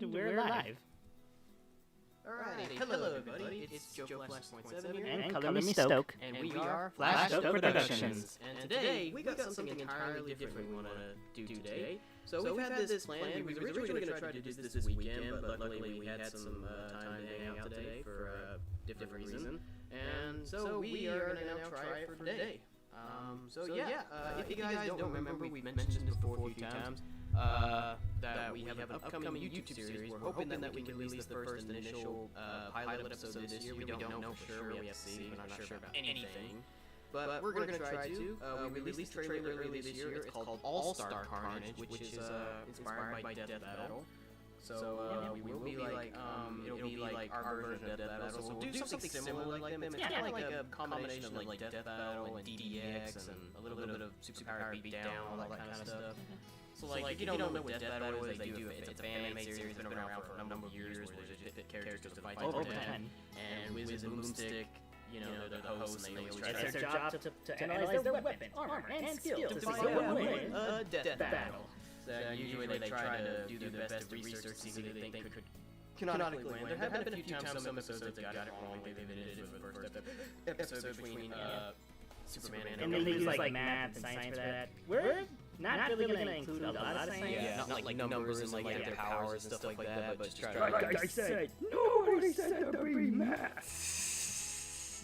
And we're live. Alrighty, hello everybody, it's Joe Flash.7 here, And Color Me Stoke. and we are Flash Stoke Productions. And today, we got something entirely different we want to do today. So we've had this plan. We were originally going to try to do this weekend, but luckily we had some time to hang out today for a different reason. And so we are going to now try it for today. If you guys don't remember, we've mentioned this before a few times, that we have an upcoming YouTube series. We're hoping that we can release the first initial pilot episode this year. We don't know for sure. We have to see. We're not sure about anything. But we're going to try to. We released a trailer earlier this year. It's called All-Star Carnage, which is inspired by Death Battle. So we will be like, it'll be like our version of Death Battle. So we'll do something similar like them. It's kind of like a combination of like Death Battle and DDX and a little bit of Superpower Beatdown, all that kind of stuff. So like, if you don't know what Death Battle is, they do it. It's a fan-made series. It's been around for a number of years where they fit characters to fight over 10. And Wiz and Boomstick, you know, they're the hosts, and they always try to... It's their job to analyze their weapons, armor, and skills to fight and win a death battle. So usually they try to do their best to research, see who they think could canonically win. There have been a few times some episodes that got it wrong. They've edited the first episode between Superman and they use like math and science for that. We're not really going to include a lot of science. Yeah, not like numbers and like their powers and stuff like that, but just try to... Like I said, nobody said to be math.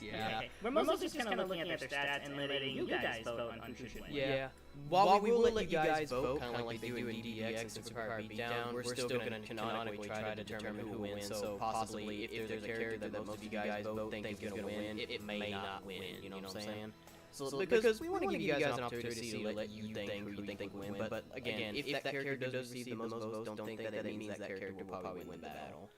Yeah. We're mostly just kind of looking at their stats and letting you guys vote on who should win. Yeah. While we will let you guys vote, kind of like they do in DDX and Superpower Beatdown, we're still going to canonically try to determine who wins. So possibly, if there's a character that most of you guys vote think is going to win, it may not win. You know what I'm saying? So because we want to give you guys an opportunity to let you think who you think will win. But again, if that character does receive the most votes, don't think that means that character will probably win the battle.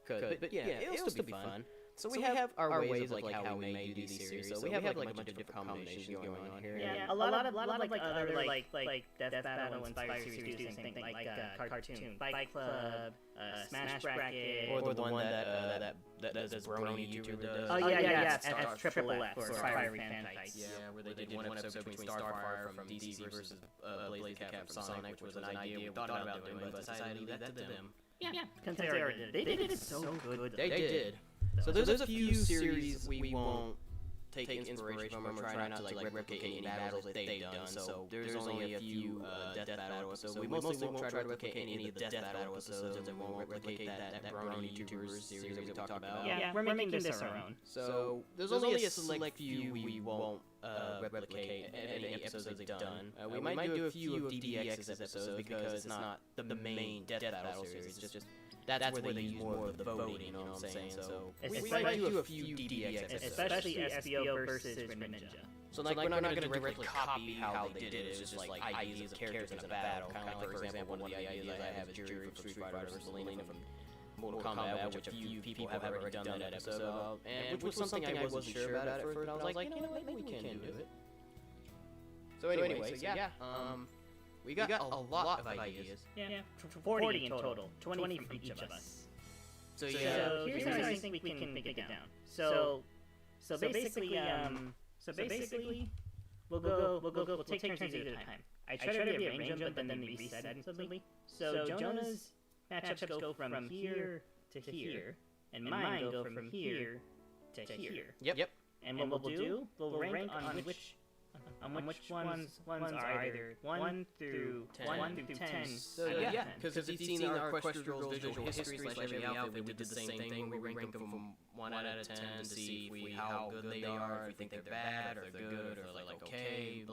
But yeah, it'll still be fun. So we have our ways of like how we may do these series. So we have like a bunch of different combinations going on here. Yeah, a lot of like other like Death Battle inspired series do the same thing, like cartoon, Fight Club, Smash Bracket, or the one that Brony YouTuber does. Oh yeah, F Triple F for Fiery Fan Fights. Yeah, where they did one episode between Starfire from DC versus Blaze the Cat from Sonic, which was an idea we thought about doing, but decided to leave that to them. Yeah, they did it so good. They did. So there's a few series we won't take inspiration from or try not to like replicate any battles that they've done. So there's only a few Death Battle episodes. We mostly won't try to replicate any of the Death Battle episodes, and won't replicate that Brony YouTubers series that we talked about. Yeah, we're making this our own. So there's only a select few we won't replicate any episodes they've done. We might do a few of DDX's episodes because it's not the main Death Battle series. It's just that's where they use more of the voting, you know what I'm saying? So we might do a few DDX episodes. Especially SBO versus Ninja. So like we're not going to directly copy how they did it. It's just like ideas of characters in a battle. Kind of like, for example, one of the ideas I have is Jury from Street Fighter versus Selena from Mortal Kombat, which a few people have already done that episode of, and which was something I wasn't sure about at first. I was like, you know what, maybe we can do it. So anyway, we got a lot of ideas. Yeah, 40 in total, 20 from each of us. So here's how I think we can make it down. So basically, we'll take turns at a time. I try to rearrange them, but then they reset instantly. So Jonah's matchups go from here to here, and mine go from here to here. Yep. And what we'll do, we'll rank on which ones are either 1 through 10. So yeah, because if you've seen our Questral's visual history / every outfit, we did the same thing. We rank them from 1 out of 10 to see how good they are, if we think they're bad, or if they're good, or like okay,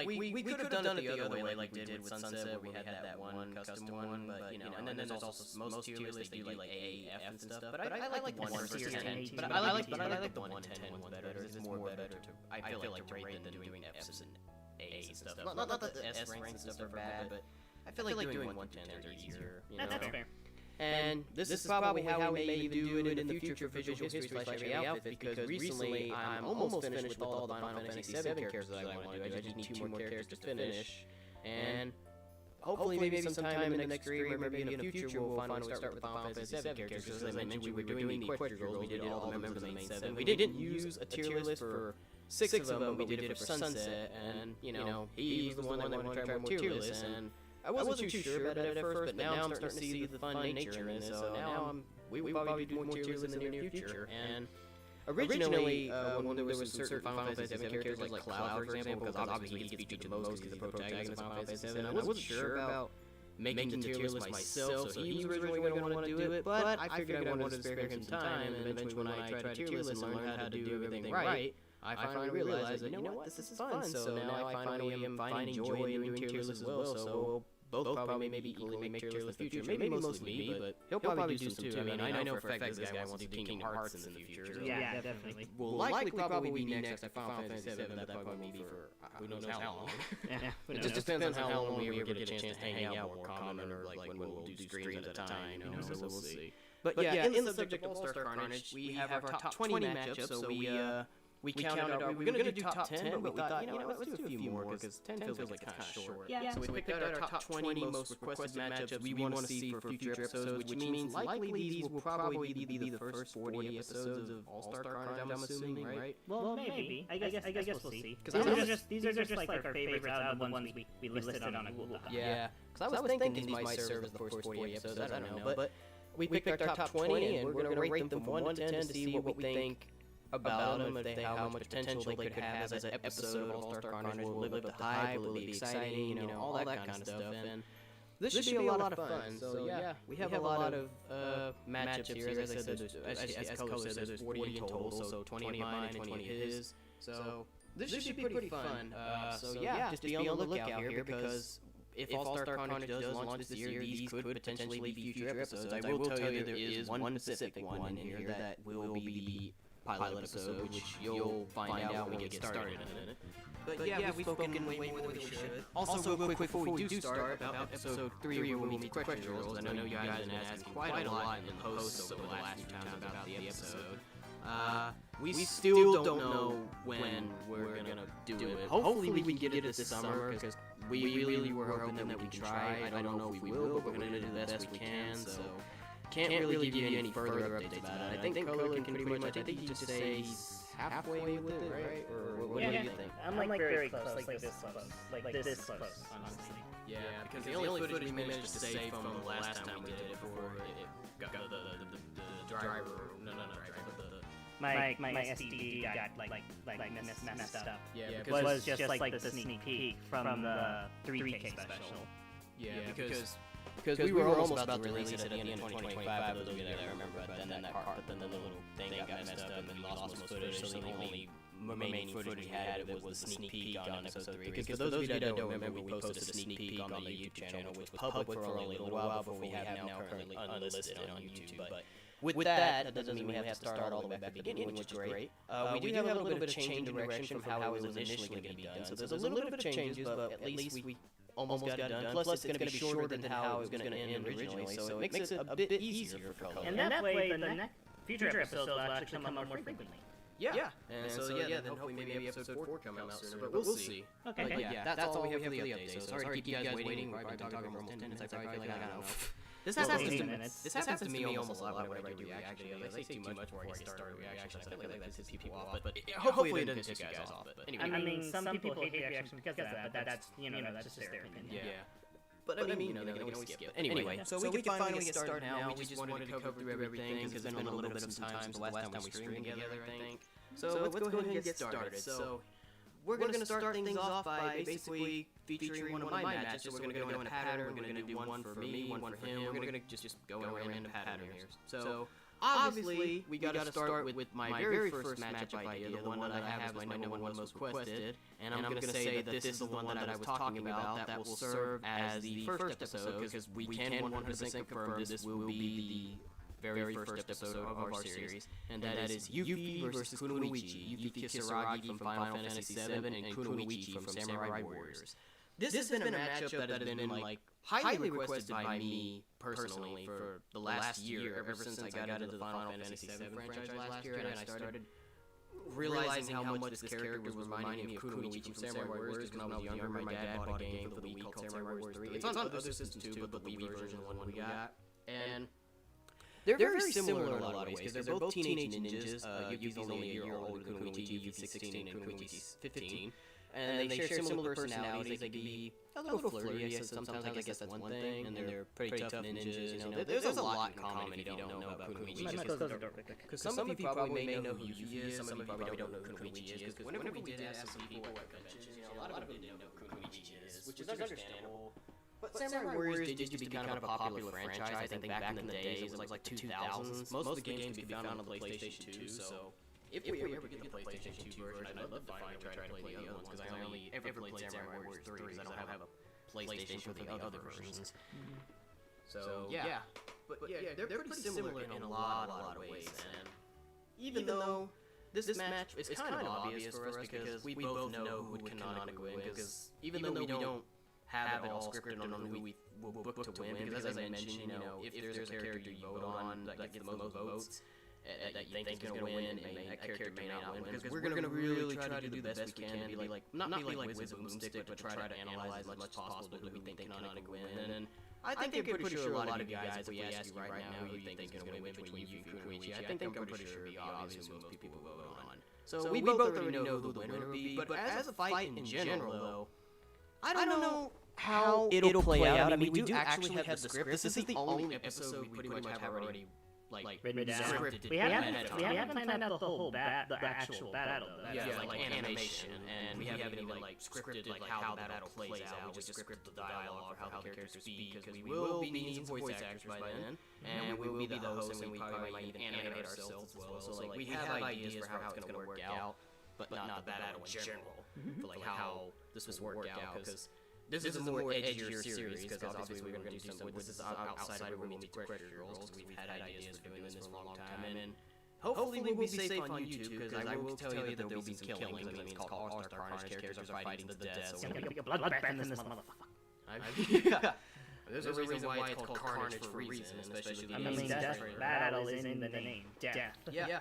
we could have done it the other way, like we did with Sunset, where we had that one custom one, but you know, and then there's also most tier lists, they do like A, F, and stuff. But I like the 1 versus 10. But I like the 1 and 10 ones better. It's more better to, I feel like, to rate than doing Fs and A's and stuff. Not that the S ranks and stuff are bad, but I feel like doing 1 to 10s are easier. That's fair. And this is probably how we may even do it in the future for visual history / every outfit, because recently I'm almost finished with all the Final Fantasy VII characters that I want to do. I just need 2 more characters to finish, and hopefully maybe sometime in the next stream, or maybe in the future, we'll finally start with the Final Fantasy VII characters. Because as I mentioned, we were doing the Equestria Girls, we did all the members of the main 7. We didn't use a tier list for 6 of them, but we did it for Sunset, and, you know, he was the one that wanted to try more tier lists, and I wasn't too sure about it at first, but now I'm starting to see the fun nature in it, so now we will probably do more tier lists in the near future. And originally, when there was some certain Final Fantasy VII characters like Cloud, for example, because obviously he gets featured the most because he's the protagonist of Final Fantasy VII, I wasn't sure about making the tier list myself, so he was originally going to want to do it, but I figured I wanted to spare him some time, and eventually when I tried a tier list and learned how to do everything right, I finally realized that, you know what, this is fun, so now I finally am finding joy in doing tier lists as well, so we'll both probably maybe equally make tier lists in the future, maybe mostly me, but he'll probably do some too. I mean, I know for a fact this guy wants to do Kingdom Hearts in the future. Yeah, definitely. Will likely probably be next after Final Fantasy VII, but that probably won't be for who knows how long. It just depends on how long we ever get a chance to hang out more common, or like when we'll do streams at a time, you know, so we'll see. But yeah, in the subject of All-Star Carnage, we have our top 20 matchups, so we counted out, we were going to do top 10, but we thought, you know what, let's do a few more, because 10 feels like kind of short. Yeah. So we picked out our top 20 most requested matchups we want to see for future episodes, which means likely these will probably be the first 40 episodes of All-Star Carnage, I'm assuming, right? Well, maybe. I guess we'll see. Because these are just like our favorites out of the ones we listed on a Google Doc. Yeah, because I was thinking these might serve as the first 40 episodes, I don't know, but we picked our top 20, and we're going to rate them from 1 to 10 to see what we think about them, how much potential they could have as an episode of All-Star Carnage. Will it live the hype? Will it be exciting? You know, all that kind of stuff. And this should be a lot of fun. So yeah, we have a lot of matchups here. As I said, as Color said, there's 40 in total, so 20 of mine and 20 of his. So this should be pretty fun. So yeah, just be on the lookout here, because if All-Star Carnage does launch this year, these could potentially be future episodes. I will tell you there is one specific one in here that will be the pilot episode, which you'll find out when we get started in a minute. But yeah, we've spoken way more than we should. Also, real quick before we do start, about episode 3 where we meet the question rolls, I know you guys have been asking quite a lot in the posts over the last few times about the episode. We still don't know when we're gonna do it. Hopefully we can get it this summer, because we really were hoping that we could try. I don't know if we will, but we're gonna do the best we can, so can't really give you any further updates about it. I think Color can pretty much, I think he just say he's halfway with it, right? Or what do you think? I'm like very close, like this close. Like this close, honestly. Yeah, because the only footage we managed to save from the last time we did it before it got the driver, my SD got like messed up. Yeah, because was just like the sneak peek from the 3K special. Yeah, because we were almost about to release it at the end of 2025, for those of you that remember, but then the little thing got messed up and we lost most footage, so the only remaining footage we had was the sneak peek on episode 3. Because for those of you that don't remember, we posted a sneak peek on the YouTube channel, which was public for only a little while before we have now currently unlisted on YouTube. But with that doesn't mean we have to start all the way back at the beginning, which is great. We do have a little bit of change in direction from how it was initially going to be done, so there's a little bit of changes, but at least we almost got it done. Plus, it's going to be shorter than how it was going to end originally, so it makes it a bit easier for Color. And that way, the next future episodes will actually come out more frequently. Yeah. And so then hopefully maybe episode 4 come out sooner, but we'll see. Okay. But yeah, that's all we have for the update. So sorry to keep you guys waiting. We've been talking for almost 10 minutes. I probably feel like I don't know. This happens to me almost a lot whenever I do reaction videos. I say too much before I get started with reaction. I feel like that pisses people off, but hopefully it doesn't piss you guys off. But anyway, I mean, some people hate reaction because of that, but that's that's just their opinion. Yeah. But I mean, they can always skip. But anyway, so we can finally get started now. We just wanted to cover through everything because it's been a little bit of time since the last time we streamed together, I think. So let's go ahead and get started. So we're going to start things off by basically featuring one of my matches. So we're going to go in a pattern. We're going to do one for me, one for him. We're going to just go in a random pattern here. So obviously, we got to start with my very first matchup idea, the one that I have as my number one most requested. And I'm going to say that this is the one that I was talking about that will serve as the first episode, because we can 100% confirm this will be the very first episode of our series, and that is Yuffie versus Kunoichi. Yuffie Kisaragi from Final Fantasy VII and Kunoichi from Samurai Warriors. This has been a matchup that has been highly requested by me personally for the last year, ever since I got into the Final Fantasy VII franchise last year, and I started realizing how much this character was reminding me of Kunoichi from Samurai Warriors, because when I was younger, my dad bought a game for the Wii called Samurai Warriors 3. It's on other systems too, but the Wii version is the one we got. And they're very similar in a lot of ways, because they're both teenage ninjas. Yuffie's only a year older than Kunoichi, Yuffie's 16 and Kunoichi's 15. and they share similar personalities. They can be a little flirty. Sometimes I guess that's one thing, and they're pretty tough ninjas. You know, there's a lot in common if you don't know about Kunoichi. Because some of you probably may know who Yuffie is, some of you probably don't know who Kunoichi is. Because whenever we did ask some people at conventions, a lot of them didn't know who Kunoichi is, which is understandable. But Samurai Warriors did used to be kind of a popular franchise. I think back in the days, it was like 2000s. Most of the games could be found on the PlayStation 2, so if we ever get the PlayStation 2 version, I'd love to finally try to play the other ones, because I only ever played Samurai Warriors 3, because I don't have a PlayStation for the other versions. So, yeah. But yeah, they're pretty similar in a lot of ways, and even though this match is kind of obvious for us, because we both know who would canonically win, because even though we don't have it all scripted on who we will book to win, because as I mentioned, you know, if there's a character you vote on that gets the most votes, that you think is going to win, that character may not win, because we're going to really try to do the best we can, be like, not be like Wizard Boomstick, but try to analyze as much as possible who we think canonically win, and I think I'm pretty sure a lot of you guys, if we ask you right now who you think is going to win between Yuffie and Kunoichi, I think I'm pretty sure it'll be obvious who most people will vote on. So we both already know who the winner will be, but as a fight in general, though, I don't know how it'll play out. I mean, we do actually have the script. This is the only episode we pretty much have already written down. Scripted. We haven't planned out the whole the actual battle though. Yeah, like animation, and we haven't even like scripted like how the battle plays out. We just script the dialogue for how the characters speak, because we will be needing some voice actors by then, and we will be the hosts, and we probably might even animate ourselves as well. So like we have ideas for how it's going to work out, but not the battle in general. For like how this will work out, because this is a more edgier series, because obviously we're going to do some. This is outside of where we meet Treasure Girls, because we've had ideas for doing this for a long time, and hopefully we'll be safe on YouTube, because I will tell you that there will be some killings. I mean, it's called All-Star Carnage. Characters are fighting to the death. So be a bloodbath in this motherfucker. Yeah. There's a reason why it's called Carnage for a reason, especially the death battle is in the name. Death. Yeah.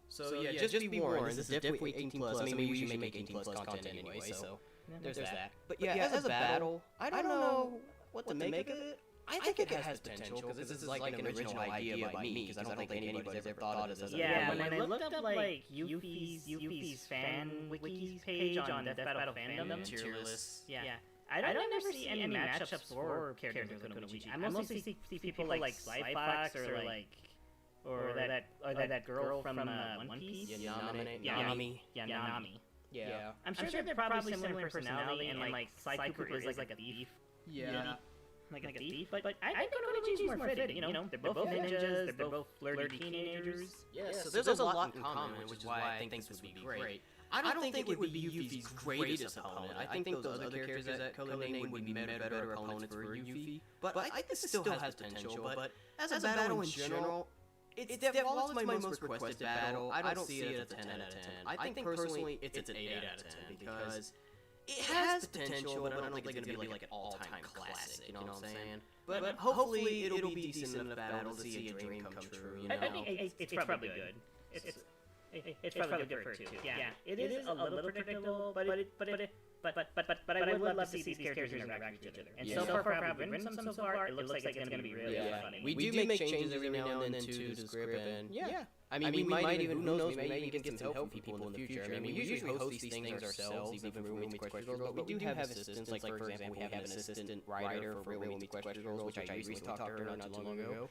So yeah, just be warned. This is definitely 18+. I mean, we usually make 18+ content anyway, so there's that. But yeah, as a battle, I don't know what to make of it. I think it has potential, because this is like an original idea by me, because I don't think anybody's ever thought of this as a when I looked up like Yuffie's fan wikis page on Death Battle fandom, tier lists. Yeah. I don't ever see any matchups for characters in Kunoichi. I mostly see people like Slyfox or that girl from One Piece. Yanami. Yeah. I'm sure they're probably similar in personality, and like Sly Cooper is like a thief. Yeah. Like a thief, but I think Kunoichi's more fitting. You know, they're both ninjas, they're both flirty teenagers. Yeah, so there's a lot in common, which is why I think this would be great. I don't think it would be Yuffie's greatest opponent. I think those other characters that Color named would be better opponents for Yuffie. But I think this still has potential. But as a battle in general, it's my most requested battle. I don't see it as a 10 out of 10. I think personally it's an 8 out of 10, because it has potential, but I don't think it's going to be like an all-time classic, you know what I'm saying? But hopefully it'll be decent enough battle to see a dream come true, you know? I think it's probably good. It's probably good for it too. Yeah, it is a little predictable, but I would love to see these characters interact with each other. And so far, I've written some so far. It looks like it's going to be really funny. We do make changes every now and then to the script, and I mean, we might even, who knows, we might even get some help from people in the future. I mean, we usually host these things ourselves, even for Real Meets Question Girls, but we do have assistants. Like, for example, we have an assistant writer for Real Meets Question Girls, which I recently talked to her not too long ago.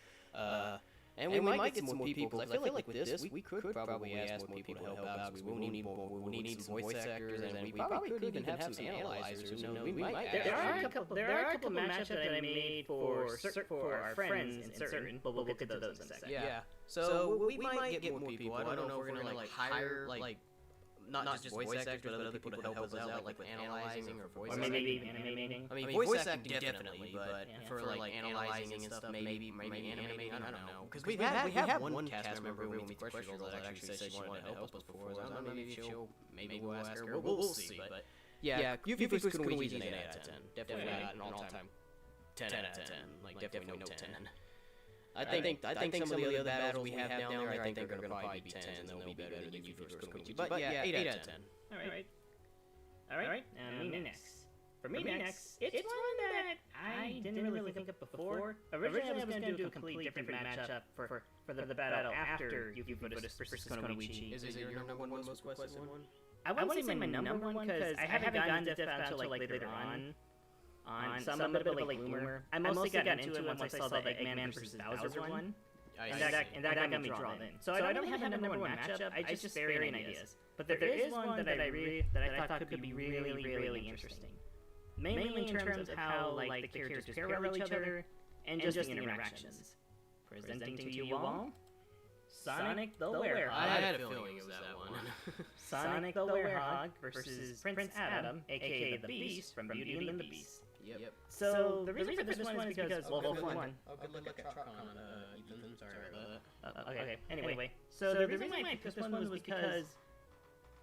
And we might get some more people, because I feel like with this, we could probably ask more people to help out, because we'll need some voice actors, and we probably could even have some analyzers. We might. There are a couple matchups that I made for our friends in certain, but we'll get to those in a second. Yeah. So we might get more people. I don't know if we're gonna like hire not just voice actors, but other people to help us out, like with analyzing or voice acting. Or maybe animating. I mean, voice acting definitely, but for like analyzing and stuff, maybe animating, I don't know. Because we have one cast member who meets Question Girls that actually said she wanted to help us before, so I don't know, maybe we'll ask her. We'll see, but yeah, Yuffie vs. Kunoichi is an 8 out of 10. Definitely not an all-time 10 out of 10. Like, definitely no 10. I think some of the other battles we have down there, I think they're going to probably be 10s, and they'll be better than Yuffie vs. Kunoichi. But yeah, 8 out of 10. Alright. Me next. For me next, it's one that I didn't really think of before. Originally, I was going to do a completely different matchup for the battle after Yuffie vs. Kunoichi. Is it your number one most requested one? I wouldn't say my number one because I haven't gotten to Death Battle until like later on. So I'm a bit of a late bloomer. I mostly got into it once I saw the Eggman versus Bowser one. And that got me drawn in. So I don't have a number one matchup. I just varying ideas. But there is one that I thought could be really interesting. Mainly in terms of how like the characters parallel each other and just the interactions. Presenting to you all, Sonic the Werehog. I had a feeling it was that one. Sonic the Werehog versus Prince Adam, aka the Beast from Beauty and the Beast. Yep. So the reason for this one is because well, for one. Oh, good look at TruckCon, Ethan. Sorry about that. Okay. Anyway, so the reason I picked this one was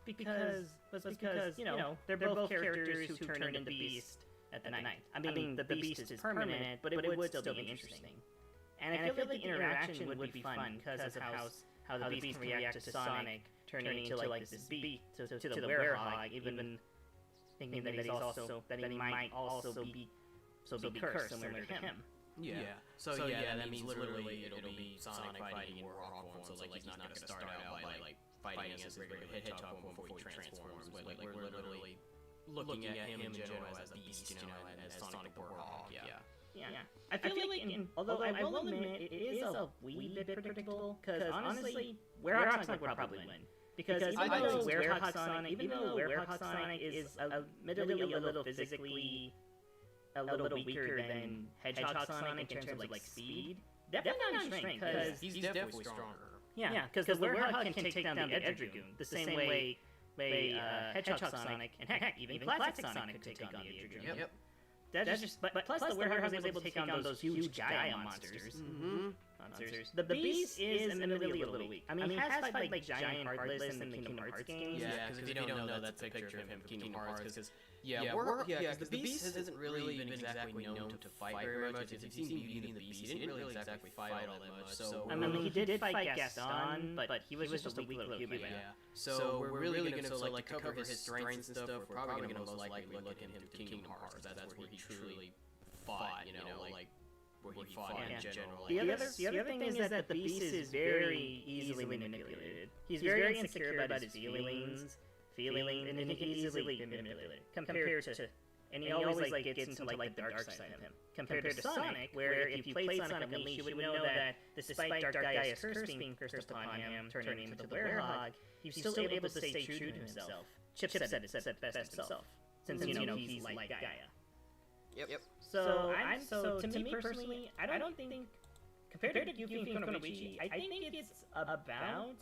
because you know they're both characters who turn into Beast at the night. I mean the Beast is permanent, but it would still be interesting. And I feel like the interaction would be fun because of how the Beast can react to Sonic turning into like this beast to the Werehog, even thinking that he might also be cursed similar to him. Yeah. So that means literally it'll be Sonic fighting in Werehog form. So like he's not gonna start out by like fighting as his regular hedgehog form before he transforms. But like we're literally looking at him in general as a beast, you know, as Sonic the Werehog. Yeah. I feel like, although I will admit, it is a wee bit predictable, because honestly, Werehog Sonic would probably win. Because even though Werehog Sonic is admittedly a little physically a little weaker than Hedgehog Sonic in terms of like speed, definitely not in strength, because he's definitely stronger. Yeah, because the Werehog can take down the Edge Dragoon the same way Hedgehog Sonic, and heck, even Classic Sonic could take on the Edge Dragoon. Yep. That's just, but plus the Werehog was able to take on those huge Gaia monsters. The Beast is admittedly a little weak. I mean, he has fight like giant Heartless in the Kingdom Hearts games. Yeah, because if you don't know, that's a picture of him from Kingdom Hearts. Because because the Beast hasn't really been exactly known to fight very much. If you've seen Beauty and the Beast, he didn't really exactly fight all that much. So I mean, he did fight Gaston, but he was just a weak little human. Yeah. So we're really gonna like cover his strengths and stuff. We're probably gonna most likely look at him through Kingdom Hearts, because that's where he truly fought. You know, like where he fought in general. The other thing is that the Beast is very easily manipulated. He's very insecure about his feelings, and he can easily be manipulated. Compared to, and he always like gets into like the dark side of him. Compared to Sonic, where if you played Sonic Unleashed, you would know that despite Dark Gaia's curse being cursed upon him, turning him into the Werehog, he's still able to stay true to himself. Chip said it best himself, since you know he's like Gaia. Yep. So to me personally, I don't think compared to Yuffie and Kunoichi, I think it's about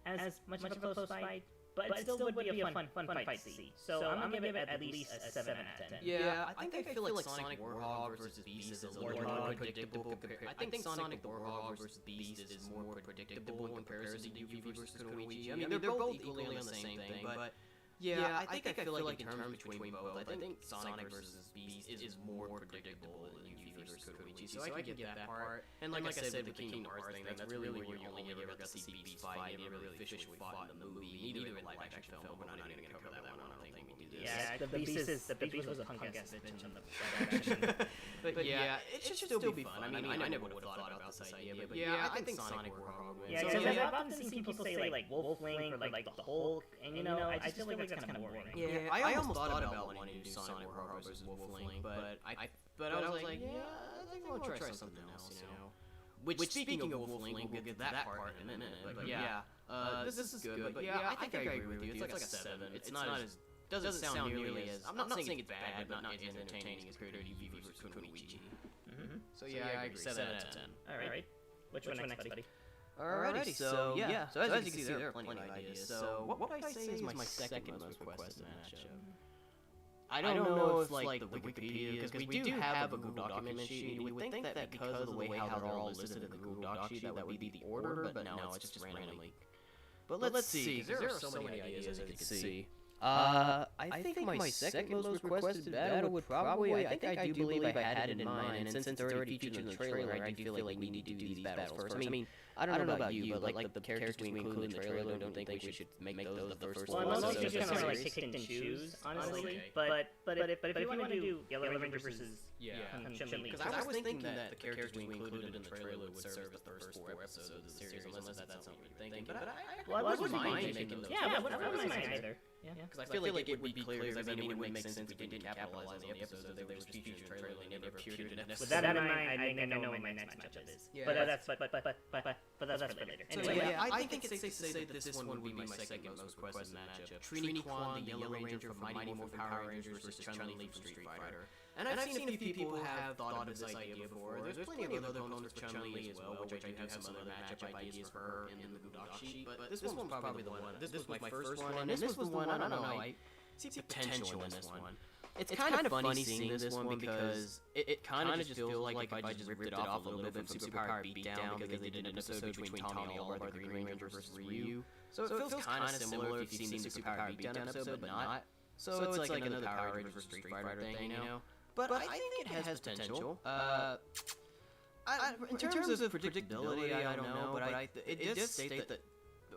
as much of a close fight, but it still would be a fun fight to see. So I'm gonna give it at least a 7 out of 10. Yeah, I feel like Sonic Warhog versus Beast is a little more predictable. I think Sonic Warhog versus Beast is more predictable in comparison to Yuffie versus Kunoichi. I mean, they're both equally on the same thing, but yeah, I think I feel like in terms between both, I think Sonic versus Beast is more predictable than Yuffie versus Kunoichi, so I can get that part. And like I said, with the Kingdom Hearts thing, that's really where you only ever got to see Beast fight. He never really officially fought in the movie, neither in the live-action film, but we're not even going to cover that one, I don't think, when we do this. Yeah, the Beast was a punk-ass bitch on the live-action. But yeah, it should still be fun. I mean, I never would have thought about this idea, but yeah, I think Sonic Warhog wins. Yeah, because I've often seen people say like Wolflink or like the Hulk, and you know, I just feel like that's kind of boring. Yeah, I almost thought about wanting to do Sonic Warhog versus Wolflink, but I was like, yeah, I think I'll try something else, you know. Which speaking of Wolflink, we'll get to that part in a minute. But yeah, this is good. But yeah, I think I agree with you. It's like a 7. It's not as doesn't sound nearly as. I'm not saying it's bad, but not as entertaining as compared to Yuffie versus Kunoichi. So yeah, I agree. 7 out of 10. All right. Which one next, buddy? Alrighty, so yeah, so as you can see, there are plenty of ideas. So what would I say is my second most requested matchup? I don't know if like the Wikipedia, because we do have a Google document sheet. You would think that because of the way how they're all listed in the Google doc sheet, that would be the order, but no, it's just randomly. But let's see, because there are so many ideas as you can see. I think my second most requested battle would probably, I do believe I had it in mind, and since it's already featured in the trailer, I do feel like we need to do these battles first. I mean, I don't know about you, but like the characters we include in the trailer, I don't think we should make those the first Well, ones. I'm So also just kind of like series. pick and choose, honestly. Okay. But if you want to do Yellow Ranger versus Chun-Li, Because I was thinking that the characters we included in the trailer would serve as the first 4 episodes of the series, unless that's something you're thinking. But I wouldn't mind making those. yeah, I wouldn't mind either. Yeah. Because I feel like it would be clear, because I mean, it wouldn't make sense if we didn't capitalize on the episodes, if they were just featured in the trailer and they never appeared in an episode. With that in mind, I know what my next matchup is. Yeah. But that's for later. So Anyway, yeah, I think it's safe to say that this one would be my second most requested matchup. Trini Kwan, the Yellow Ranger from Mighty Morphin Power Rangers versus Chun-Li from Street Fighter. And I've seen a few people who have thought of this idea before. There's plenty of other opponents for Chun-Li as well, which I do have some other matchup ideas for her in the Budok sheet. But this one's probably the one. This was my first one, and this was the one, I don't know, I see potential in this one. It's kind of funny seeing this one because it kind of just feels like if I just ripped it off a little bit from Superpower Beatdown, because they did an episode between Tommy Oliver, the Green Ranger, versus Ryu. So it feels kind of similar if you've seen the Superpower Beatdown episode, but not. So it's like another Power Rangers versus Street Fighter thing, you know? But I think it has potential. In terms of predictability, I don't know, but it does state that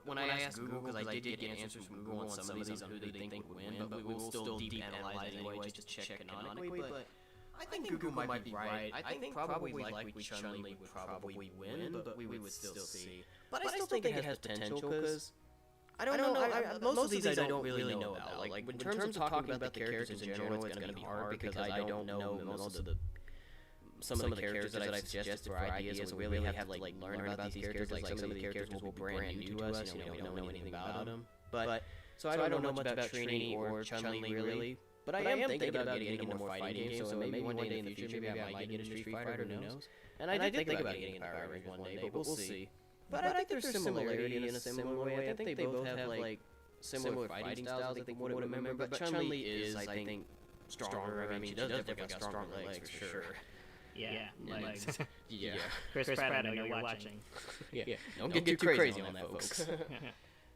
when I asked Google, because I did get answers from Google on some of these on who they think would win, but we will still deep analyze anyway just to check canonically, but I think Google might be right. I think probably like Chun-Li would probably win, but we would still see. But I still think it has potential, because I don't know, most of these I don't really know about. Like, in terms of talking about the characters in general, it's going to be hard, because I don't know most of the some of the characters that I've suggested for ideas, and we really have to like learn about these characters. Like some of the characters will be brand new to us, you know, we don't know anything about them. But so I don't know much about Trini or Chun-Li really. But I am thinking about getting into more fighting games, so maybe one day in the future, maybe I might get a Street Fighter, who knows? And I did think about getting into Power Rangers one day, but we'll see. But I think there's similarity in a similar way. I think they both have like similar fighting styles, I think, what I remember. But Chun-Li is, I think, stronger. I mean, she does definitely got stronger legs for sure. Yeah, legs. Yeah. Chris Pratt, I know you're watching. Yeah. Don't get too crazy on that, folks.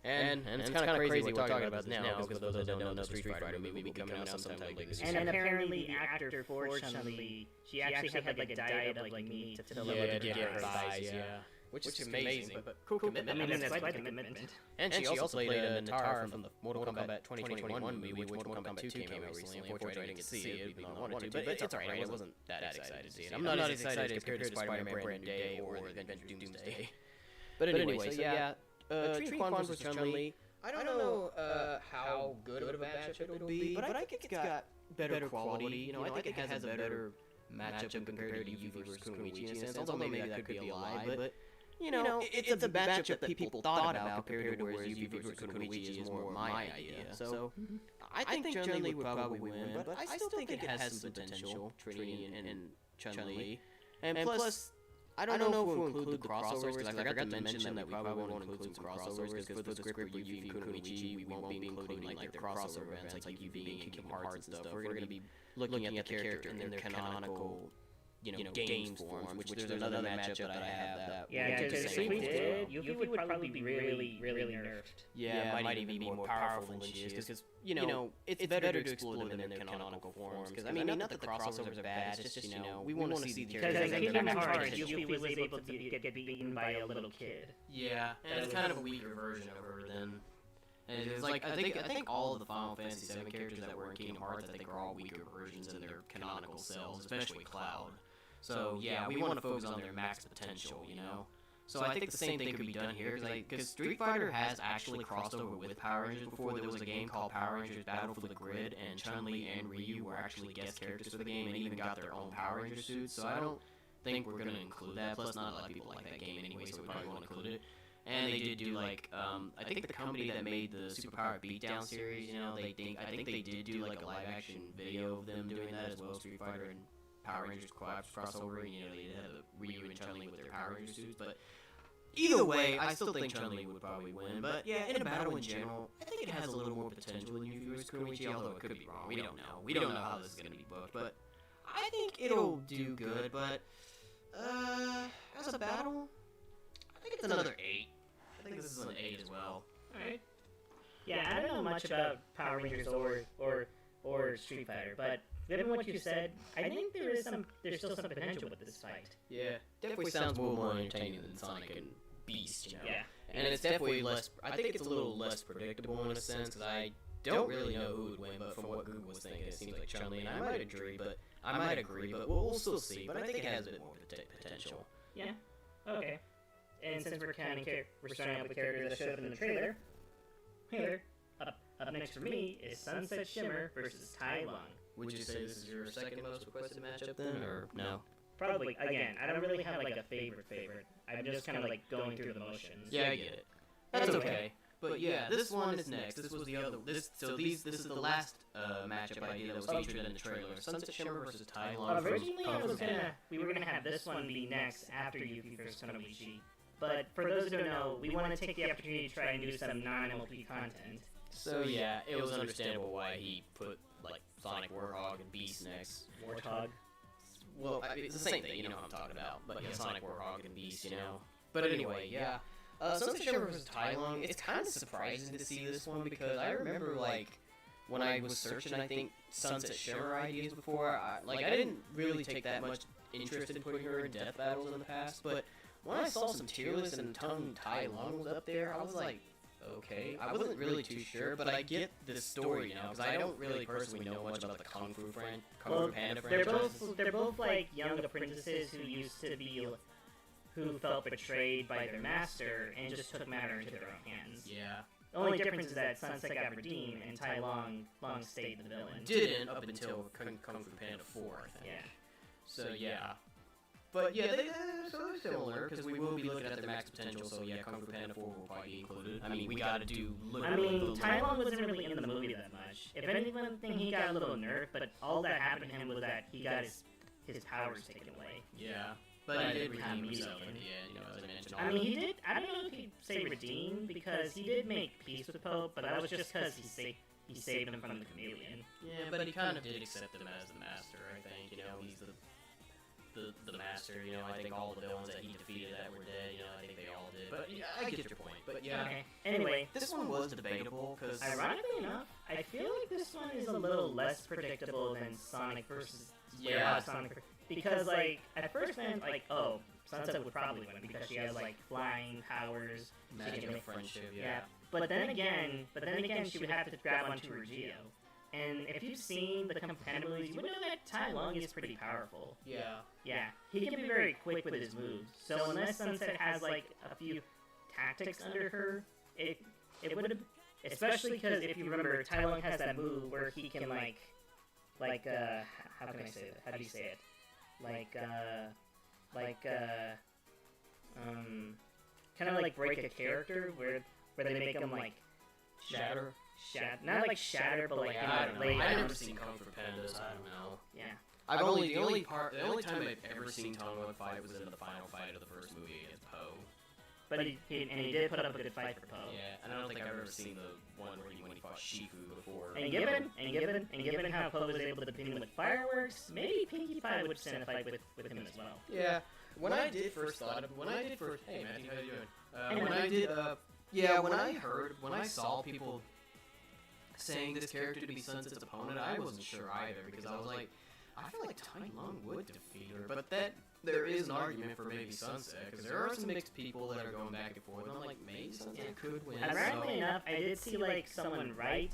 And it's kind of crazy we're talking about this now, because for those that don't know, the Street Fighter movie will be coming out sometime later this year. And apparently the actor for Chun-Li, she actually had like a diet of like meat to fill up her thighs, Which is amazing, but cool commitment. I mean, that's quite a commitment. And she also played Natara from the Mortal Kombat 2021 movie, which Mortal Kombat 2 came out recently. Unfortunately, I didn't get to see it, even though I wanted to, but it's alright, I wasn't that excited to see it. I'm not as excited compared to Spider-Man Brand New Day or The Adventures of Doomsday. But anyway, so yeah, Trini Kwan versus Chun-Li. I don't know how good of a matchup it'll be, but I think it's got better quality. You know, I think it has a better matchup compared to Yuffie versus Kunoichi in a sense, although maybe that could be a lie, but you know, it's a matchup that people thought about compared to whereas Yuffie versus Kunoichi is more my idea. So I think Chun-Li would probably win, but I still think it has some potential, Trini and Chun-Li. And plus, I don't know if we'll include the crossovers, because I forgot to mention that we probably won't include some crossovers, because for the script for Yuffie and Kunoichi, we won't be including like their crossover events, like Yuffie and Kingdom Hearts and stuff. We're going to be looking at the character in their canonical, you know, game forms, which there's another matchup that I have that... Yeah, because if we did, Yuffie would probably be really nerfed. Yeah, might even be more powerful than she is, because, you know, it's better to explore them in their canonical forms, because, I mean, not that the crossovers are bad, it's just, you know, we want to see the characters... Because in Kingdom Hearts, Yuffie was able to get beaten by a little kid. Yeah, and it's kind of a weaker version of her then. And it's like, I think all of the Final Fantasy VII characters that were in Kingdom Hearts, I think are all weaker versions in their canonical selves, especially Cloud. So yeah, we want to focus on their max potential, you know? So I think the same thing could be done here, because Street Fighter has actually crossed over with Power Rangers before. There was a game called Power Rangers Battle for the Grid, and Chun-Li and Ryu were actually guest characters for the game, and even got their own Power Ranger suits, so I don't think we're going to include that. Plus, not a lot of people like that game anyway, so we probably won't include it. And they did do, like, I think the company that made the Superpower Beatdown series, you know, I think they did do, like, a live-action video of them doing that as well, Street Fighter and Power Rangers crossover, and, you know, they had Ryu and Chun-Li with their Power Ranger suits, but either way, I still think Chun-Li would probably win, but yeah, in a battle in general, I think it has a little more potential than Yuffie versus Kunoichi, although it could be wrong, we don't know. We don't know how this is going to be booked, but I think it'll do good, but, as a battle, I think it's another 8. I think this is an 8 as well. Alright. Yeah, I don't know much about Power Rangers or Street Fighter, but given what you said, I think there's still some potential with this fight. Yeah, definitely sounds more entertaining than Sonic and Beast, you know? Yeah. And it's definitely less, I think it's a little less predictable in a sense, because I don't really know who would win, but from what Google was thinking, it seems like Chun-Li, and I might agree, but we'll still see, but I think it has a bit more potential. Yeah. Okay. And since we're starting out with characters that showed up in the trailer, here, up next for me is Sunset Shimmer versus Tai Lung. Would you say this is your second most requested matchup then, or no? Probably. Again, I don't really have like a favorite. I'm just kind of like going through the motions. Yeah, I get it. That's okay. But yeah, this one is next. This was the other. This is the last matchup idea that was featured in the trailer. Sunset Shimmer versus Tai Lung. Originally, we were gonna have this one be next after Yuki versus Konoichi. But for those who don't know, we want to take the opportunity to try and do some non-MLP content. So yeah, it was understandable why he put like Sonic Warthog and Beast next. Warthog. Well, I mean, it's the same thing, you know what I'm talking about. But yeah, Sonic Warthog and Beast, you know. But anyway, yeah. Sunset Shimmer vs. Tai Lung, it's kind of surprising to see this one because I remember, like, when I was searching, I think, Sunset Shimmer ideas before, I didn't really take that much interest in putting her in death battles in the past, but when I saw some tier lists and Tongue Tai Lung was up there, I was like, okay. I wasn't really too sure, but I get this story now, because I don't really personally know much about the Kung Fu Panda franchise. They're both like young apprentices who felt betrayed by their master and just took matter into their own hands. Yeah. The only difference is that Sunset got redeemed and Tai Lung stayed the villain. Didn't up until Kung Fu Panda 4, I think. Yeah. So yeah. But yeah, they're similar, because we will be looking at their max potential, so yeah, Kung Fu Panda 4 will probably be included. I mean, we gotta do Tai Lung wasn't really in the movie that much. If anything, he got a little nerfed, but all that happened to him was that he got his powers taken away. Yeah. But he did redeem himself in the end, you know, as I mentioned. I mean, he did, I don't know if he'd say redeem, because he did make peace with Pope, but that was just because he saved him from the chameleon. Yeah, but he kind of did accept him as the master, I think, you know, he's the master, you know, I think all the villains that he defeated that were dead, you know, I think they all did. But yeah, I get your point, but yeah. Okay. Anyway, this one was debatable, because... Ironically enough, I feel like this one is a little less predictable than Sonic versus... Sonic, because, like, at first glance, like, oh, Sunset would probably win because she has, like, flying powers. Magic of friendship, yeah. But then again, she would have to grab onto her Geo. And if you've seen the compatibilities, you would know that Tai Lung is pretty powerful. Yeah. Yeah, he can be very quick with his moves. So unless Sunset has, like, a few tactics under her, it would have... Especially because if you remember, Tai Lung has that move where he can, how can I say that? How do you say it? Kind of like break a character where they make him, like... Shatter? Not like shatter, but like I've never seen Kung Fu Pandas. I don't know. Yeah. The only time I've ever seen Tongue fight was in the final fight of the first movie against Poe. But he did put up a good fight for Poe. Yeah, and I don't think I've ever seen the one when he fought Shifu before. And given how Poe was able to defeat him with fireworks, maybe Pinkie Pie would stand a fight with him as well. Yeah. When I first, hey Matthew, how you doing? When I saw people saying this character to be Sunset's opponent, I wasn't sure either, because I was like, I feel like Tai Lung would defeat her, but there is an argument for maybe Sunset, because there are some mixed people that are going back and forth, and I'm like, maybe Sunset could win. Ironically enough, I did see, like, someone write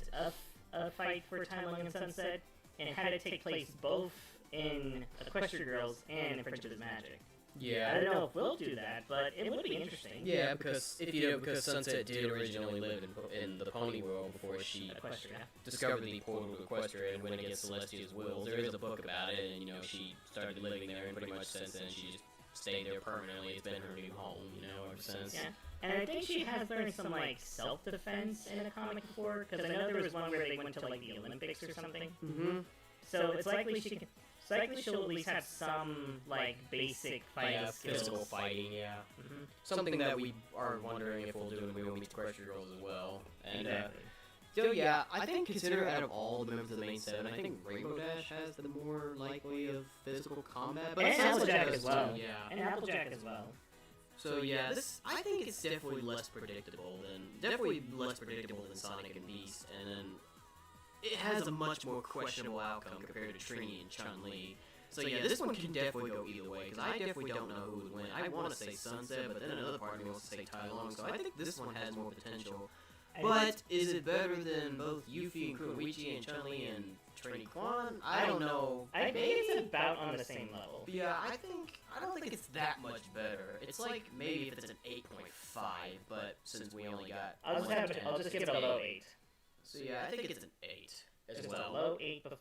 a fight for Tai Lung and Sunset, and it had to take place both in Equestria Girls and in Friendship is Magic. Yeah. I don't know if we'll do that, but it would be interesting. Yeah, because because Sunset did originally live in the Pony World before she discovered the portal to Equestria and went against Celestia's will. There is a book about it, and she started living there, and pretty much since then she just stayed there permanently. It's been her new home, ever since. Yeah. And I think she has learned some, like, self-defense in a comic before, because I know there was one where they went to, like, the Olympics or something. Mm-hmm. So it's likely she'll at least have some, like, basic fighting skills. Physical fighting, yeah. Mm-hmm. Something that we are wondering if we'll do when we will meet Equestria Girls as well. And, Exactly. So yeah, I think consider out of all the members of the main seven, I think Rainbow Dash has the more likely of physical combat. But and Applejack as well. Yeah. And Applejack as well. So yeah, I think it's definitely less predictable than Sonic and Beast, and then it has a much more questionable outcome compared to Trini and Chun-Li. So yeah, this one can definitely go either way, because I definitely don't know who would win. I want to say Sunset, but then another part of me wants to say Tai Lung, so I think this one has more potential. But is it better than both Yuffie and Kunoichi and Chun-Li and Trini Kwan? I don't know. I think it's about on the same level. Yeah, I don't think it's that much better. It's like maybe if it's an 8.5, but since we only got... I'll just give it a low 8. So yeah, I think it's an 8 as Just well. a low 8 for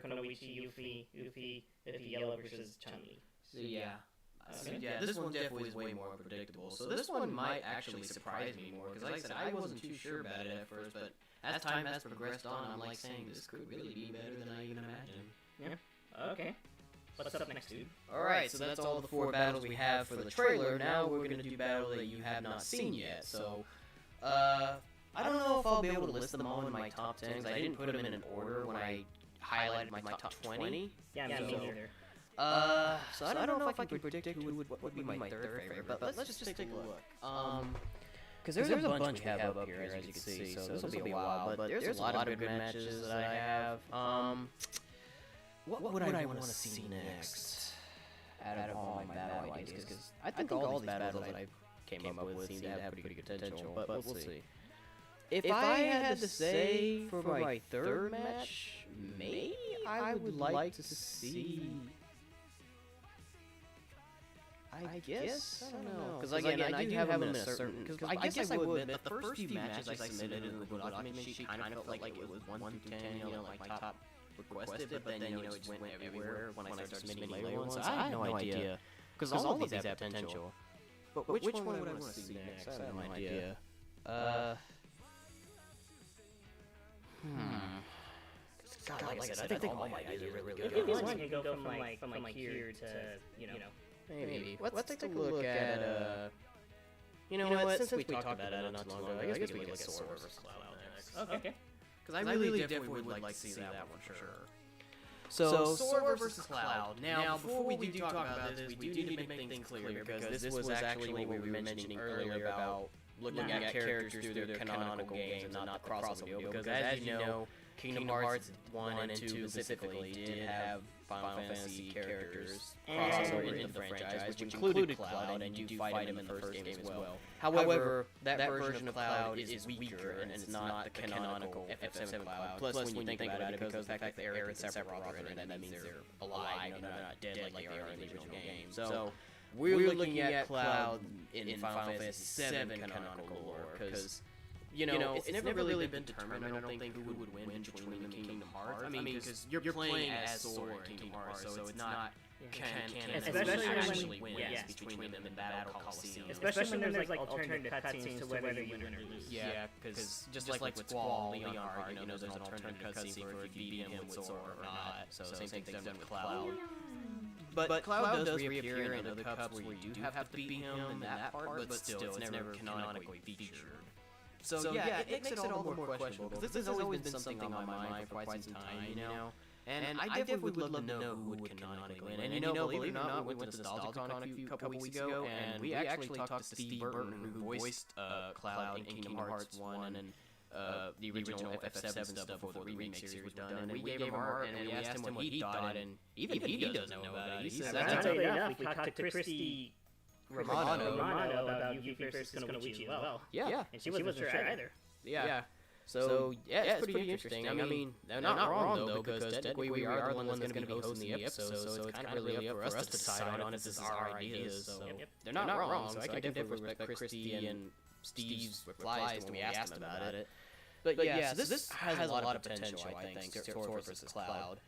Kunoichi, Yuffie, Yellow versus Chun-Li. So yeah. This one definitely is way more unpredictable. So this one might actually surprise me more, because like I said, I wasn't too sure about it at first, but as time has progressed on, I'm like saying this could really be better than I even imagined. Yeah. Okay. What's up next, dude? Alright, so that's all the 4 battles we have for the trailer. Now we're going to do battle that you have not seen yet. So, I don't know if I'll be able to list them all in my top 10s. I didn't put them in an order when I highlighted my top 20. Yeah, me neither. So I don't know if I can predict what would be my third favorite, but let's just take a look. Because there's a bunch we have up here, as you can see, so this will be a while, but there's a lot of good matches that I have. What would I want to see next out of all my battle ideas? Because I think all these battles that I came up with seem to have pretty good potential, but we'll see. If I had to say for my third match, maybe I would like to see... I guess, I don't know. Because again, I do have them in a certain... Because I guess I would admit, the first few matches I submitted in the Google document sheet kind of felt like it was 1 through 10, you know, like my top requested, but then, you know, it just went everywhere when I started submitting later ones. I have no idea. Because all of these have potential. But which one would I want to see next? I have no idea. God, like I said, I think all my ideas are really good. If you want, you go from like here to, you know... Maybe. Let's take a look at, you know what, since we talked about it not too long ago, I guess we can look at Sora vs. Cloud next. Okay. Because I really definitely would like to see that one for sure. So, Sora vs. Cloud. Now, before we do talk about this, we do need to make things clear, because this was actually what we were mentioning earlier about looking at characters through their canonical games and not the crossover deal, because as you know, Kingdom Hearts 1 and 2 specifically did have Final Fantasy characters crossover into the franchise, which included Cloud, and you do fight him in the first game as well. However, that version of Cloud is weaker, and it's not the canonical FF7 Cloud. Plus, when you think about it, because of the fact that the Aerith and Sephiroth are in it, that means they're alive, they're not dead like they are in the original game. So, we're looking at Cloud in Final Fantasy VII canonical lore, because... You know, it's never really been determined, I don't think, who would win between them and Kingdom Hearts. I mean, because you're playing as Sora in Kingdom Hearts, so it's not canon. Especially actually wins between them in Battle Coliseum. Especially when there's like alternative cutscenes to whether you win or lose. Yeah, because just like with Squall, Leonhardt, you know, there's an alternative cutscene for if you beat him with Sora or not. So same thing's done with Cloud. But Cloud does reappear in other cups where you do have to beat him in that part, but still, it's never canonically featured. So yeah, it makes it all the more questionable, because this has always been something on my mind for quite some time, you know? And I definitely would love to know who would canonically win. And you know, believe it or not, we went to NostalgiaCon a couple weeks ago, and we actually talked to Steve Burton, who voiced Cloud in Kingdom Hearts 1 and the original FF7 stuff before the remake series was done. And we gave him art, and we asked him what he thought, and even he doesn't know about it. He says that's not enough. We talked to Christy Romano about Yuffie versus Kunoichi as well. Yeah. And she wasn't sure either. Yeah. So, yeah, it's pretty interesting. I mean, they're not wrong, though, because technically we are the one that's going to be hosting the episode, so it's kind of really up for us to decide on if this is our ideas. So, they're not wrong, so I can definitely respect Christy and Steve's replies when we asked them about it. But yeah, so this has a lot of potential, I think, Sora vs. Cloud.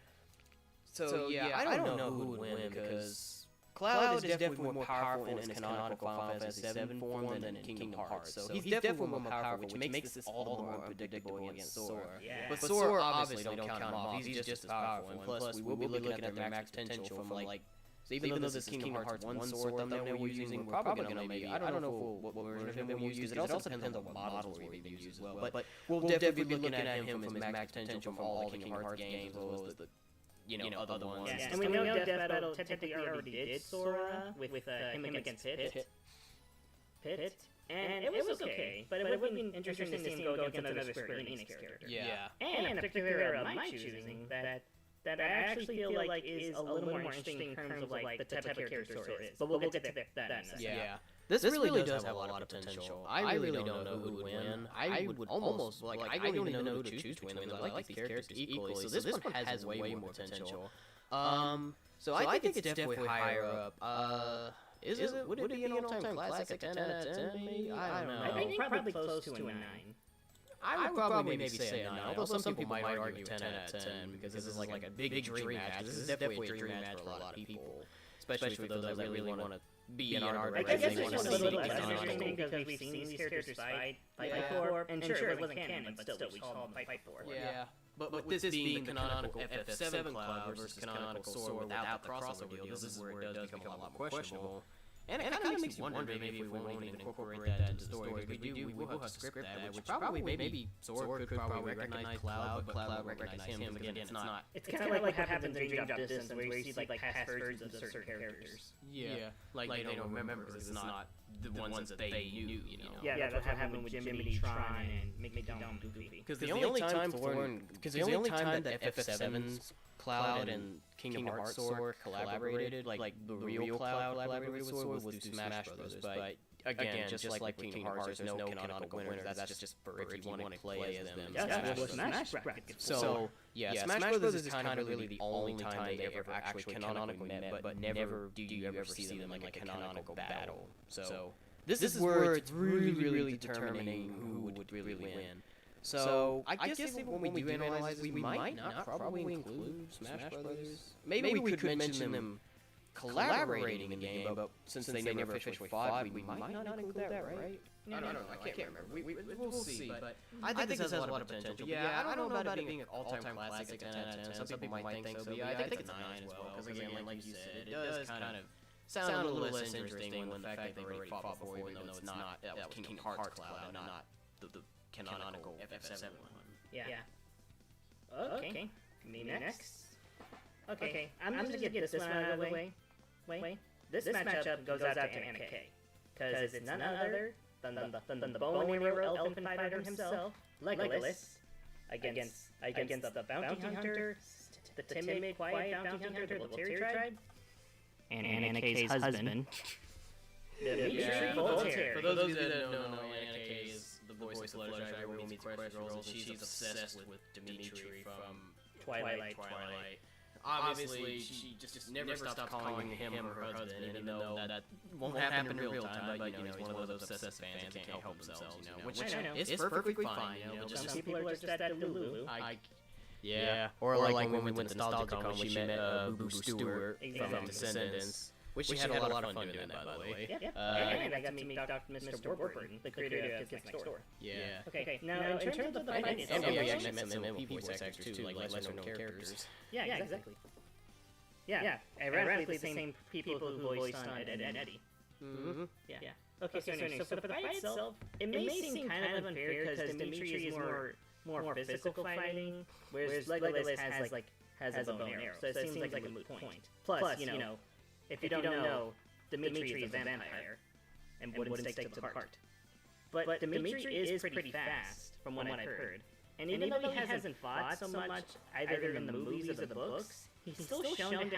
So, yeah, I don't know who would win, because... Cloud is definitely more powerful in his canonical Final Fantasy VII form than in Kingdom Hearts, so he's definitely more powerful, which makes this all the more unpredictable against Sora. But Sora, obviously, don't count him off, he's just as powerful, and plus, we will be looking at their max potential from, like, so even though this is Kingdom Hearts 1 Sora thumbnail we're using, we're probably gonna maybe, I don't know what version of him we'll use, because it also depends on what models we're even using as well, but we'll definitely be looking at him from his max potential from all the Kingdom Hearts games, as well as the other ones. Yeah, and we know Death Battle technically already did Sora with him against Pit. And it was okay, but it would have been interesting to see him go against another Square Enix character. Yeah. And a particular of my choosing that I actually feel like is a little more interesting in terms of like the type of character Sora is. But we'll get to that in a second. Yeah. This really does have a lot of potential. I really don't know who would win. I would almost, I don't even know who to choose between them. I like these characters equally, so this one has way more potential. So I think it's definitely higher up. Would it be an all-time classic, a 10 out of 10 maybe? I don't know. I think probably close to a 9. I would probably maybe say a 9, although some people might argue 10 out of 10, because this is like a big dream match. This is definitely a dream match for a lot of people, especially for those that really want to be in our I guess it's just a little less interesting because we've seen these characters fight before, and sure, it wasn't canon, but still, we saw them fight before. Yeah. But with this being the canonical FF7 Cloud versus canonical Sora without the crossover deal, this is where it does become a lot more questionable. And it kind of makes you wonder maybe if we won't even incorporate that into the story, because we will have to script that, which probably maybe Sora could probably recognize Cloud, but Cloud would recognize him, because again, it's not... It's kind of like what happens in Dream Drop Distance, where you see like past versions of certain characters. Yeah, like they don't remember, because it's not the ones that they knew, Yeah, that's what happened with Jiminy, Tron, and Mickey Dumb and Goofy. Because the only time that FF7's Cloud and Kingdom Hearts Sora collaborated, like the real Cloud collaborated with Sora, was through Smash Brothers. But again, just like with Kingdom Hearts, there's no canonical winners. That's just for if you want to play as them. Smash So Smash Brothers is kind of really the only time they ever actually canonically met, but never do you ever see them in like a canonical battle. So this is where it's really determining who would really win. So I guess even when we do analyze this, we might not probably include Smash Brothers. Maybe we could mention them collaborating in the game, but since they never officially fought, we might not include that, right? I don't know. I can't remember. We'll see. But I think this has a lot of potential. Yeah, I don't know about it being an all-time classic, a 10 out of 10. Some people might think so, but yeah, I think it's a 9 as well. Because again, like you said, it does kind of sound a little less interesting when the fact that they've already fought before, even though it's not Kingdom Hearts Cloud and not the canonical FF7 one. Yeah. Okay. Me next. Okay. I'm just gonna get this one out of the way. This matchup goes out to Anna K. Because it's none other than the bony hero elephant fighter himself, Legolas, against the bounty hunter, the timid, quiet bounty hunter, the Voltaire tribe, and Anna K's husband, Dimitri Voltaire. For those of you that don't know, Anna K is the voice of Fluttershy, where we meet Crash Girls, and she's obsessed with Dimitri from Twilight. Obviously, she just never stopped calling him her husband, even though that won't happen in real time, but, he's one of those obsessive fans that can't help themselves, which is perfectly fine, but just some people are just that Lulu. Yeah, or like when we went to NostalgiaCon, when she met Boo Boo Stewart from Descendants, which she had a lot of fun doing that, by the way. And I got to meet Mr. Warburton, the creator of Kids Next Door. Yeah. Okay, now in terms of the fight itself... And we actually met some MLP voice actors too, like lesser-known characters. Yeah, exactly. Yeah, ironically the same people who voiced on Ed, Edd n Eddy. Mm-hmm. Yeah. Okay, so for the fight itself, it may seem kind of unfair because Dimitri is more physical fighting, whereas Legolas has a bow and arrow, so it seems like a moot point. Plus, if you don't know, Dimitri is a vampire and wouldn't stick to the part. But Dimitri is pretty fast, from what I've heard. And even though he hasn't fought so much, either in the movies or the books, he's still shown to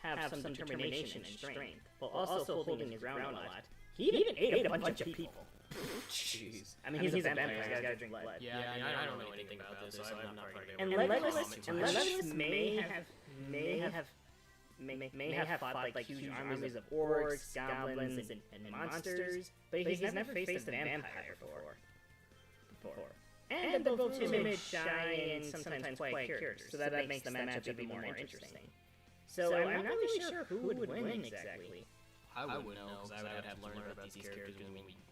have some determination and strength, while also holding his ground a lot. He even ate a bunch of people. Jeez. I mean, he's a vampire, he's gotta drink blood. Yeah, I don't know anything about this, so I'm not part of it. And Legolas may have fought like huge armies of orcs, goblins, and monsters, but he's never faced a vampire before. And they're both timid, shy, and sometimes quiet characters, so that makes the matchup even more interesting. So I'm not really sure who would win exactly. I wouldn't know, because I would have to learn about these characters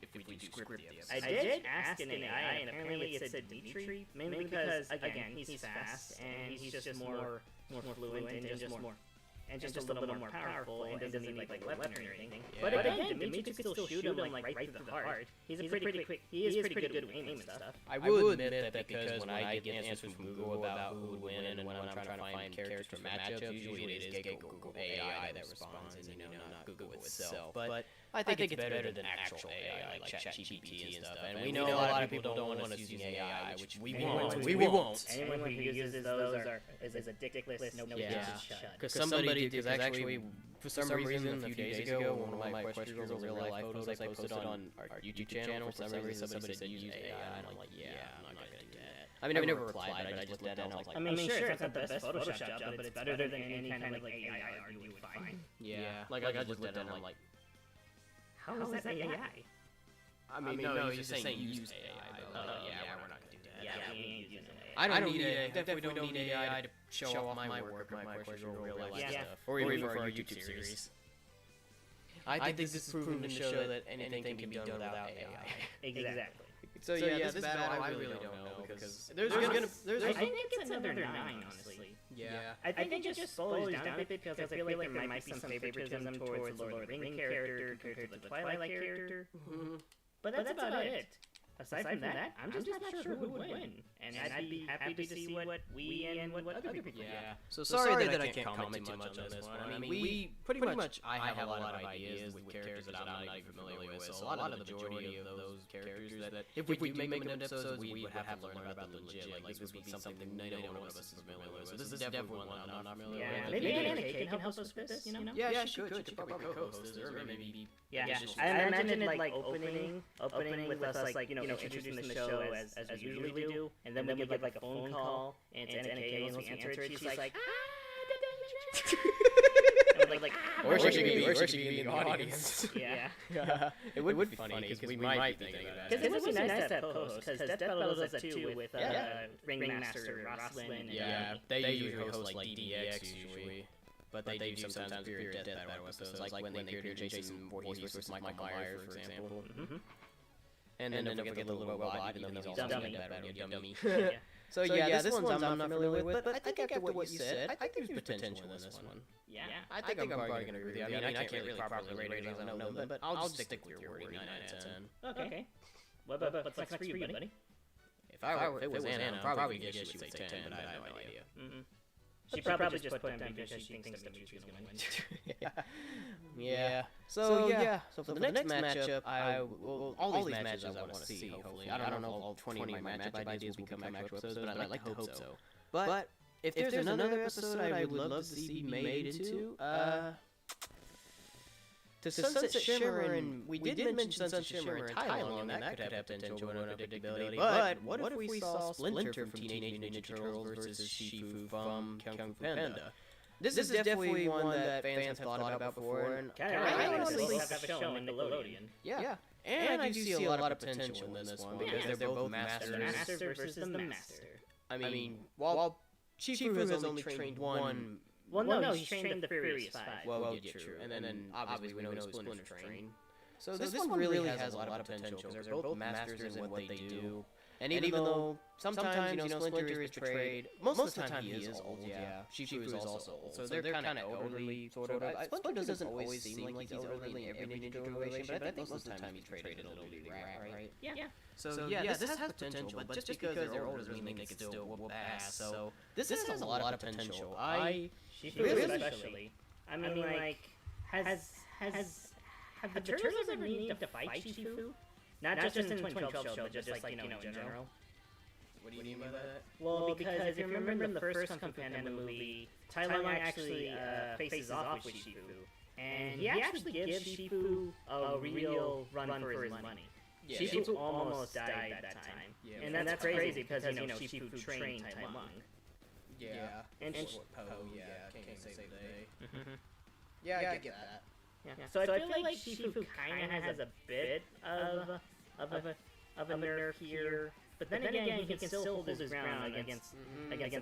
if we do script the episode. I did ask an AI, and apparently it said Dimitri, mainly because, again, he's fast, and he's just more fluent, and just a little more powerful, and doesn't need like a weapon or anything. But again, Dimitri could still shoot him like right through the heart. He is pretty good with aim and stuff. I will admit that because when I get answers from Google about who would win and when I'm trying to find characters for matchups, usually it is Google AI that responds and not Google itself. But I think it's better than actual AI like ChatGPT and stuff. And we know a lot of people don't want us using AI, which we won't. Anyone who uses those is a dickless, no shut. Because actually, for some reason, a few days ago, one of my questions was real life photos I posted on our YouTube channel. For some reason, somebody said use AI, and I'm like, yeah, I'm not gonna do that. I mean, I never replied, but I just looked at it and I was like, I mean, sure, it's not the best Photoshop job, but it's better than any kind of like AI art you would find. Yeah, like I just looked at it and I'm like, how is that AI? I mean, no, he's just saying use AI, but yeah, we're not gonna do that. Yeah, we ain't using AI. I don't need AI. Definitely don't need AI to show off my work or my questions or real life stuff, or even for our YouTube series. I think this is proven to show that anything can be done without AI. Exactly. So yeah, this battle I really don't know because there's I think it's another 9, honestly. Yeah. I think it just slows down a bit because I feel like there might be some favoritism towards the Lord of the Rings character compared to the Twilight character. But that's about it. Aside from that, I'm just not sure who would win. And I'd be happy to see what we and what other people think. So sorry that I can't comment too much on this one. I mean, we pretty much I have a lot of ideas with characters that I'm not even familiar with. So a lot of the majority of those characters that if we do make them in episodes, we would have to learn about them legit. Like this would be something neither one of us is familiar with. So this is definitely one I'm not familiar with. Maybe Anna Kay can help us with this, you know? Yeah, she could probably co-host this, or maybe. Yeah, I imagine it like opening with us like introducing the show as we usually do, and then we get like a phone call, and it's NK, and once we answer it, she's like, or she could be in the audience. Yeah. It would be funny because we might be thinking about it. Because it would be nice to have co-hosts, because Death Battle does that too with Ringmaster Rosslyn. Yeah, they usually host like DDX usually. But they do sometimes appear at Death Battle episodes, like when they appeared in Jason Voorhees versus Michael Myers, for example. And then don't forget the little robot, even though he's also in Death Battle, dummy. So yeah, this one's I'm not familiar with, but I think after what you said, I think there's potential in this one. Yeah. I think I'm probably going to agree with you. I mean, I can't really properly rate it because I don't know them, but I'll just stick with your wording, 9 out of 10. Okay. What's next for you, buddy? If it was Anna, I'd probably guess she would say 10, but I have no idea. She probably just put 10 because she thinks Dimitri's going to win. Yeah. So for the next matchup, all these matches I want to see, hopefully. I don't know if all 20 of my matchup ideas will become actual episodes, but I'd like to hope so. But if there's another episode I would love to see be made into, to Sunset Shimmer, and we did mention Sunset Shimmer and Tai Lung, and that could have potential and unpredictability. But what if we saw Splinter from Teenage Ninja Turtles versus Shifu from Kung Fu Panda? This is definitely one that fans have thought about before, and I honestly have a show on Nickelodeon. Yeah. And I do see a lot of potential in this one because they're both masters. The Master versus the Master. I mean, while Shifu has only trained one. Well, no, he's trained the Furious Five. Well, yeah, true. And then obviously we know Splinter's trained. So this one really has a lot of potential because they're both masters in what they do. And even though sometimes, Splinter is betrayed, most of the time he is old, yeah. Shifu is also old, so they're kind of elderly, sort of. Splinter doesn't always seem like he's elderly in every Ninja Turtle relation, but I think most of the time he's traded an elderly right? Yeah. So yeah, this has potential, but just because they're older doesn't mean they can still whoop ass. So this has a lot of potential. Shifu especially. I mean, like, have the Turtles ever needed to fight Shifu? Not just in the 2012 show, but just like, in general. What do you mean by that? Well, because if you remember in the first Kung Fu Panda movie, Tai Lung actually faces off with Shifu. And he actually gives Shifu a real run for his money. Yeah. Shifu almost died that time. Yeah. And that's crazy because, Shifu trained Tai Lung. Yeah. And can't save the day. Yeah, I get that. Yeah. So I feel like Shifu kind of has a bit of a nerf here, but then again, he can still hold his ground against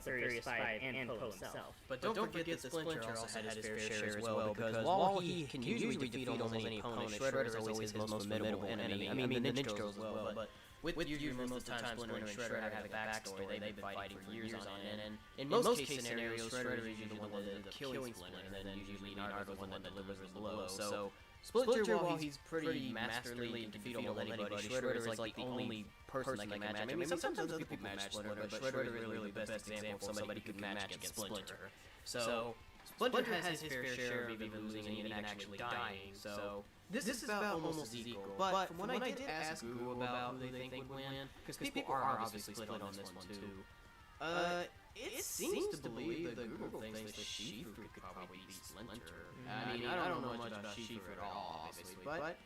Furious 5 and Poe himself. But don't forget that Splinter also had his fair share as well, because while he can usually defeat almost any opponent, Shredder is always his most formidable enemy. I mean, the Ninja Turtles as well, but with usually most of the time Splinter and Shredder have a backstory. They've been fighting for years on end, and in most case scenarios, Shredder is usually the one that ends up killing Splinter, and then usually Leonardo's the one that delivers the blow. So Splinter, while he's pretty masterly and can defeat almost anybody, Shredder is like the only person that can match him. I mean, sometimes other people match Splinter, but Shredder is really the best example of somebody who can match against Splinter. So Splinter has his fair share of even losing and even actually dying. So this is about almost equal. But from when I did ask Goo about who they think would win, because people are obviously split on this one too. It seems to believe that Google thinks that Shifu could probably beat Splinter. I mean, I don't know much about Shifu at all, obviously, but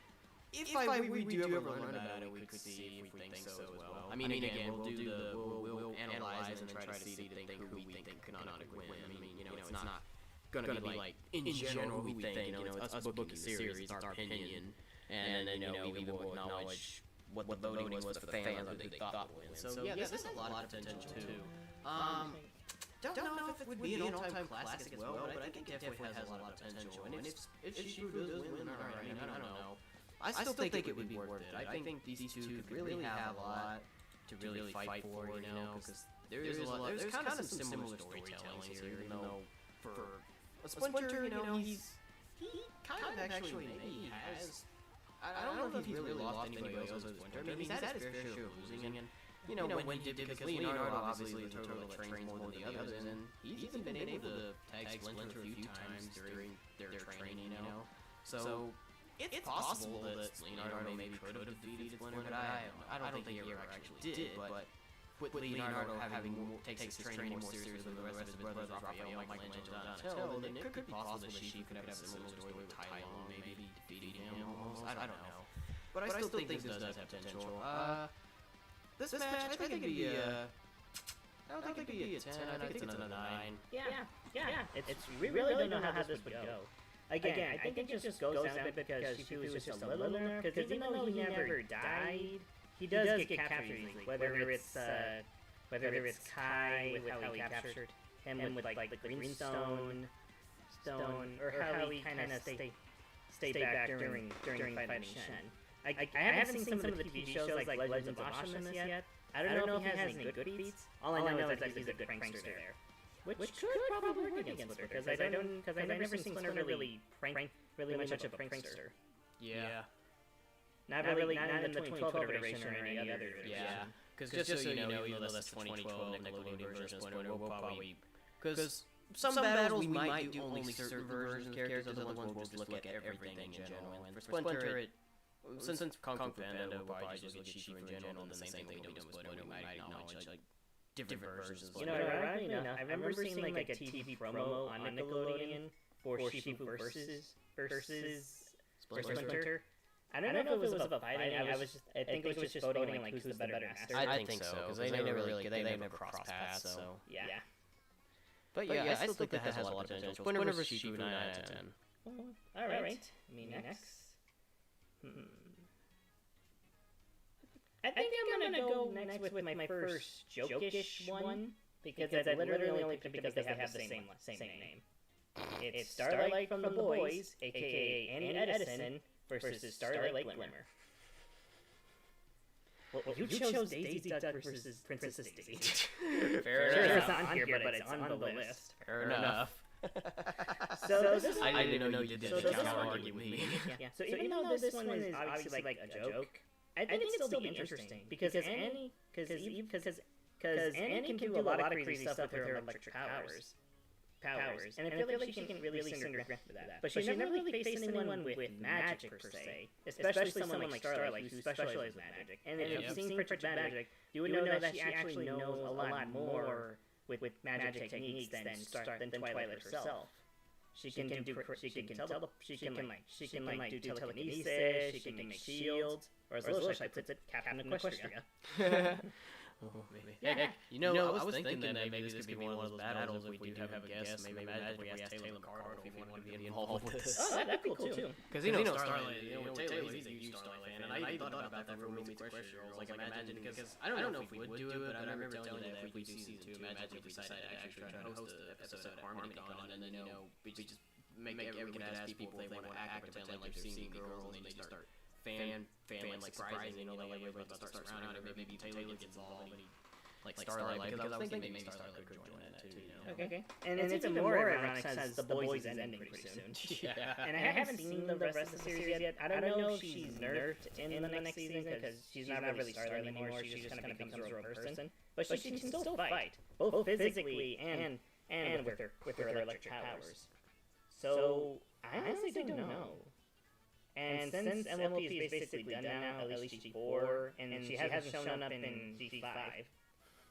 if we do ever learn about it, we could see if we think so as well. I mean, again, we'll analyze and then try to see who we think canonically win. I mean, it's not gonna be like in general who we think. It's us booking the series, it's our opinion, and then we will acknowledge what the voting was for the fans that they thought would win. So yeah, this has a lot of potential too. Don't know if it would be an all-time classic as well, but I think it definitely has a lot of potential. And if Shifu does win, alright, I mean, I don't know. I still think it would be worth it. I think these two could really have a lot to really fight for, because there's kind of some similar storytelling here, even though for a Splinter, he kind of actually maybe has. I don't know if he's really lost anybody else as Splinter. I mean, he's had his fair share of losing, and when he did, because Leonardo obviously is the turtle that trains more than the others, and he's even been able to tag Splinter a few times during their training, So it's possible that Leonardo maybe could have defeated Splinter, but I don't think he ever actually did. But with Leonardo takes his training more seriously than the rest of his brothers, Raphael, Michelangelo, and Donatello, then it could be possible that Shifu could have a similar story with Tylon, maybe defeating him almost. I don't know. But I still think this does have potential. This match, I think it'd be I don't think it'd be a 10, I think it's another 9. Yeah. It's we really don't know how this would go. Again, I think it just goes down a bit because Shifu is just a little nerve, because even though he never died, he does get captured easily. Whether it's Kai with how he captured him with like the green stone, or how he kind of stayed back during fighting Shen. I haven't seen some of the TV shows like Legends of Awesomeness yet. I don't know if he has any good beats. All I know is that he's a good prankster there. Which could probably work against Splinter, because I've never seen Splinter really much of a prankster. Yeah. Not in the 2012 iteration or any other iteration. Yeah. Because just so you know, even though that's the 2012 Nickelodeon version of Splinter, we'll probably... Because some battles we might do only certain versions of characters, other ones we'll just look at everything in general. And for Splinter, since Kung Fu Panda will probably just look at Shifu in general, and the same thing we do with Splinter, we might acknowledge like different versions of Splinter. Ironically enough, I remember seeing like a TV promo on Nickelodeon for Shifu versus Splinter. I don't know if it was about fighting. I think it was just voting like who's the better master. I think so, because they never cross paths. So yeah. But yeah, I still think that has a lot of potential. Splinter versus Shifu, 9 out of 10. All right. Next. I think I'm gonna go next with my first jokish one, because I literally only picked it because they have the same name. It's Starlight from the Boys, aka Annie Edison, versus Starlight Glimmer. Well, you chose Daisy Duck versus Princess Daisy. Fair sure, enough. it's not on here, but it's on the list. Fair enough. So this I didn't know you did that counter argue with me. Yeah. So even though this one is obviously like a joke, I think it'd still be interesting because Annie can do a lot of crazy stuff with her electric powers. And I feel like she can really sing her breath for that. But she's never really faced anyone with magic per se, especially someone like Starlight who specializes in magic. And if you've seen Princess Magic, you would know that she actually knows a lot more with magic techniques than Twilight herself. She can do telekinesis. She can make shields, or as Littleshy puts it, Captain Equestria. Oh, maybe. Heck, I was thinking that maybe this could be one of those battles if we do have a guest. Maybe imagine if we ask Taylor McCardle if he wanted to be involved with this. Oh, that'd be cool too. Because Starlight, Taylor, he's a huge Starlight fan, and I even thought about that for Roommates Equestria Girls. Like, imagine, because I don't know if we would do it, but I remember telling you that if we do season 2, imagine if we decided to actually try to host an episode at HarmonyCon, and then, we just we can ask people if they want to act or pretend like they're seeing girls, and they just start fan like surprising, like everybody starts around, or maybe Taylor gets involved, and like Starlight, because I was thinking maybe Starlight could join that too, you know? Okay. And it's even more ironic since The Boys is ending pretty soon. Yeah. And I haven't seen the rest of the series yet. I don't know if she's nerfed in the next season because she's not really Starlight anymore. She just kind of becomes her own person. But she can still fight, both physically and with her electric powers. So I honestly don't know. And since MLP is basically done now, at least G4, and she hasn't shown up in G5,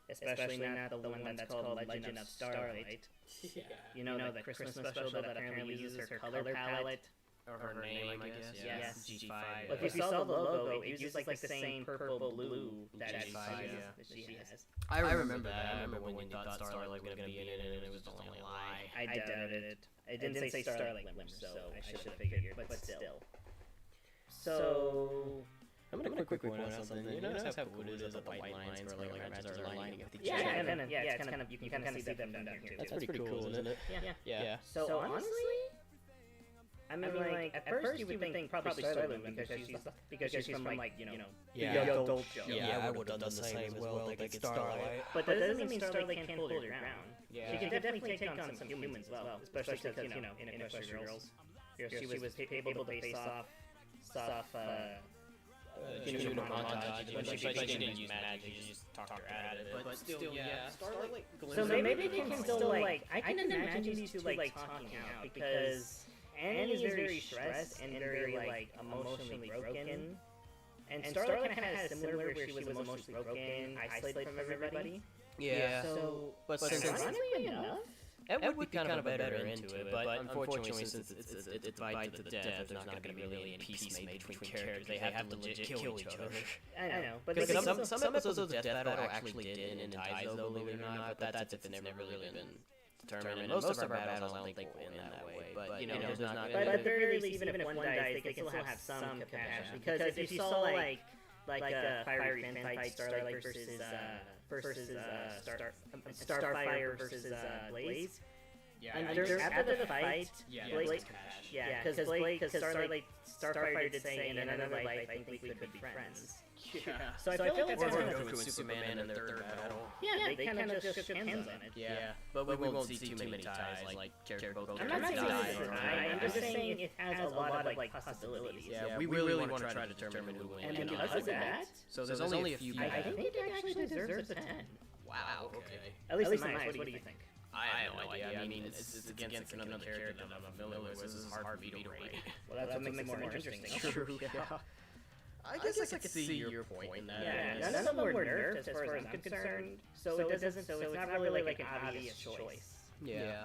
especially not the one that's called Legend of Starlight. Yeah. You know, the Christmas special that apparently uses her color palette. Or her name, I guess. Yes. G5. Well, if you saw the logo, it uses like the same purple blue that she has. I remember that. I remember when you thought Starlight was going to be in it, and it was only a lie. I doubted it. It didn't say Starlight Glimmer, so I should have figured, but still. So... I'm gonna quickly point out something. You notice how cool it is that the white lines where like matches are lining up with each other? It's kind of you can kind of see them down here too. That's pretty cool, isn't it? Yeah. So honestly, I mean, like at first you would think probably Starlight because she's from like the adult show. Yeah, I would have done the same as well. Like it's Starlight. But that doesn't mean Starlight can't hold her ground. Yeah. She can definitely take on some humans as well, especially because in Equestria Girls, she was able to face off. She did a montage, but she didn't use magic, she just talked her out of it. But still, yeah, Starlight So maybe they can still, like, I can imagine these two, like, talking out, because Annie is very stressed and very, like, emotionally broken, and Starlight kind of has similar where she was emotionally broken, isolated from everybody. Yeah. So, but since honestly enough, it would be kind of a better end to it, but unfortunately, since it's fight to the death, there's not going to be really any peace made between characters. They have to legit kill each other. I know, but because some episodes of Death Battle actually did end in ties, though, believe it or not, but that's if it's never really been determined. And most of our battles, I don't think will end that way, but, you know, there's not... But at the very least, even if one dies, they can still have some compassion. Because if you saw, like a fiery fan fight, Starlight versus Starfire versus Blaze. Yeah, after the fight, Blaze, because Starfire did say in another life, I think we could be friends. Yeah. So I feel like that's Or kind of Goku and Superman in their third battle. Yeah, they kind of just shook hands on it. Yeah, but we won't see too many ties, like characters both I'm not saying die. it's a tie, I'm just saying it has a lot of like possibilities. Yeah, we really want to try to determine who will win. And because of that, so there's only a few. I think it actually deserves a 10. Wow. Okay. At least in my eyes, what do you think? I have no idea. I mean, it's against another character that I'm familiar with. This is hard for me to rate. Well, that's what makes it more interesting. True. Yeah. I guess I could see your point in that. Yeah, none of them were nerfed as far as I'm concerned, so it's not really like an obvious choice. Yeah.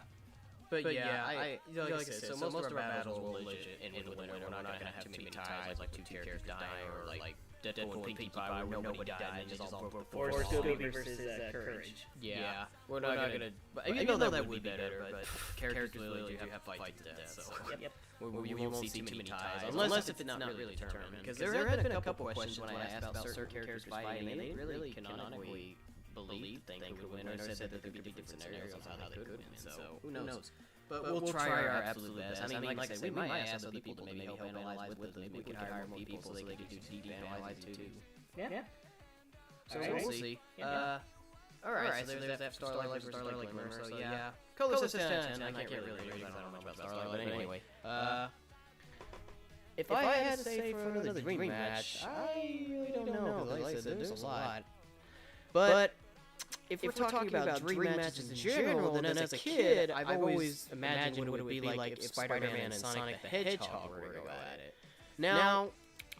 But yeah, like I said, so most of our battles will legit end with the winner. We're not gonna have too many ties, like two characters dying, or like Deadpool and Pinkie Pie where nobody died and just all broke the Or Scooby versus Courage. Yeah, we're not gonna. But even though that would be better, but characters really do have to fight to death, so we won't see too many ties, unless if it's not really determined. Because there have been a couple questions when I asked about certain characters fighting, and they didn't really canonically believe they could win, or said that there could be different scenarios on how they could win. So who knows? But we'll try our absolute best. I mean, like I said, we might ask other people to maybe help analyze with us. Maybe we could hire more people so they could do deep analyze too. Yeah. So we'll see. Alright, so there's that Starlight versus Starlight Glimmer, so yeah. Color says 10 out of 10, I can't really rate it, I don't know much about Starlight, but anyway. If I had to say for another dream match, I really don't know, because like I said, there's a lot. But if we're talking about dream matches in general, then as a kid, I've always imagined what it would be like if Spider-Man and Sonic the Hedgehog were to go at it. Now,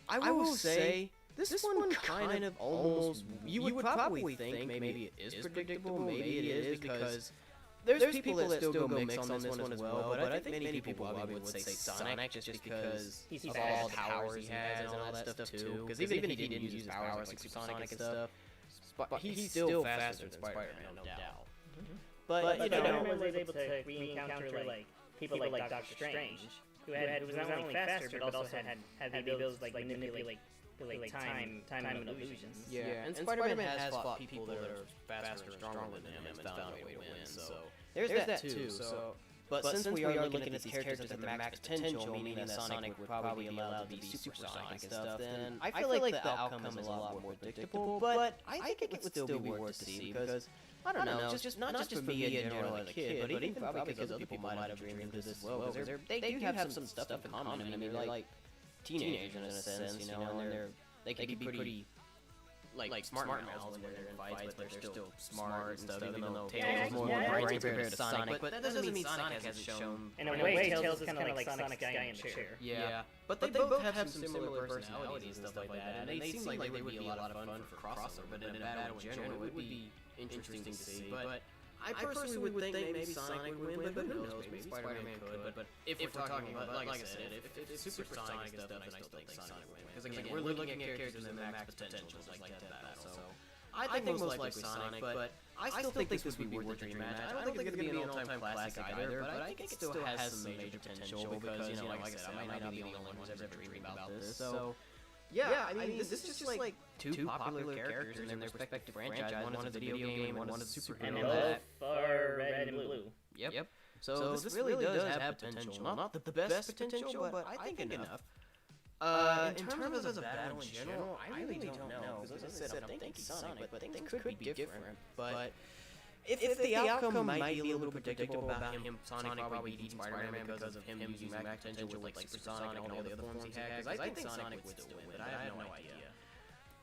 I will say, this one kind of almost, you would probably think maybe it is predictable, maybe it is, because there's people that still go mix on this one as well, but I think many people probably would say Sonic just because of all the powers he has and all that stuff too, because even if he didn't use his powers like Sonic and stuff, he's still faster than Spider-Man, no doubt. But you know, Spider-Man was able to re-encounter like people like Doctor Strange, who was not only faster but also had the ability to like manipulate time and illusions. Yeah, and Spider-Man has fought people that are faster and stronger than him and found a way to win. So there's that too. So But since we are looking at these characters at their max potential, meaning that Sonic would probably be allowed to be Supersonic and stuff, then I feel like the outcome is a lot more predictable, but I think it would still be worth to see, because, I don't know, just not just for me in general as a kid, but even probably because other people might have dreamed of this as well, because they do have some stuff in common. I mean, they're like teenagers in a sense, you know, and they can be pretty like smart mouths when they're in fights, but they're still smart and stuff, even though Tails is more brain compared to Sonic. But that doesn't mean Sonic hasn't shown... In a way, Tails is kind of like Sonic's guy in the chair. Yeah, but they both have some similar personalities and stuff like that, and they seem like they would be a lot of fun for crossover, but in a battle in general, it would be interesting to see. But I personally would think maybe Sonic would win, but who knows, maybe Spider-Man could. But if we're talking about, like I said, if it's Supersonic stuff, then I still think Sonic would win. Because again, we're looking at characters and their max potentials like that battle, so I think most likely Sonic, but I still think this would be worth a dream match. I don't think it's going to be an all-time classic either, but I think it still has some major potential because, you know, like I said, I might not be the only one who's ever dreamed about this, so... Yeah, I mean, this is just like two popular characters in their respective franchise. One is a video game, and one is a superhero. And both are red and blue. Yep. So this really does have potential. Not the best potential, but I think enough. In terms of a battle in general, I really don't know. Because as I said, I'm thinking Sonic, but things could be different. But if the outcome might be a little predictable about him, Sonic probably beating Spider-Man because of him using max potential like Supersonic and all the other forms he had, because I think Sonic would still win, but I have no idea.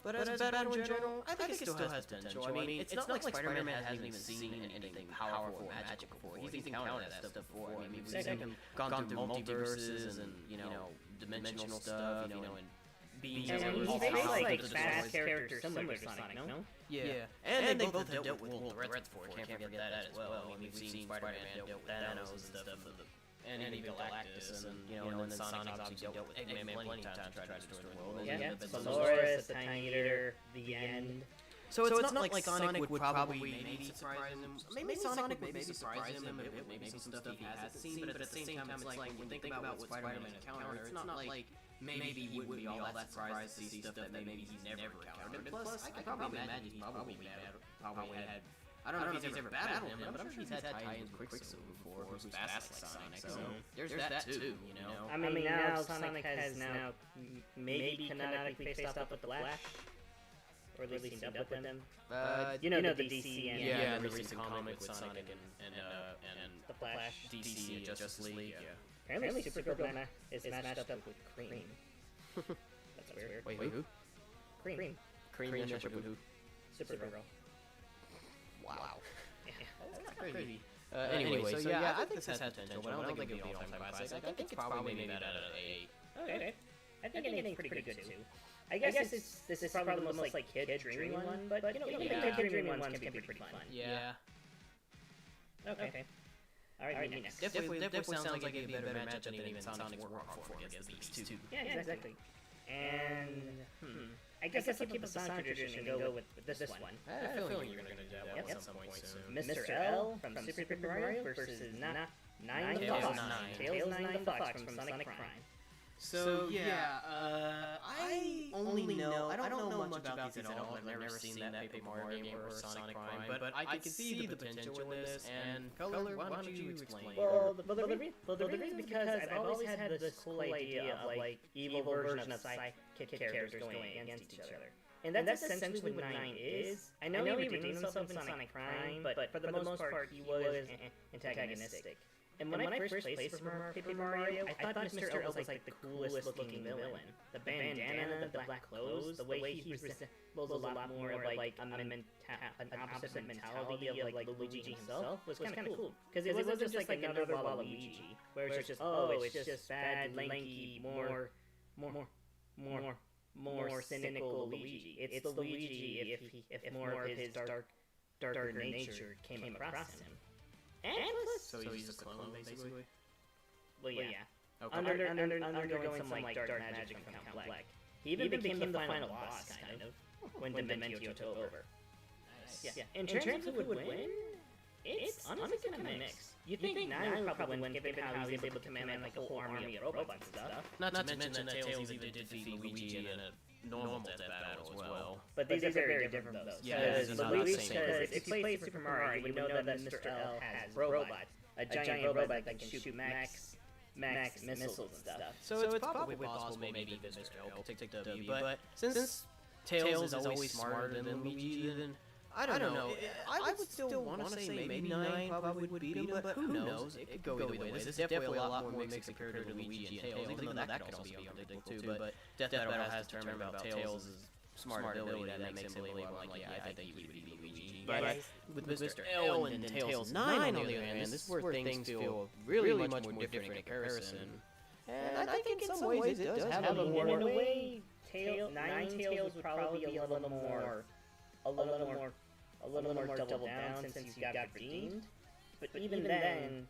But as a battle in general, I think it still has potential. I mean, it's not like Spider-Man hasn't even seen anything powerful or magical before. He's encountered that stuff before. I mean, we've seen him gone through multiverses and, you know, dimensional stuff, you know, and beings and and he's faced like fast characters similar to Sonic, no? Yeah. And they both have dealt with world threats before. Can't forget that as well. I mean, we've seen Spider-Man dealt with Thanos and stuff, and even Galactus, and you know, and then Sonic obviously dealt with Eggman plenty of times to try to destroy the world. Yeah, Dolores, the Tiny Eater, the End. So it's not like Sonic would probably maybe surprise him. Maybe Sonic would maybe surprise him with maybe some stuff he hasn't seen, but at the same time, it's like when you think about what Spider-Man encountered, it's not like maybe he wouldn't be all that surprised to see stuff that maybe he's never encountered. And plus, I can probably imagine he probably had. I don't know if he's ever battled him, but I'm sure he's had tie-ins with Quicksilver before, who's fast like Sonic, so there's that too, you know? I mean, now Sonic has now maybe canonically faced off with the Flash, or at least teamed up with them. You know the DC and... Yeah, the recent comic with Sonic and the Flash. DC Justice League, yeah. Apparently Supergirl is matched up with Cream. That's weird. Wait, who? Cream Cream matched up with who? Supergirl. Wow. Yeah. That's crazy. Anyway, so yeah, I think this has potential, but I don't think it'll be an all-time classic. I think it's probably maybe about a... Okay. I think it's pretty good too. I guess this is probably the most like kid dreamy one, but you know, even the kid dreamy ones can be pretty fun. Yeah. Okay. Alright, next. Definitely sounds like it'd be a better matchup than even Sonic's Warhawk form against these two. Yeah, exactly. And I guess I'll keep a Sonic tradition and go with this one. I have a feeling you're gonna do that one at some point soon. Mr. L from Super Paper Mario versus Nine the Fox. Tails 9 the Fox from Sonic Prime. So yeah, I only know, I don't know much about these at all. I've never seen that Paper Mario game or Sonic Prime, but I can see the potential in this. And Color, why don't you explain? Well, the reason because I've always had this cool idea of like evil version of sidekick characters going against each other. And that's essentially what Nine is. I know he redeemed himself in Sonic Prime, but for the most part he was antagonistic. And when I first played Super Paper Mario, I thought Mr. L was like the coolest looking villain. The bandana, the black clothes, the way he resembles a lot more of like an opposite mentality of like Luigi himself was kind of cool. Because it wasn't just like another Waluigi, where it's just, it's just bad, lanky, more cynical Luigi. It's the Luigi if more of his darker nature came across him. And plus, so he's just a clone, basically? Well, yeah. Okay. Undergoing some, like, dark magic from Count Black. He even became the final boss, kind of, when Dementio took over. Nice. Yeah. In terms of who would win, it's honestly kind of mixed. You think Nine would probably win, given how he was able to command, like, a whole army of robots and stuff. Not to mention that Tails even did defeat Luigi in a normal death battle as well. But these are very different, though. Yeah, because if you played Super Mario, you would know that Mr. L has robots. a giant robot that can shoot max missiles and stuff. So it's probably possible maybe Mr. L will take the W, but since Tails is always smarter than Luigi, then I don't know. I would still want to say maybe 9 probably would beat him, but who knows? It could go either way. This is definitely a lot more mixed compared to Luigi and Tails, even though that could also be unpredictable too. But Death Battle has determined about Tails' smart ability that makes him believe, like, yeah, I think he would beat Luigi. But with Mr. L and Tails 9 on the other hand, this is where things feel really much more different in comparison. And I think in some ways it does have a more... In a way, Nine Tails would probably be a little more double down since you got redeemed. But even then,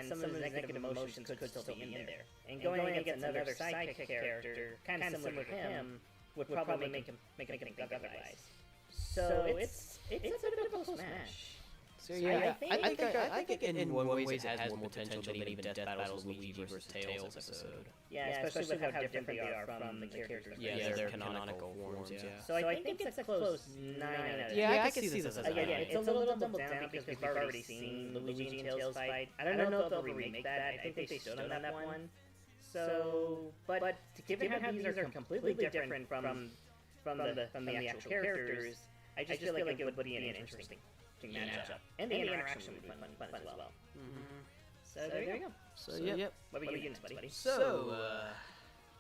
some of his negative emotions could still be in there. And going against another sidekick character, kind of similar to him, would probably make him think otherwise. So it's a bit of a close match. So yeah, I think in one way it has more potential than even Death Battle's Luigi versus Tails episode. Yeah, especially with how different they are from the characters. Yeah, their canonical forms, yeah. So I think it's a close 9 out of 10. Yeah, I can see this as a 9. It's a little doubled down because we've already seen Luigi and Tails fight. I don't know if they'll remake that. I think they stood on that one. So, but given how these are completely different from the actual characters, I just feel like it would be an interesting matchup. And the interaction would be fun as well. So there you go. So yep. What about you, buddy? So,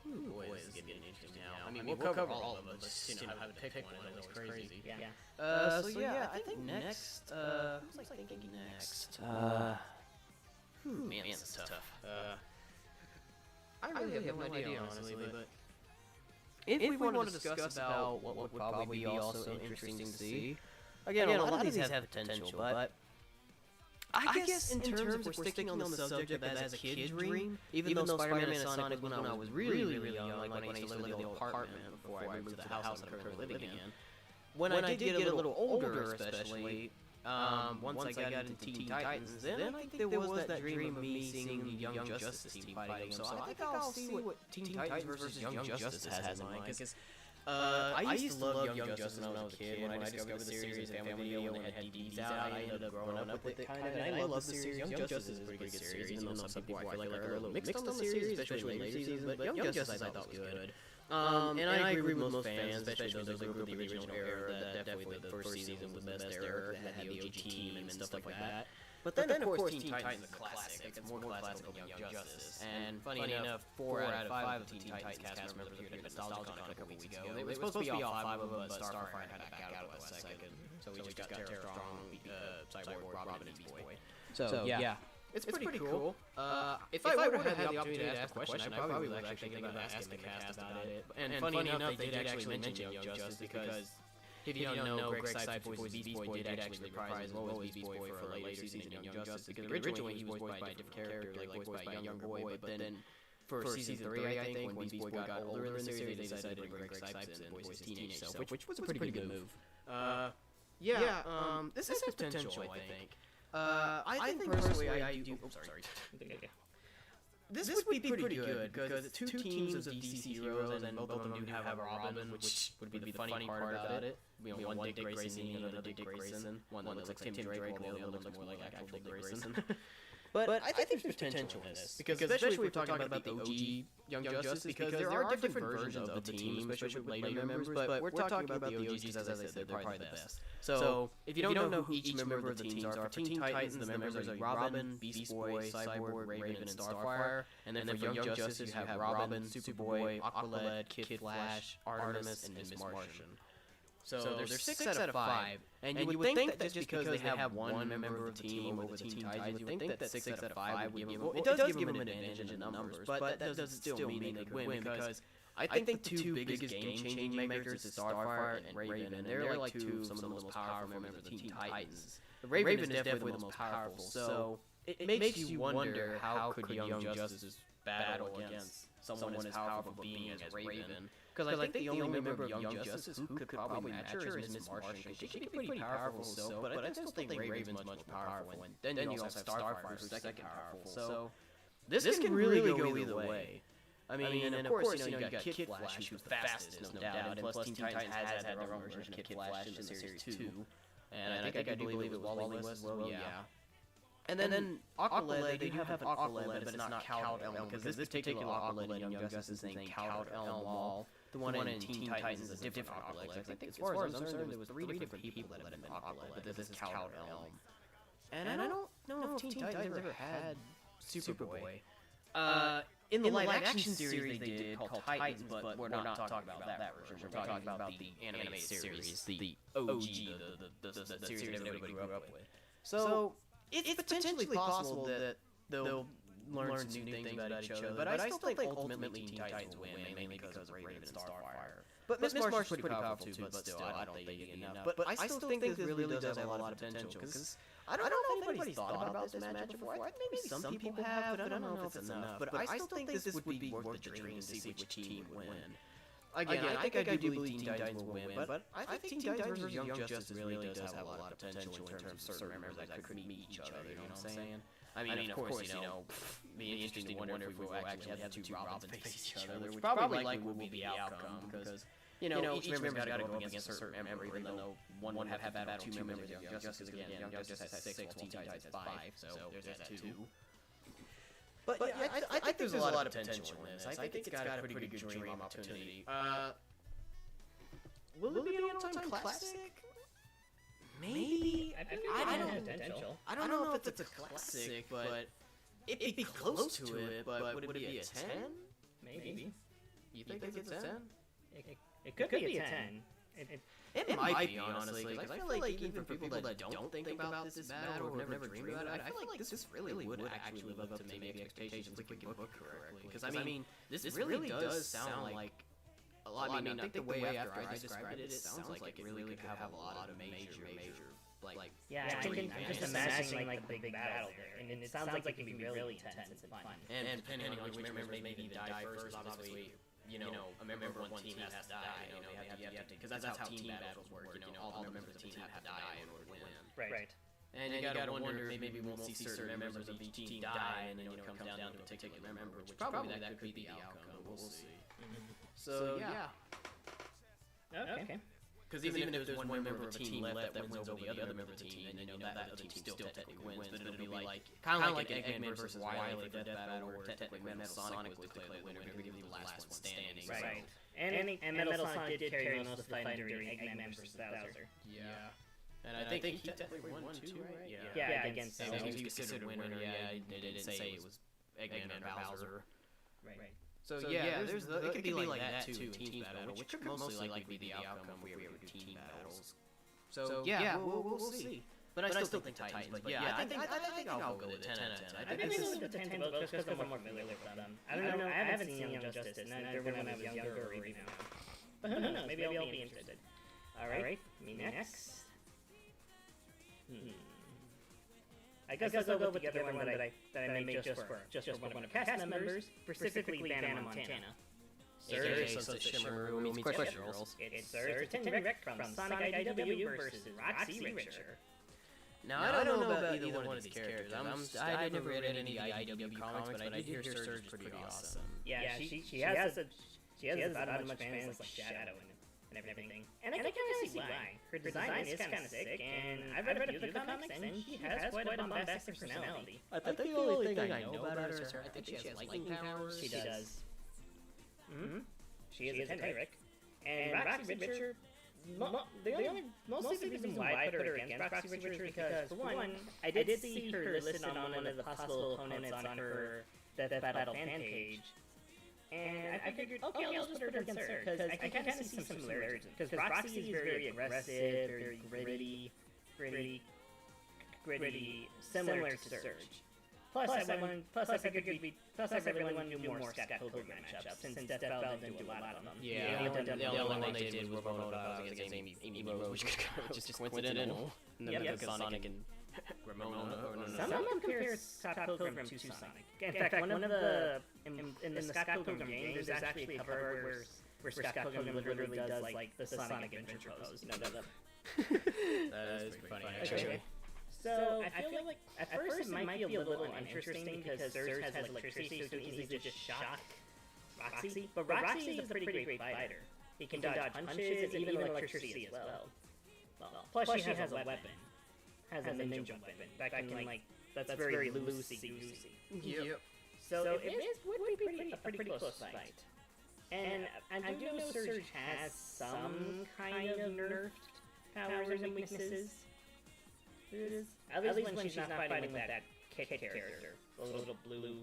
boy, this is getting interesting now. I mean, we'll cover all of them, but just, having to pick one is always crazy. Yeah. So yeah, I think next, who's I thinking next? Man, this is tough. I really have no idea, honestly, but if we want to discuss about what would probably be also interesting to see, again, a lot of these have potential, but I guess in terms of we're sticking on the subject of as a kid dream, even though Spider-Man and Sonic was when I was really young, like when I used to live in the old apartment before I moved to the house I'm currently living in. When I did get a little older, especially, once I got into Teen Titans, then I think there was that dream of me seeing the Young Justice team fighting them. So I think I'll see what Teen Titans versus Young Justice has in mind. Because I used to love Young Justice when I was a kid. When I discovered the series Family Video when they had DVDs out, I ended up growing up with it kind of. And I love the series. Young Justice is a pretty good series, even though some people I feel like are a little mixed on the series, especially later seasons. But Young Justice I thought was good. And I agree with most fans, especially those who grew up in the original era, that definitely the first season was the best era, that had the OG team and stuff like that. But then, of course, Teen Titans is a classic. It's more classical than Young Justice. And funny enough, 4 out of 5 of the Teen Titans cast members appeared at NostalgiaCon a couple weeks ago. They were supposed to be all 5 of them, but Starfire had to back out at the last second. So we just got Tara Strong, Cyborg, Robin, and Beast Boy. So yeah. It's pretty cool. If I would have had the opportunity to ask the question, I probably was actually thinking about asking the cast about it. And funny enough, they did actually mention Young Justice because if you don't know, Greg Sipes' voice Beast Boy did actually reprise as well as Beast Boy for a later season in Young Justice because originally he was voiced by a different character, like voiced by a younger boy, but then for season 3, I think, when Beast Boy got older in the series, they decided to bring Greg Sipes in voice his teenage self, which was a pretty good move. This has potential, I think. I think personally, I do. Oh, sorry. This would be pretty good because two teams of DC heroes, and both of them do have a Robin, which would be the funny part about it. One Dick Grayson and another Dick Grayson. One looks like Tim Drake, while the other looks more like actual Dick Grayson. But I think there's potential in this because especially if we're talking about the OG Young Justice, because there are different versions of the team, especially with later members. But we're talking about the OGs because, as I said, they're probably the best. So if you don't know who each member of the teams are, for Teen Titans, the members are Robin, Beast Boy, Cyborg, Raven, and Starfire. And then for Young Justice, you have Robin, Superboy, Aqualad, Kid Flash, Artemis, and Miss Martian. So there's 6 out of 5, and you would think that just because they have one member of the team over the Teen Titans, you would think that 6 out of 5 would give them... It does give them an advantage in the numbers, but that doesn't still mean they could win, because I think the two biggest game-changing makers is Starfire and Raven, and they're like some of the most powerful members of the Teen Titans. Raven is definitely the most powerful, so it makes you wonder how could Young Justice battle against someone as powerful being as Raven. Because I think the only member of Young Justice who could probably match her is Miss Martian, because she can be pretty powerful herself, but I still think Raven's much more powerful. And then you also have Starfire, who's second powerful. So this can really go either way. I mean, and of course, you got Kid Flash, who's the fastest, no doubt, and plus Teen Titans has had their own version of Kid Flash in the series 2. And I think I do believe it was Wally West as well, yeah. And then Aqualad, they do have an Aqualad, but it's not Cowed Elm, because this particular Aqualad in Young Justice is named Cowed Elm, while the one in Teen Titans is a different Aqualad. I think, as far as I'm concerned, there was 3 different people that have been Aqualad, but this is Cowed Elm. And I don't know if Teen Titans ever had Superboy. In the live-action series they did called Titans, but we're not talking about that version. We're talking about the animated series, the OG, the series that everybody grew up with. So it's potentially possible that they'll learn some new things about each other, but I still think ultimately Teen Titans will win, mainly because of Raven and Starfire. But Miss March is pretty powerful too, but still, I don't think they get enough. But I still think this really does have a lot of potential, because I don't know if anybody's thought about this matchup before. I think maybe some people have, but I don't know if it's enough. But I still think this would be worth the dream to see which team would win. Again, I think I do believe Teen Titans will win, but I think Teen Titans versus Young Justice really does have a lot of potential in terms of certain members that could meet each other, you know what I'm saying? I mean, of course, you know, be interesting to wonder if we will actually have the 2 Robins face each other, which probably likely will be the outcome, because, you know, each member's got to go up against a certain member, even though one would have to battle 2 members of Young Justice, again, Young Justice has 6, while Teen Titans has 5, so there's that 2. But yeah, I think there's a lot of potential in this. I think it's got a pretty good dream opportunity. Will it be an all-time classic? Maybe. I don't know if it's a classic, but it'd be close to it. But would it be a 10? Maybe. You think it's a 10? It could be a 10. It might be, honestly, because I feel like even for people that don't think about this battle or never dreamed about it, I feel like this really would actually live up to maybe expectations if we can book correctly. Because, I mean, this really does sound like a lot. I mean, I think the way after I described it, it sounds like it really could have a lot of major, like... Yeah, I can just imagine, like, the big battle there. And it sounds like it can be really intense and fun. And depending on which members maybe even die first, obviously... You know, a member of one team has to die, you know, you have to, because that's how team battles work, you know, all the members of the team have to die in order to win. Right. And you gotta wonder if maybe we won't see certain members of each team die, and then, you know, it comes down to a particular member, which probably that could be the outcome, we'll see. So, yeah. Okay. Because even if there's one member of a team left that wins over the other member of the team, then, you know, that other team still technically wins, but it'll be like, kind of like Eggman versus Wily for Death Battle, where technically Metal Sonic was declared the winner, and he was the last one standing. Right. And Metal Sonic did carry most of the fight during Eggman versus Bowser. Yeah. And I think he technically won too, right? Yeah, against Bowser. He was considered winner, yeah, they didn't say it was Eggman or Bowser. Right. So yeah, it could be like that too, team battle, which could mostly likely be the outcome if we ever do team battles. So yeah, we'll see. But I still think Titans. But yeah, I think I'll go with 10 out of 10. I think this is the 10 just because I'm more familiar with them. I don't know. I haven't seen Young Justice, neither when I was younger or even now. But who knows? Maybe I'll be interested. All right, me next. I guess I'll go with the other one that I made just for one of the cast members, specifically Vanna Montana. Sunset Shimmer, who means Question Girls. It's Sir Tinrick from Sonic IDW versus Roxy Richer. Now, I don't know about either one of these characters. I never read any IDW comics, but I did hear Surge is pretty awesome. Yeah, she has about as much fans like Shadow and everything. And I can kind of see why. Her design is kind of sick, and I've read a few of the comics, and she has quite a bombastic personality. I think the only thing I know about her is I think she has lightning powers. She does. She is a Tinrick. And Roxy Richer, mostly the reason why I put her against Roxy Richer is because, for one, I did see her listed on one of the possible opponents on her Death Battle fan page. And I figured, okay, I'll just put her against her, because I kind of see some similarities. Because Roxy is very aggressive, very gritty, similar to Surge. Plus, I really want to do more Scott Pilgrim matchups, since Death Battle didn't do a lot of them. Yeah, the only one they did was Robo against Amy Rose, which was just coincidental. Yep, Sonic and Ramona. Some compare Scott Pilgrim to Sonic. In fact, one of the in the Scott Pilgrim game, there's actually a cover where Scott Pilgrim literally does like the Sonic Adventure pose. That is pretty funny, actually. So I feel like at first it might be a little uninteresting because Surge has electricity, so it's easy to just shock Roxy. But Roxy is a pretty great fighter. He can dodge punches and even electricity as well. Plus she has a weapon. Has a ninja weapon that can that's very loosey-goosey. Yep. So it would be a pretty close fight. And I do know Surge has some kind of nerfed powers and weaknesses. At least when she's not fighting with that Kit character, the little blue,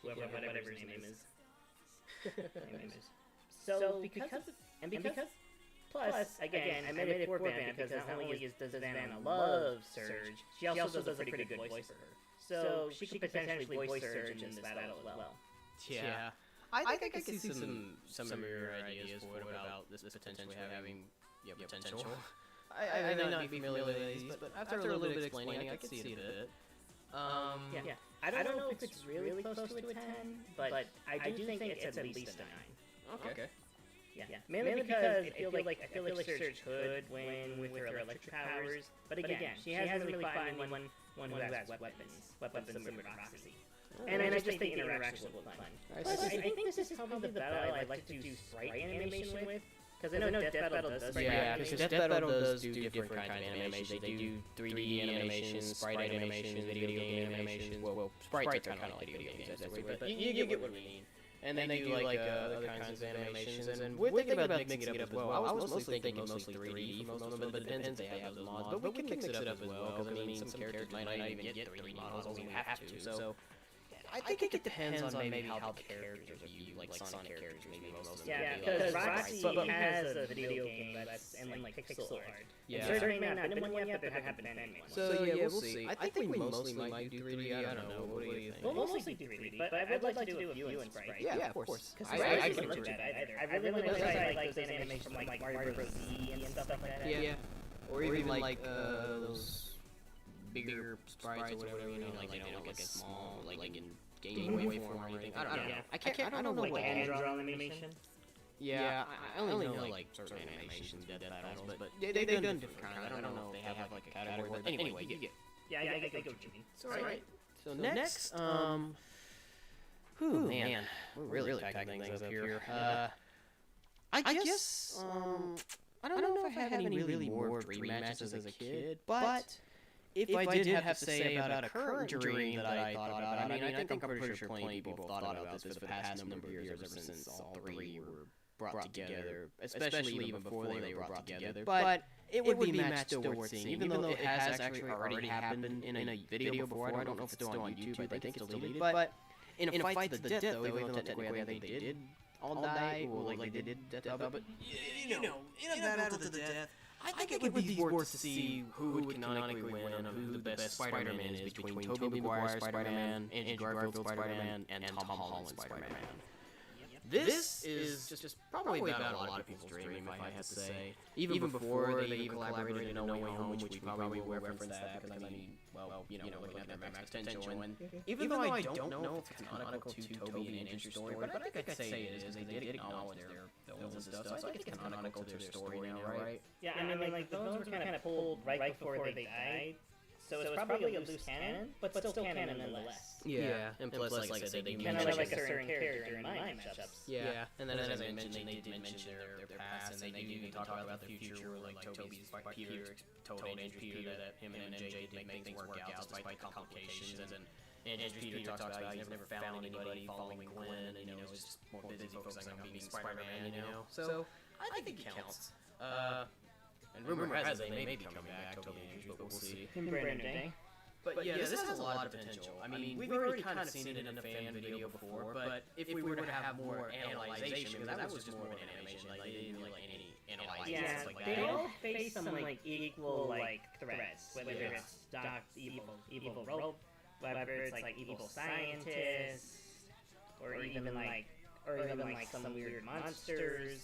whatever his name is. So because plus again I made it for Vanna because not only does Vanna love Surge, she also does a pretty good voice for her. So she could potentially voice Surge in this battle as well. Yeah. I think I could see some of your ideas for what about this potentially having potential. I may not be familiar with these, but after a little bit of explaining, I could see it a bit. Yeah. I don't know if it's really close to a 10, but I do think it's at least a 9. Okay. Yeah. Mainly because I feel like Surge could win with her electric powers, but again, she hasn't really fought anyone who has weapons similar to Roxy. And I just think the interaction will be fun. Plus, I think this is probably the battle I'd like to do sprite animation with. Because I know Death Battle does sprite animation. because Death Battle does do different kinds of animations. They do 3D animations, sprite animations, video game animations. Well, sprites are kind of like video games, but you get what we mean. And then they do like other kinds of animations. And we're thinking about mixing it up as well. I was mostly thinking mostly 3D for most of them, but it depends if they have those mods. But we can mix it up as well, because I mean, some characters might not even get 3D models, although we have to. So I think it depends on maybe how the characters are viewed, like Sonic characters, maybe most of them. Yeah, because Roxy has a video game that's in like pixel art. Yeah. Surge may not have been in one yet, but there have been anyway. So yeah, we'll see. I think we mostly might do 3D. I don't know. What do you think? We'll mostly do 3D, but I would like to do a view in sprite. Yeah, of course. I couldn't do that either. I really want to try like those animations from like Mario Bros. Z and stuff like that. Yeah. Or even like those bigger sprites or whatever, you know, like they don't look as small, like in game waveform or anything. I don't know. I don't know like what hand-drawn animation. Yeah, I only know like certain animations, death battles, but they've done different kinds. I don't know if they have like a category, but anyway, you get. Yeah, I get what you mean. It's alright. So next, man, we're really packing things up here. I guess, I don't know if I have any really more dream matches as a kid, but if I did have to say about a current dream that I thought about, I mean, I think I'm pretty sure plenty of people have thought about this for the past number of years, ever since all three were brought together, especially even before they were brought together. But it would be match still worth seeing, even though it has actually already happened in a video before. I don't know if it's still on YouTube. I think it's deleted. But in a fight to the death, though, even though technically I think they did all die, or like they did death, but you know, in a battle to the death, I think it would be worth to see who would canonically win and who the best Spider-Man is between Tobey Maguire's Spider-Man, Andrew Garfield's Spider-Man, and Tom Holland's Spider-Man. This is just probably about a lot of people's dream, if I had to say. Even before they even collaborated in No Way Home, which we probably will reference that, because I mean, well, you know, looking at their max potential, and even though I don't know if it's canonical to Tobey and Andrew's story, but I think I'd say it is, because they did acknowledge their villains and stuff, so I think it's canonical to their story now, right? Yeah, I mean, like, the villains were kind of pulled right before they died, so it's probably a loose canon, but still canon nonetheless. Yeah, and plus, like I said, they kind of like a certain character in my matchups. Yeah, and then as I mentioned, they did mention their past, and they do even talk about the future, where like Tobey's Peter told Andrew Peter that him and MJ did make things work out despite the complications, and Andrew Peter talks about he's never found anybody following Gwen, and you know, he's just more busy focusing on being Spider-Man, you know. So I think it counts. And rumor has it they may be coming back, Tobey and Andrew, but we'll see. But yeah, this has a lot of potential. I mean, we've already kind of seen it in a fan video before, but if we were to have more analyzation, because that was just more of an animation, like they didn't like any analyzing yeah, stuff like they that. all face some like equal like threats, whether it's Doc evil robot, whether it's like evil scientists, or even like some weird monsters.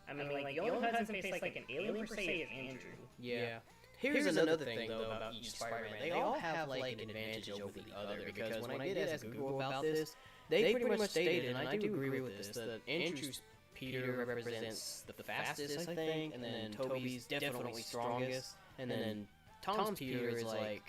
I mean, like the only one who hasn't faced like an alien per se is Andrew. Yeah. Here's another thing, though, about each Spider-Man. They all have, like, an advantage over the other, because when I did ask Google about this, they pretty much stated, and I do agree with this, that Andrew's Peter represents the fastest, I think, and then Tobey's definitely strongest, and then Tom's Peter is, like,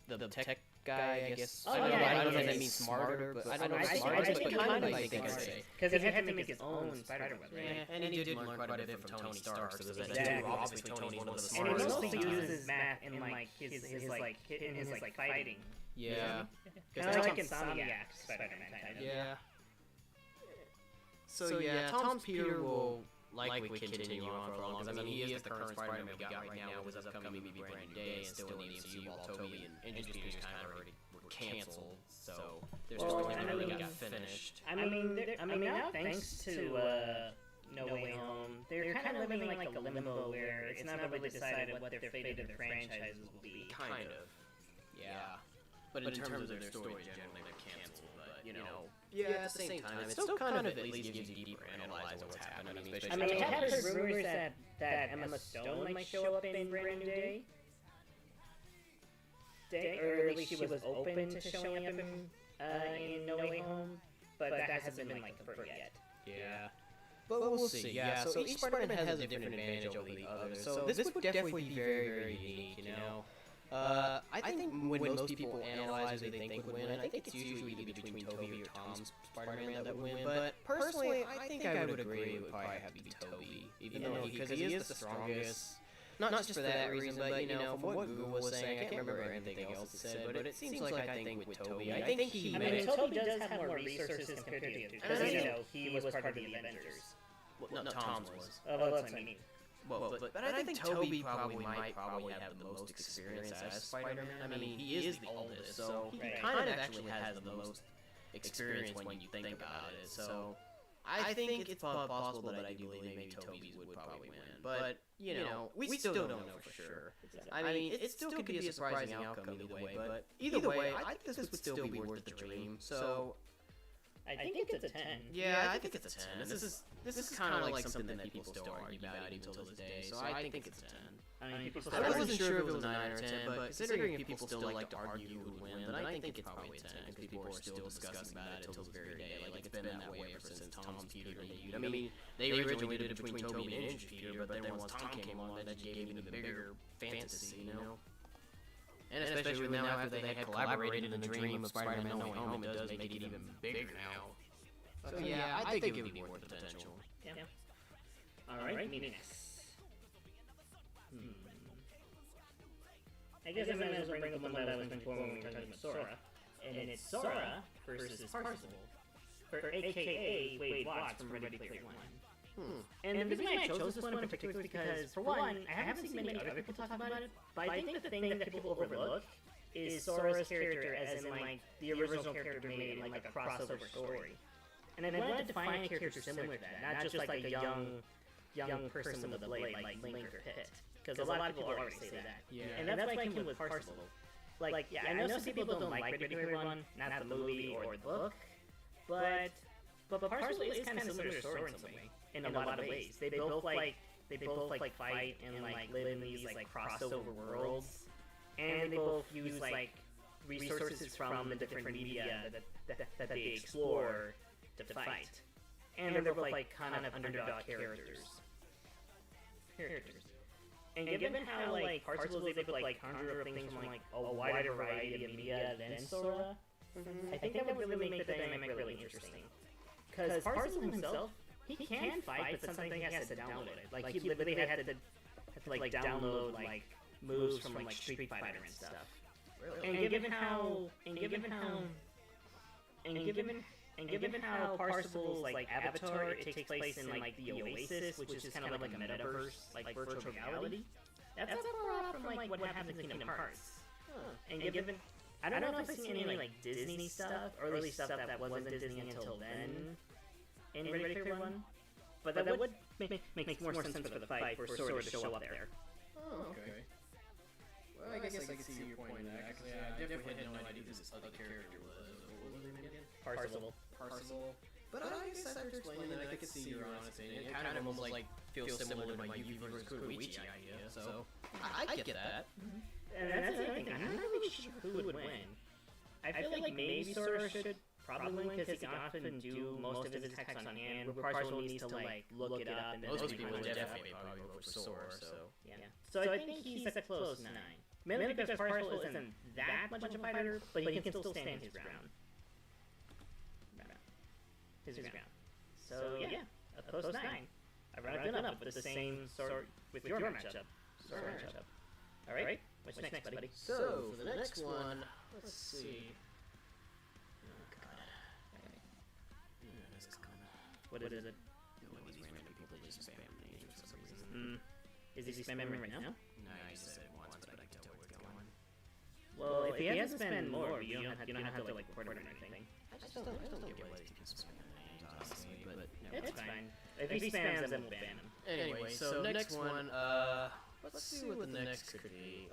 the tech guy, I guess. Oh, I don't know, yeah, I don't know if yeah, that means smarter, but I don't know I think- smarter, I think but he kind of, might I be think I'd smart. say. Because he had to make his own spiderweb, right? Yeah, and he did learn quite a bit from Tony Stark, so there's that Exactly. too. Obviously, Tony's one of the And he smartest of mostly all time. uses math in like his fighting. Yeah. Kind of like Insomniac Spider-Man kind of. Yeah. So yeah, Tom Peter will likely continue on for a long time. I mean, he is the current Spider-Man we got right now with his upcoming movie Brand New Day, and still in the MCU while Tobey and Andrew Peters kind of already were canceled. So their story never really got finished. I mean, now thanks to No Way Home, they're kind of living in like a limbo where it's not really decided what their fate of their franchises will be. Kind of. Yeah. But in terms of their stories, generally they're canceled. But you know. Yeah, at the same time, it still kind of at least gives you deeper analyze what's happening. I mean, I have heard rumors that Emma Stone might show up in Brand New Day. Or at least she was open to showing up in No Way Home, but that hasn't been like confirmed yet. Yeah. But we'll see. Yeah, so each Spider-Man has a different advantage over the others. So this would definitely be very, very unique, you know? I think when most people analyze who they think would win, I think it's usually either between Tobey or Tom's Spider-Man that would win. But personally, I think I would agree it would probably have to be Tobey, even though because he is the strongest. Not just for that reason, but you know, from what Google was saying, I can't remember anything else it said, but it seems like I think with Tobey, I think he. I mean, Tobey does have more resources compared to the others, because you know he was part of the Avengers. Well, no, Tom's was. Well, that's what I mean. Well, but I think Tobey probably might have the most experience as Spider-Man. I mean, he is the oldest, so he kind of actually has the most experience when you think about it. So I think it's possible that I do believe maybe Tobey's would probably win. But, you know, we still don't know for sure. I mean, it still could be a surprising outcome either way, but either way, I think this would still be worth the dream. So I think it's a 10. Yeah, I think it's a 10. And this is kind of like something that people still argue about even to this day. So I think it's a 10. I wasn't sure if it was a 9 or a 10, but considering if people still like to argue who would win, then I think it's probably a 10, because people are still discussing about it until this very day. Like, it's been that way ever since Tom's Peter debuted. I mean, they originally did it between Tobey and Andrew Peter, but then once Tom came along, that gave him the bigger fantasy, you know? And especially now after they had collaborated in the dream of Spider-Man No Way Home, it does make it even bigger now. So yeah, I think it would be more potential. Yeah. Alright, meaningless. I guess I might as well bring up one that I was before when we were talking about Sora. And it's Sora versus Parzival. For AKA Wade Watts from Ready Player One. And the reason I chose this one in particular is because, for one, I haven't seen many other people talk about it, but I think the thing that people overlook is Sora's character as in, like, the original character made in, like, a crossover story. And I wanted to find a character similar to that, not just like a young person with a blade like Link or Pit. Because a lot of people already say that. Yeah. And that's why I came with Parzival. Like, yeah, I know some people don't like Ready Player One, not the movie or the book, but Parzival is kind of similar to Sora in some way, in a lot of ways. They both fight and like live in these like crossover worlds, and they both use like resources from the different media that they explore to fight. And they're both like kind of underdog characters. And given how like Parzival is able to like conjure up things from like a wider variety of media than Sora, I think that would really make the dynamic really interesting. Because Parzival himself, he can fight, but sometimes he has to download it. Like he literally had to like download like moves from like Street Fighter and stuff. And given how Parzival's like avatar, it takes place in like the Oasis, which is kind of like a metaverse, like virtual reality. That's not far off from like what happens in Kingdom Hearts. And given, I don't know if I've seen any like Disney stuff, or at least stuff that wasn't Disney until then in Ready Player One, but that would make more sense for the fight for Sora to show up there. Oh, okay. Well, I guess I can see your point in that, because I definitely had no idea who this other character was. What was his name again? Parzival. But I guess after explaining that, I could see your honest opinion. It kind of almost like feels similar to my Yugi versus Kuroichi idea, so I get that. And that's the other thing, I'm not really sure who would win. I feel like maybe Sora should probably win, because he can often do most of his attacks on hand, where Parzival needs to like look it up, and then most people would definitely probably vote for Sora, so yeah. So I think he's a close 9. mainly because Parcel isn't that much of a fighter, but he can still stand his ground. His ground. So yeah, a post 9. I've run up with the same sort with your matchup. All right, what's next, buddy? So for the next one, let's see. What is it? Is he spamming right now? No, you said it once, but I can tell where it's going. Well, if he hasn't spent more, you don't have to like record it or anything. I just don't get why these people spam names, honestly, but It's fine. If he spams, then we'll ban him. Anyway, so next one, let's see what the next could be.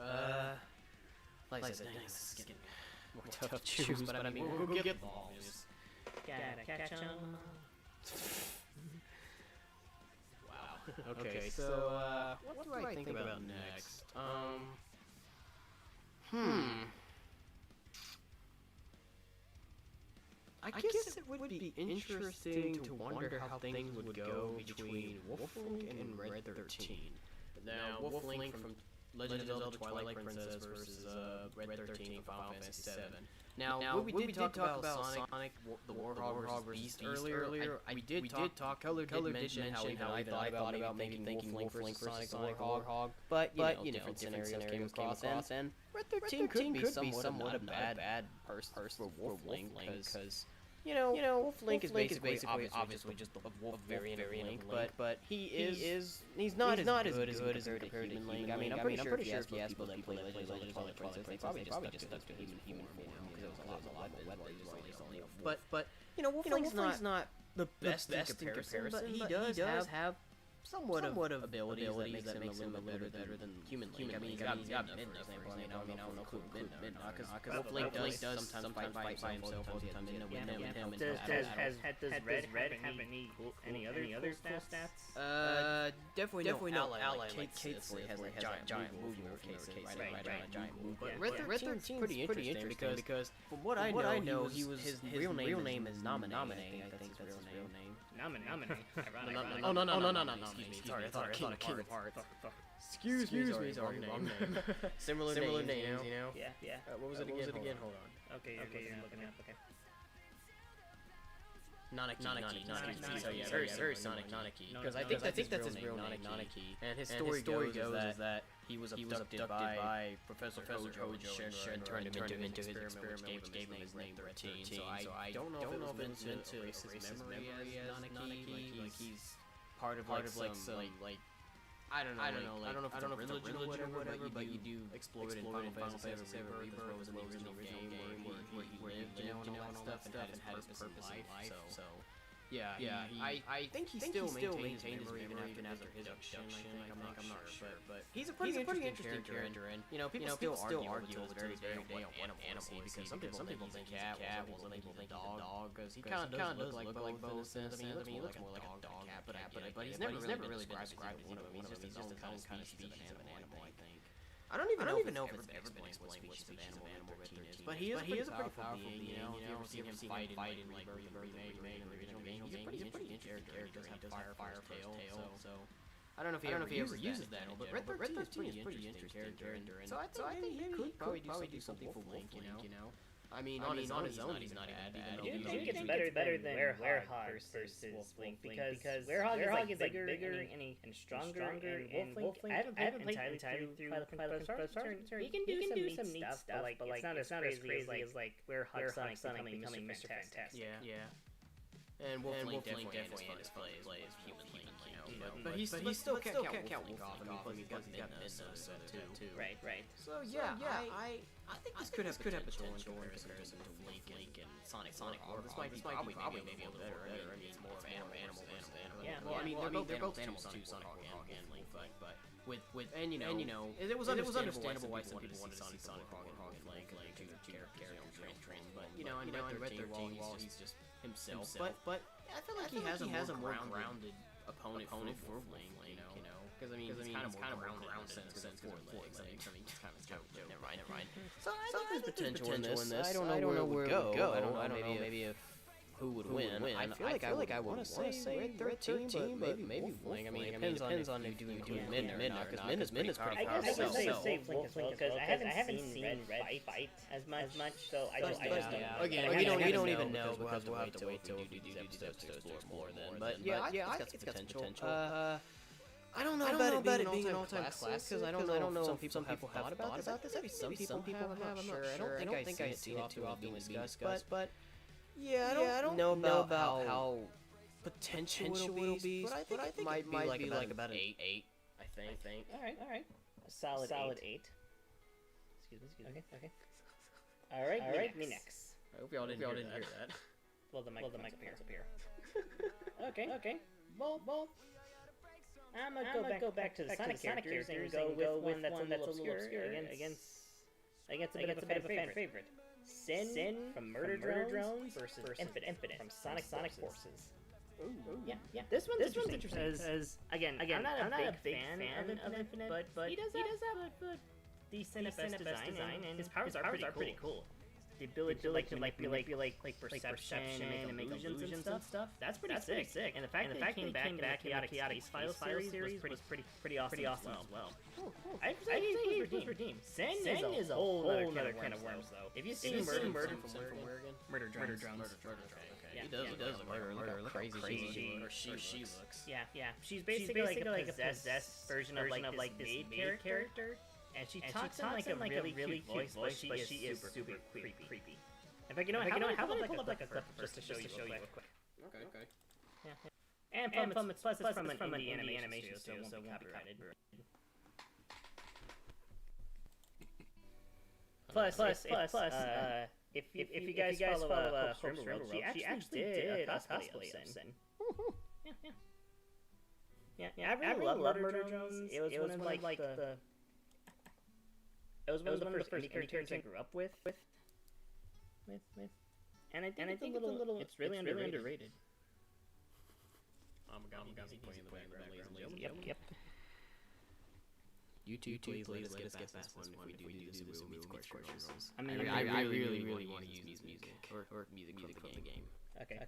Like I said, this is getting more tough to choose, but I mean, we'll get them all. Gotta catch 'em. Wow. Okay, so, what do I think about next? I guess it would be interesting to wonder how things would go between Wolflink and Red 13. Now, Wolflink from Legend of Zelda Twilight Princess versus Red 13 from Final Fantasy VII. Now, we did talk about Sonic the Warhog versus Beast earlier. We did talk. Color did mention how I thought about maybe thinking Wolflink versus Sonic the Warhog. But you know, different scenarios came across, and Red 13 could be somewhat a bad person for Wolflink because. You know, Wolflink is basically obviously just a wolf variant of Link, but he's not as good as compared to Human Link. I mean, I'm pretty sure if you ask people that play Legend of Zelda Twilight Princess, they probably just stuck to human form because it was a lot more web based. But you know, Wolflink's not the best in comparison, but he does have somewhat of abilities that makes him a little bit better than Human Link. I mean, he's got Midna, for example. I mean, I don't know who Midna, because Wolflink does sometimes fight by himself, sometimes Midna with him. Does Red have any other cool stats? Definitely no ally. Kate Slay has a giant move in her case, right on a giant move. But Red 13 is pretty interesting because from what I know, his real name is Namine. I think that's his real name. Namine. Oh no. Excuse me. Sorry, I thought King of Hearts. Excuse me. Sorry, wrong name. Similar names, you know. Yeah. What was it again? Hold on. Okay, you're looking at. Okay. Nanaki. So yeah, very Sonic Nanaki. Because I think that's his real name, Nanaki. And his story goes that he was abducted by Professor Hojo and turned him into his experiment, which gave him his name 13. So I don't know if it was meant to erase his memory as Nanaki. Like he's part of some I don't know if it's a religion or whatever, but you do explore it in Final Fantasy VII Rebirth as well as in the original game where he lived, and all that stuff and had his purpose in life. So yeah, I think he still maintains his memory even after his abduction. I'm not sure, but he's a pretty interesting character, and you know people still argue over to this very day on what animal is he, because some people think cat, some people think dog, because he kind of does look like both in a sense. I mean, he looks more like a dog than a cat, but he's never really been described as one of them. He's just his own kind of species of animal, I think. I don't even know if it's ever been explained what species of animal Red 13 is, but he is a pretty powerful being. You know, if you ever see him fight in like Remake in the original game, he's a pretty interesting character. He does have fire tail, so I don't know if he ever uses that, but Red 13 is pretty interesting character, and so I think he could probably do something for Link, you know. I mean, on his own, he's not even bad. I think it's better than Werehog versus Wolflink because Werehog is like bigger and stronger, and Wolflink, I haven't played entirely through Twilight Princess. He can do some neat stuff, but like it's not as crazy as like Werehog Sonic becoming Mr. Fantastic. Yeah. And Wolflink definitely is fun to play as Human Link, you know. But he still can't count Wolflink off. I mean, because he's got Midna too. Right. So yeah, I think this could have potential in comparison to Link and Sonic. This might be probably maybe a little better. I mean, it's more of animal. Yeah. Well, I mean, they're both animals too, Sonic and Link, but with and you know, it was understandable why some people wanted to see Sonic and Link like two characters train. But you know, in Red 13, while he's just himself, but I feel like he has a more grounded opponent for Link, you know, because I mean, it's kind of more grounded sense for legs. I mean, it's kind of joke. Never mind. So I think there's potential in this. I don't know where it would go. I don't know. Maybe if who would win. I feel like I want to say Red 13, but maybe Wolfling. I mean, it depends on if you include Min or not, because Min is pretty powerful. I guess I would say Wolfling because I haven't seen Red fight as much, so I just don't know. Again, we don't even know because we'll have to wait till we do these episodes to explore more then. But yeah, it's got some potential. I don't know about it being an all-time classic because I don't know if some people have thought about this. Maybe some people have. I'm not sure. I don't think I've seen it too often when discussed, but yeah, I don't know about how potential it'll be. But I think it might be like about an 8. I think. All right. A solid 8. Excuse me. Okay. All right. Me next. I hope y'all didn't hear that. Well, the mic up here. Okay. Well. I'm gonna go back to the Sonic characters and go with one that's a little obscure against a bit of a fan favorite. Sin from Murder Drones versus Infinite from Sonic Forces. Ooh. Yeah. This one's interesting. As again, I'm not a big fan of Infinite, but he does have a decent design, and his powers are pretty cool. The ability to manipulate perception and make illusions and stuff. That's pretty sick. And the fact that he came back in the Chaotic Space Files series was pretty awesome as well. Cool. I say he was redeemed. Sin is a whole other kind of worms though. If you've seen Murder from where again? Murder Drones. Okay. He does murder. Look crazy she looks. Yeah. She's basically like a possessed version of like this maid character. And she talks in like a really cute voice, but she is super creepy. In fact, how about I pull up like a clip just to show you real quick? Okay. Yeah. And plus it's from an indie animation studio, so it won't be copyrighted. Plus, if you guys follow Hope's Rimworld, she actually did a cosplay of Sin. Yeah. I really love Murder Drones. It was one of like the... It was one of the first indie characters I grew up with. And I think it's really underrated. Oh my god, you guys are playing in the background, ladies and gentlemen. Yep. YouTube, please let us get past this one. If we do this, we will meet questions. I mean, I really want to use music or music from the game. Okay.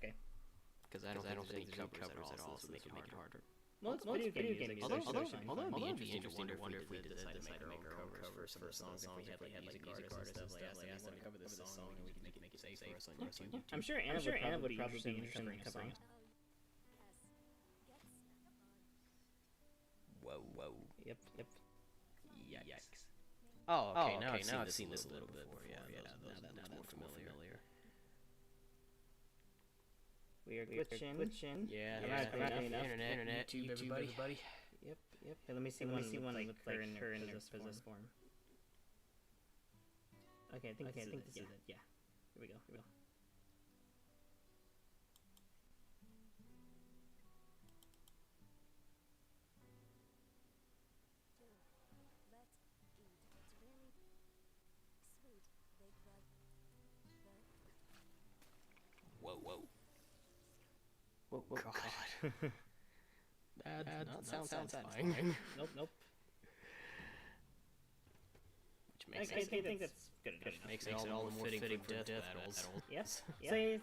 Because I don't think there's any covers at all, so this would make it harder. Well, it's video game music. Although it'd be interesting to wonder if we decide to make our own covers for songs. If we had like music artists and stuff, like ask them to cover this song, and we can make it safe for us on YouTube. I'm sure Anna would probably be interested in covering it. Whoa. Yep. Yikes. Oh, okay. Now I've seen this a little bit before. Yeah, that's more familiar. Weird glitching. Yeah. Internet. YouTube, everybody. Yep. Hey, let me see one with her in possessed form. Okay, I think this is it. Yeah. Here we go. Whoa. God. That sounds satisfying. Nope. Which makes I think that's good enough. Makes it all the more fitting for death battles. Yes. Yeah.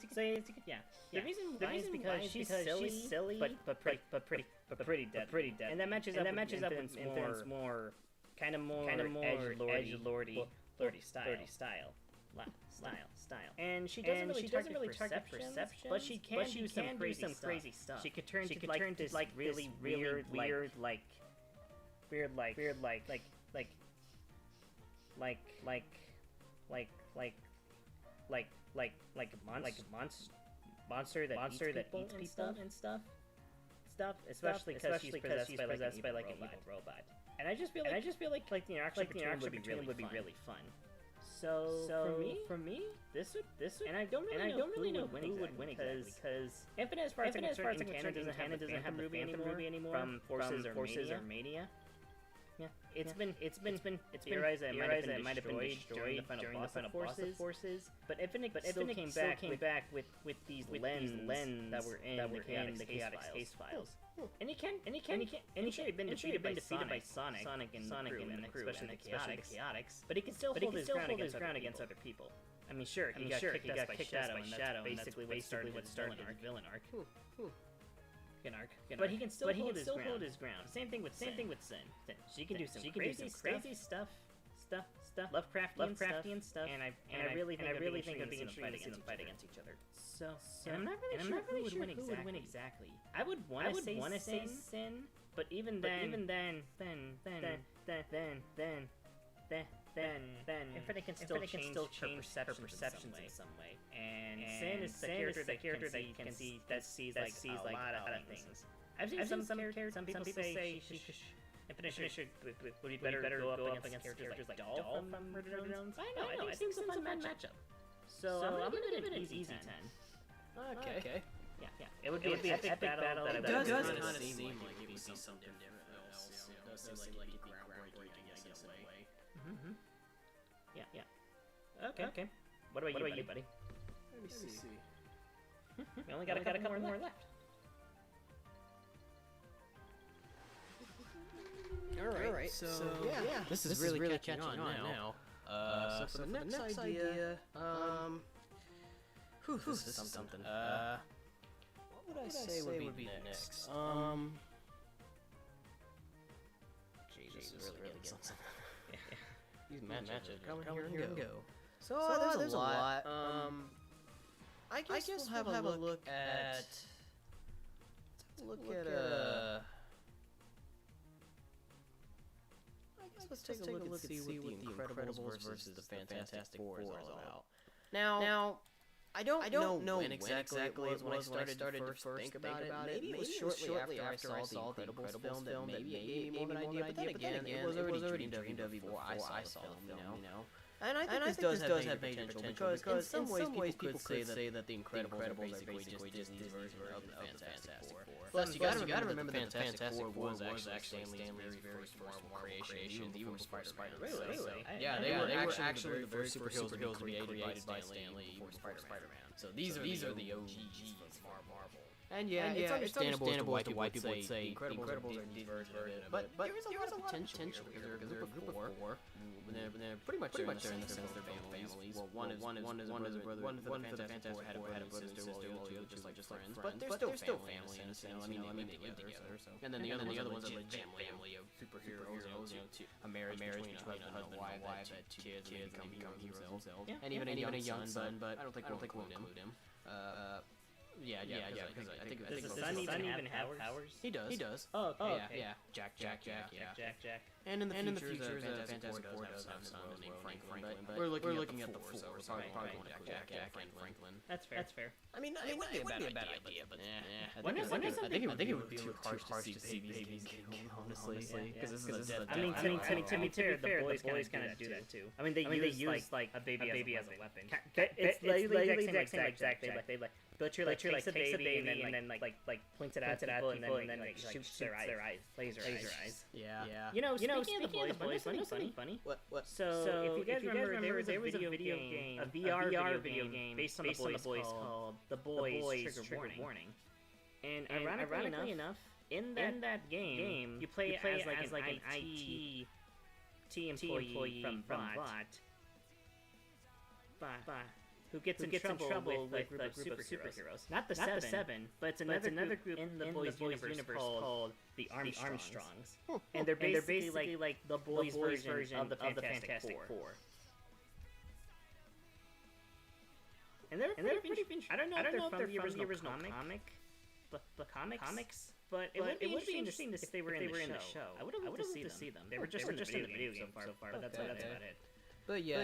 Yeah. The reason why is because she's silly, but pretty dead. And that matches up with Infinite's more kind of more edgelordy style. And she doesn't really target perception, but she can do some crazy stuff. She could turn to like really weird monster that eats people and stuff. Especially because she's possessed by like an evil robot. And I just feel like the interaction between would be really fun. So for me, this would, and I don't really know who would win exactly because Infinite, as far as I'm concerned, doesn't have Ruby anymore from Forces or Mania. Yeah, it's been theorized that it might have been destroyed during the final boss of Forces, but Infinite still came back with these lens that were in the Chaotic Space Files. And he should have been defeated by Sonic and the crew, especially the Chaotix. But he can still hold his ground against other people. I mean, sure, he got kicked ass by Shadow, and that's basically what started his villain arc. But he can still hold his ground. Same thing with Sin. She can do some crazy stuff. Lovecraftian stuff. And I really think it'd be interesting to see them fight against each other. So and I'm not really sure who would win exactly. I would want to say Sin, but even then, Infinite can still change her perceptions in some way. And Sin is the character that you can see that sees like a lot of things. I've seen some people say Infinite would be better go up against characters like Doll from Murder Drones. I don't know. I think it's a fun matchup. So I'm gonna give it an easy 10. Okay. Yeah. It would be an epic battle. It does kind of seem like it would be something different else. It does seem like it'd be groundbreaking, I guess, in a way. Yeah. Okay. What about you, buddy? Let me see. We only got a couple more left. Alright, so yeah. This is really catching on now. So for the next idea, this is something. What would I say would be next? Jesus, really something. These matches come here and go. So there's a lot. I guess we'll have a look at. Let's take a look and see what the Incredibles versus the Fantastic Four is all about. Now, I don't know when exactly it was when I started to first think about it. Maybe it was shortly after I saw the Incredibles film that maybe it gave me more of an idea. But then again, it was already dreamed of before I saw the film, you know. And I think this does have major potential because in some ways people could say that the Incredibles are basically Disney's version of the Fantastic Four. Plus, you gotta remember that the Fantastic Four was actually Stanley's very first Marvel creation, even before Spider-Man. Really? Yeah, they were actually the very superheroes to be created by Stanley before Spider-Man. So these are the OGs from Marvel. And it's understandable as to why people would say Incredibles are Disney's version of it. But there is a lot of potential here. There's a group of four. They're pretty much in the sense they're families. Well, one is a brother. One for the Fantastic Four had a brother and sister, all the others just like friends. But they're still family in a sense. I mean, they live together. And then the other one's a legit family of superheroes. A marriage between a husband and wife that had 2 kids and become heroes themselves. And even a young son, but I don't think we'll include him. Yeah, because I think does the son even have powers? He does. Oh, okay. Yeah. Jack. And in the future, Fantastic Four does have a son named Franklin, but we're looking at the four, so we're probably going to Jack and Franklin. That's fair. I mean, it wouldn't be a bad idea, but I think it would be too harsh to see babies get killed, honestly. Because this is a death. I mean, to be fair, the boys kind of do that too. I mean, they use like a baby as a weapon. It's literally the exact same like they Butcher takes a baby and then like points it at people and then like shoots their eyes, laser eyes. Yeah. You know, speaking of the boys, want to know something funny? What? So if you guys remember, there was a video game, a VR video game based on the boys called The Boys Trigger Warning. And ironically enough, in that game, you play as like an IT employee from Bot. Who gets in trouble with a group of superheroes. Not the Seven, but it's another group in the boys' universe called the Armstrongs. And they're basically like the boys' version of the Fantastic Four. And they're pretty interesting. I don't know if they're from the original comics, but it would be interesting if they were in the show. I would have loved to see them. They were just in the video game so far, but that's about it. But yeah,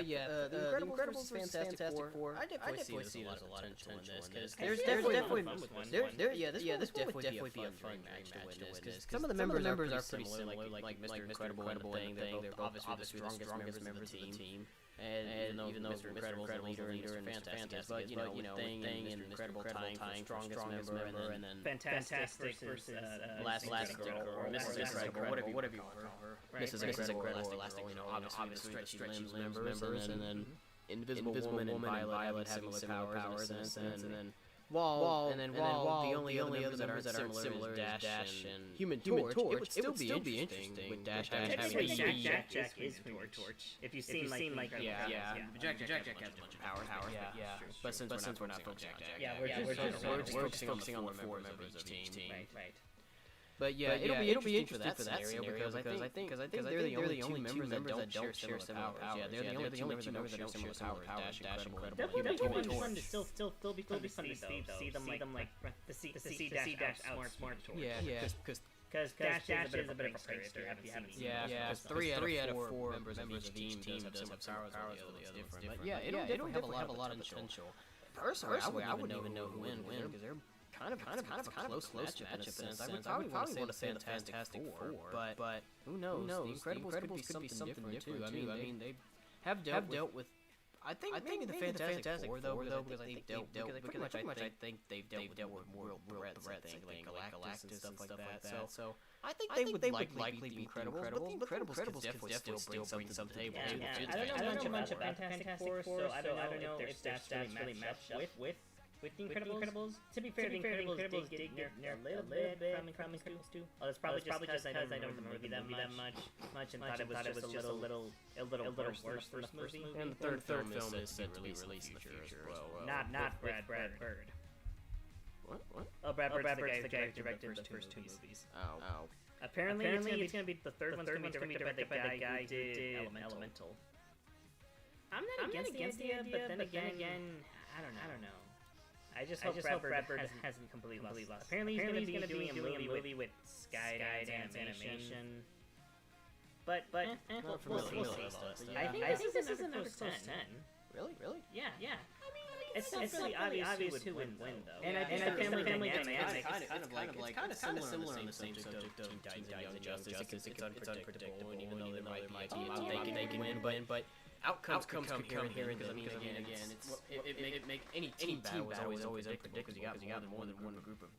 the Incredibles Fantastic Four, I definitely see there's a lot of potential in this, because there's definitely this would definitely be a fun match to witness. Some of the members are pretty similar, like Mr. Incredible and Thing. They're obviously the strongest members of the team. And even though Mr. Incredible is the leader and Fantastic, but you know, Thing and Incredible tying strongest member, and then Fantastic versus Last Girl or Mrs. Incredible, whatever you want to call her. Mrs. Incredible or Elastic, obviously the Stretchy Limbs members, and then Invisible Woman and Violet having similar powers in a sense, and then Wall, and then Wall, the only other members that aren't similar is Dash and Human Torch. It would still be interesting with Dash having Jack is Human Torch. If you seem like Jack has a bunch of powers. Yeah. But since we're not focusing on Jack, we're just focusing on the four members of each team. Right. But yeah, it'll be interesting for that scenario because I think they're the only two members that don't share similar powers. Yeah, they're the only two members that don't share similar powers. Dash, Incredible. That would be fun to still be fun to see them like to see Dash outsmart Torch. Yeah, because Dash is a bit of a prankster if you haven't seen it. Yeah, because three out of four members of each team does have powers, while the other one's different. But yeah, it'll definitely have a lot of potential. Personally, I wouldn't even know who win because they're kind of a close matchup in a sense. I would probably want to say the Fantastic Four, but who knows? The Incredibles could be something different too. I mean, they have dealt with. I think maybe the Fantastic Four though, because I think they've dealt with more threats, like Galactus and stuff like that. So I think they would likely be Incredibles, but the Incredibles could definitely still bring something to the table. I don't know much about the Fantastic Four, so I don't know if their stats really match up with the Incredibles. To be fair, the Incredibles did nerf a little bit from Incredibles 2. Oh, that's probably just because I don't remember the movie that much and thought it was just a little worse than the first movie. And the third film is said to be released in the future as well. Not Brad Bird. What? Oh, Brad Bird's the guy who directed the first two movies. Oh. Apparently it's gonna be the third one's gonna be directed by the guy who did Elemental. I'm not against the idea, but then again, I don't know. I just hope Brad Bird hasn't completely lost. Apparently he's gonna be doing a movie with Skydance animation. But we'll see. I think this is another close 10. Really? Yeah. I mean, it's really obvious who would win though. And I think the family dynamic it's kind of similar on the same subject of Teen Titans and Young Justice because it's unpredictable, and even though there might be a team out they can win, but outcomes come here and there. I mean, again, it make any team battle is always unpredictable because you got more than one group of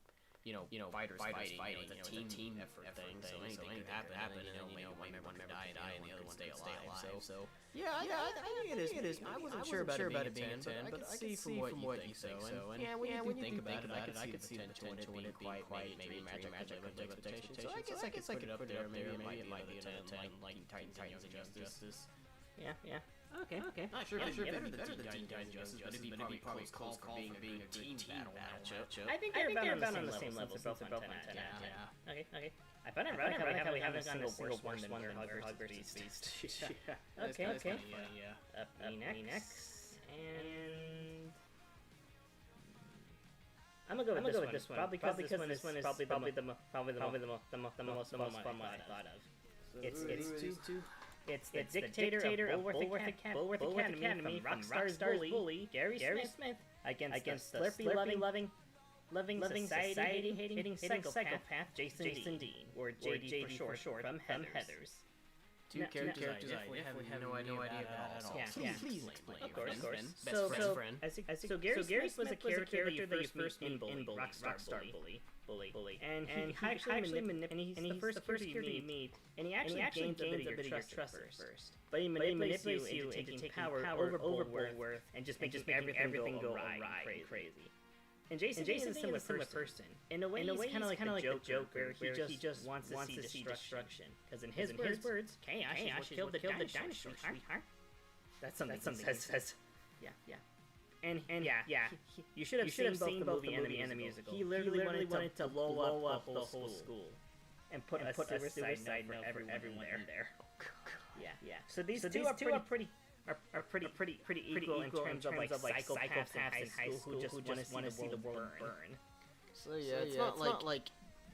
fighters fighting. It's a team effort thing, so anything could happen, and then one member die and the other one stay alive. So yeah, I think it is. I wasn't sure about it being a 10, but I can see from what you say. And yeah, when you think about it, I could see the potential in it being quite maybe matching expectations. So I guess I could put it up there. Maybe it might be a 10, like Titans and Justice. Yeah. Okay. Not sure if they're better than Teen Titans Justice, but it'd be probably close for being a team battle matchup. I think they're about on the same level. They're both on 10. Yeah. Okay. I find it ironic how we haven't gone a single worse one than Hog vs. Beast. Okay. Up Phoenix. And I'm gonna go with this one. Probably because this one is probably the most fun one I thought of. It's the dictator of Bullworth Academy from Rockstar's bully, Gary Smith, against Slurpee loving society-hating psychopath Jason Dean, or JD for short, from Heathers. Two characters I definitely have no idea at all. Yeah. Please explain. Of course. Best friend. So Gary Smith was a character that you first meet in Bully, Rockstar Bully. And he actually manipulates, and he's the first character you meet, and he actually gains a bit of your trust first. But he manipulates you into taking power over Bullworth and just making everything go awry crazy. And Jason is a similar person. In a way, he's kind of like the Joker. He just wants to see destruction. Because in his words, chaos is what killed the dinosaur, sweetheart. That's something he says. Yeah. And you should have seen both the movie and the musical. He literally wanted to blow up the whole school and put a suicide note for everyone there. Yeah. So these two are pretty equal in terms of like psychopaths in high school who just want to see the world burn. So yeah, it's not like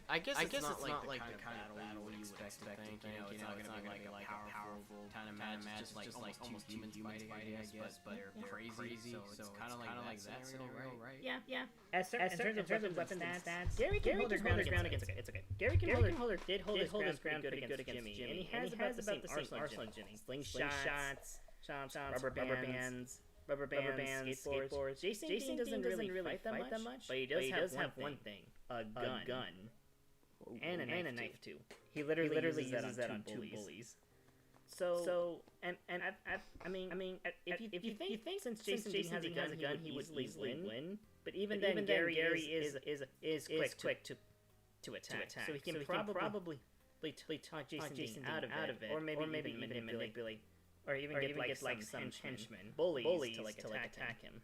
I guess it's not like the kind of battle you would expect to think. It's not gonna be like a powerful kind of match, just like almost humans fighting, I guess, but they're crazy. So it's kind of like that scenario, right? Yeah. As in terms of weapon stats, Gary can hold his ground against. It's okay. Gary can hold his ground good against Jimmy, and he has about the same arsenal as Jimmy. Slingshots. Rubber bands, skateboards. Jason Dean doesn't really fight that much, but he does have one thing: a gun, and a knife too. He literally uses that on two bullies. I mean, if you think since Jason has a gun, he would easily win. But even then, Gary is quick to attack. So he can probably talk Jason Dean out of it, or maybe even manipulate, or even get like some henchmen, bullies to attack him.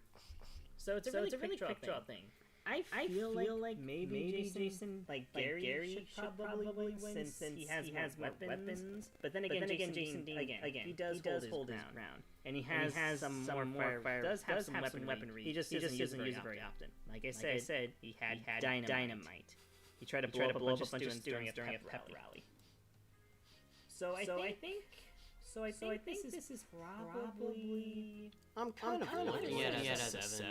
So it's a really quick draw thing. I feel like maybe Jason Gary should probably win since he has weapons. But then again, Jason Dean he does hold his ground, and he has some more fire. Does have some weaponry. He just doesn't use it very often. Like I said, he had dynamite. He tried to blow up a bunch of students during a pep rally. So I think this is probably. I'm kind of looking at it as a 7,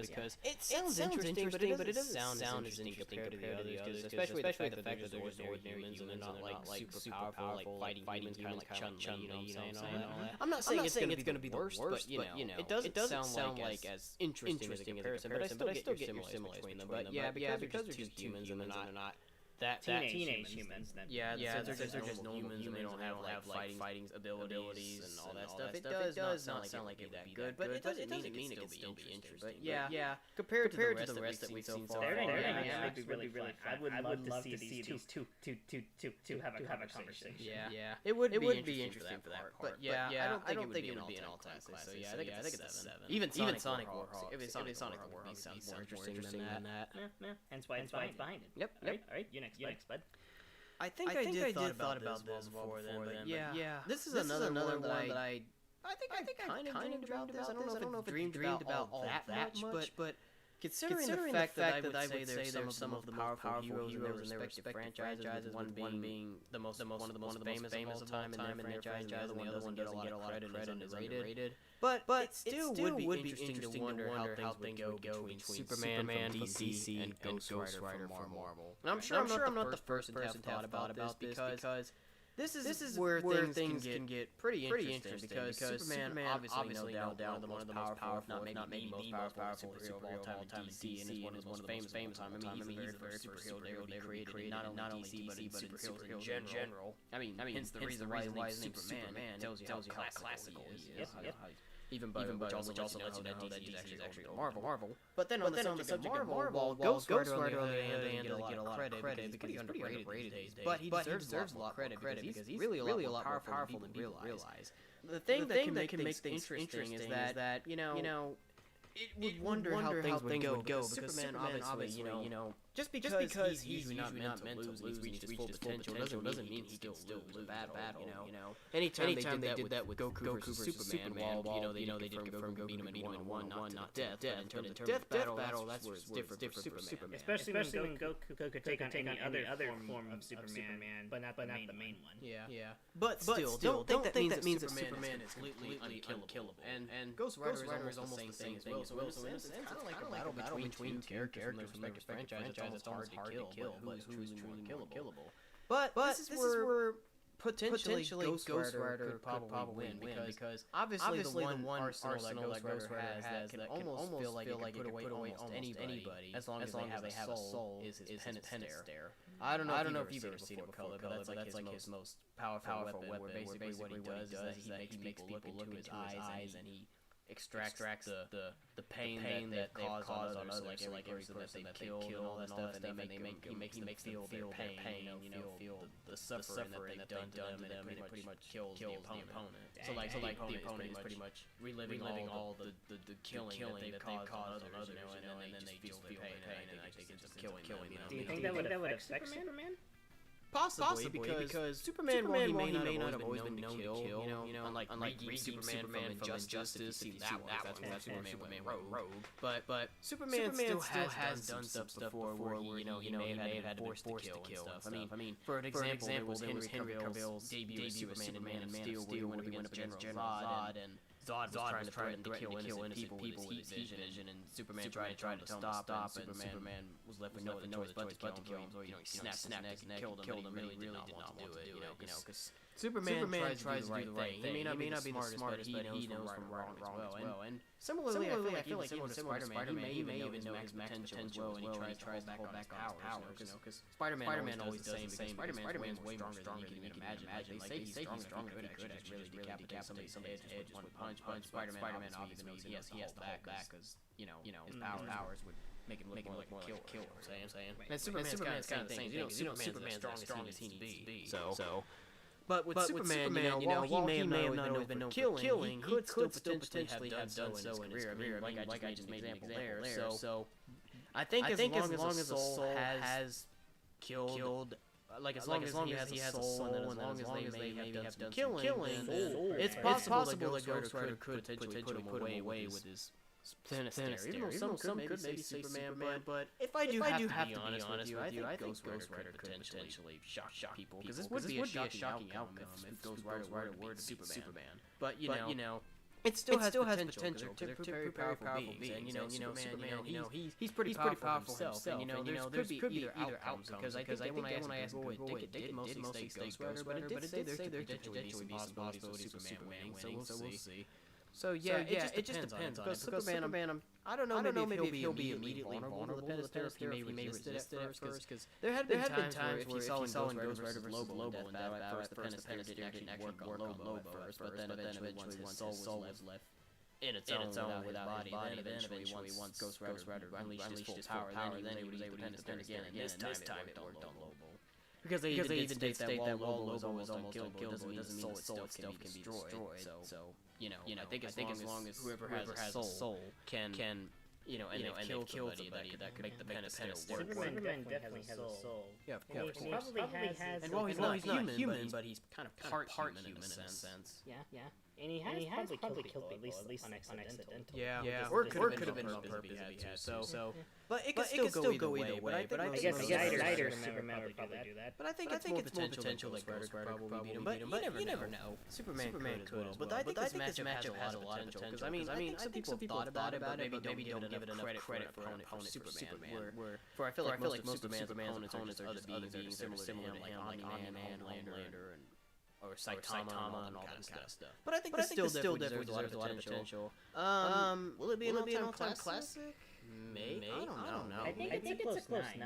because it sounds interesting, but it doesn't sound interesting compared to the others, especially the fact that they're just ordinary humans and they're not like super powerful, like fighting humans kind of like Chun-Li, you know what I'm saying? I'm not saying it's gonna be the worst, but you know, it doesn't sound like as interesting as a comparison, but I still get your similarity between them. But yeah, because they're just humans and they're not that teenage humans. Yeah, they're just normal humans and they don't have fighting abilities and all that stuff. It does not sound like it would be that good, but it doesn't mean it could still be interesting. But yeah, compared to the rest that we've seen so far, their dynamic would be really fun. I would love to see these two have a conversation. Yeah, it would be interesting for that part. But yeah, I don't think it would be an all-time classic. So yeah, I think it's a 7. Even Sonic Warhawk. If it's Sonic Warhawk, sounds more interesting than that. Yeah. Hence why it's behind it. Yep. All right. You next, bud. I think I did thought about this before then, but yeah. This is another one that I think I kind of dreamed about this. I don't know if I dreamed about all that much, but considering the fact that I would say there's some of the most powerful heroes in their respective franchises, one being one of the most famous of all time in their franchise, and the other one doesn't get a lot of credit and is underrated. But it still would be interesting to wonder how things would go between Superman from DC and Ghost Rider from Marvel. And I'm sure I'm not the first person to have thought about this because this is where things can get pretty interesting because Superman obviously no doubt one of the most powerful, not maybe the most powerful superhero of all time in DC, and is one of the most famous. I mean, he's the very superhero they ever created, not only DC but in superheroes in general. I mean, hence the reason why his name Superman tells you how classical he is. Even which also lets you know that he's actually a Marvel. But then on the subject of Marvel, Ghost Rider on the other hand doesn't get a lot of credit because he's pretty underrated these days. But he deserves a lot of credit because he's really a lot more powerful than people realize. The thing that can make things interesting is that you know. It would wonder how things would go because Superman obviously, you know, just because he's usually not meant to lose, he's reached his full potential doesn't mean he can still lose a battle, you know. Anytime they did that with Goku versus Superman, while they did confirm Goku beat him in 1-1, not death, but in terms of death battle, that's where it's different for Superman. Especially when Goku could take on any other form of Superman, but not the main one. Yeah. But still, don't think that means that Superman is completely unkillable. And Ghost Rider is almost the same as well. So in a sense, it's kind of like a battle between two characters from their respective franchises. It's almost hard to kill, but who's truly killable. But this is where potentially Ghost Rider could probably win because obviously the one arsenal that Ghost Rider has that can almost feel like it could put away almost anybody as long as they have a soul is his penance stare. I don't know if you've ever seen it before, but that's like his most powerful weapon where basically what he does is that he makes people look into his eyes and he extracts the pain that they cause on others, like every person that they kill and all that stuff, and he makes them feel their pain, you know, feel the suffering that they've done to them, and it pretty much kills the opponent. So the opponent is pretty much reliving all the killing that they've caused on others, and then they just feel their pain, and I think it's just killing them. Do you think that would affect Superman? Possibly because Superman while he may not have always been known to kill, you know, unlike Superman from Injustice, that's Superman Rogue. But Superman still has done stuff before where he may have had forced to kill and stuff. I mean, for an example, there was Henry Cavill's debut as Superman in Man of Steel, where he went up against General Zod, and Zod was trying to threaten to kill innocent people with his heat vision, and Superman tried to tell him to stop, and Superman was left with no choice but to kill him, so he snapped his neck and killed him, and he really did not want to do it, because Superman tries to do the right thing. He may not be the smartest, but he knows from wrong as well. And similarly, I feel like even similar to Spider-Man, he may even know his potential as well, and he tries to hold back on his powers, because Spider-Man always does the same, because Spider-Man's way more stronger than you can imagine. They say he's stronger, but he could actually really decapitate somebody's head just with one punch. Spider-Man obviously knows he has to hold back, because, his powers would make him look more like a killer, saying. And Superman's kind of the same thing. Superman's as strong as he needs to be, so... But with Superman, while he may have not always been known for killing, he could still potentially have done so in his career. Like I just made an example there. So I think as long as a soul has killed, as long as he has a soul, and as long as they may have done some killing, it's possible that Ghost Rider could potentially put him away with his sinister. Even though some could maybe say Superman, but if I do have to be honest with you, I think Ghost Rider could potentially shock people, because this would be a shocking outcome if Ghost Rider were to be Superman. But you know, it still has potential. They're two very powerful beings, and Superman, he's pretty powerful himself, and there could be either outcomes, because I think when I asked Boy, they could mostly say Ghost Rider, but it did say there could potentially be some possibilities of Superman winning, so we'll see. So yeah, it just depends on it, because Superman, I don't know, maybe if he'll be immediately vulnerable to the Penistar, he may resist it at first, because there had been times where if you saw in Ghost Rider vs. Lobo in battle, at first the Penistar didn't actually work on Lobo at first, but then eventually once his soul was left in its own without his body, then eventually once Ghost Rider unleashed his power, then he was able to use the Penistar again, and this time it worked on Lobo. Because they even state that while Lobo was almost unkillable, it doesn't mean the soul itself can be destroyed. So I think as long as whoever has a soul can kill somebody that could make the Penistar work. Superman definitely has a soul. Yeah, of course. He probably has. And while he's not human, but he's kind of part human in a sense. Yeah. And he has probably killed people, at least on accident. Yeah. Or it could have been on purpose if he had to. So, but it could still go either way. But I guess Snyder Superman would probably do that. But I think it's more potential that Ghost Rider could probably beat him. But you never know. Superman could as well. But I think this matchup has a lot of potential. Because I mean, I think some people have thought about it, but maybe don't give it enough credit for an opponent for Superman. Where I feel like most of Superman's opponents are just other beings similar to him, like Omni-Man, Homelander, and or Saitama and all that kind of stuff. But I think this still definitely deserves a lot of potential. Will it be an all-time classic? Maybe. I don't know. I think it's a close 9.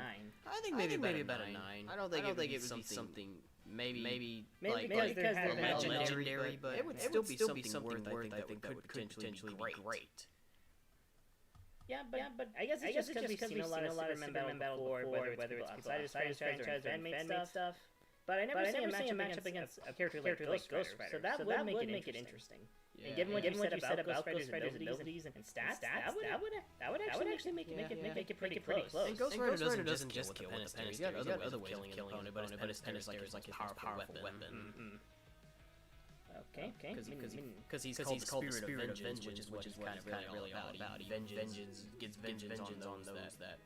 I think maybe about a 9. I don't think it would be something maybe like legendary, but it would still be something worth, I think that would potentially be great. Yeah, but I guess it's just because we've seen a lot of Superman battle before, whether it's outside of franchise or fan-made stuff. But I never seen a matchup against a character like Ghost Rider, so that would make it interesting. Yeah. And given what you said about Ghost Rider's abilities and stats, that would actually make it pretty close. And Ghost Rider doesn't just kill with the Penistar. He's got other ways of killing an opponent, but his Penistar is like his powerful weapon. Okay. Because he's called the Spirit of Vengeance, which is what it's kind of really all about. Vengeance gets vengeance on those that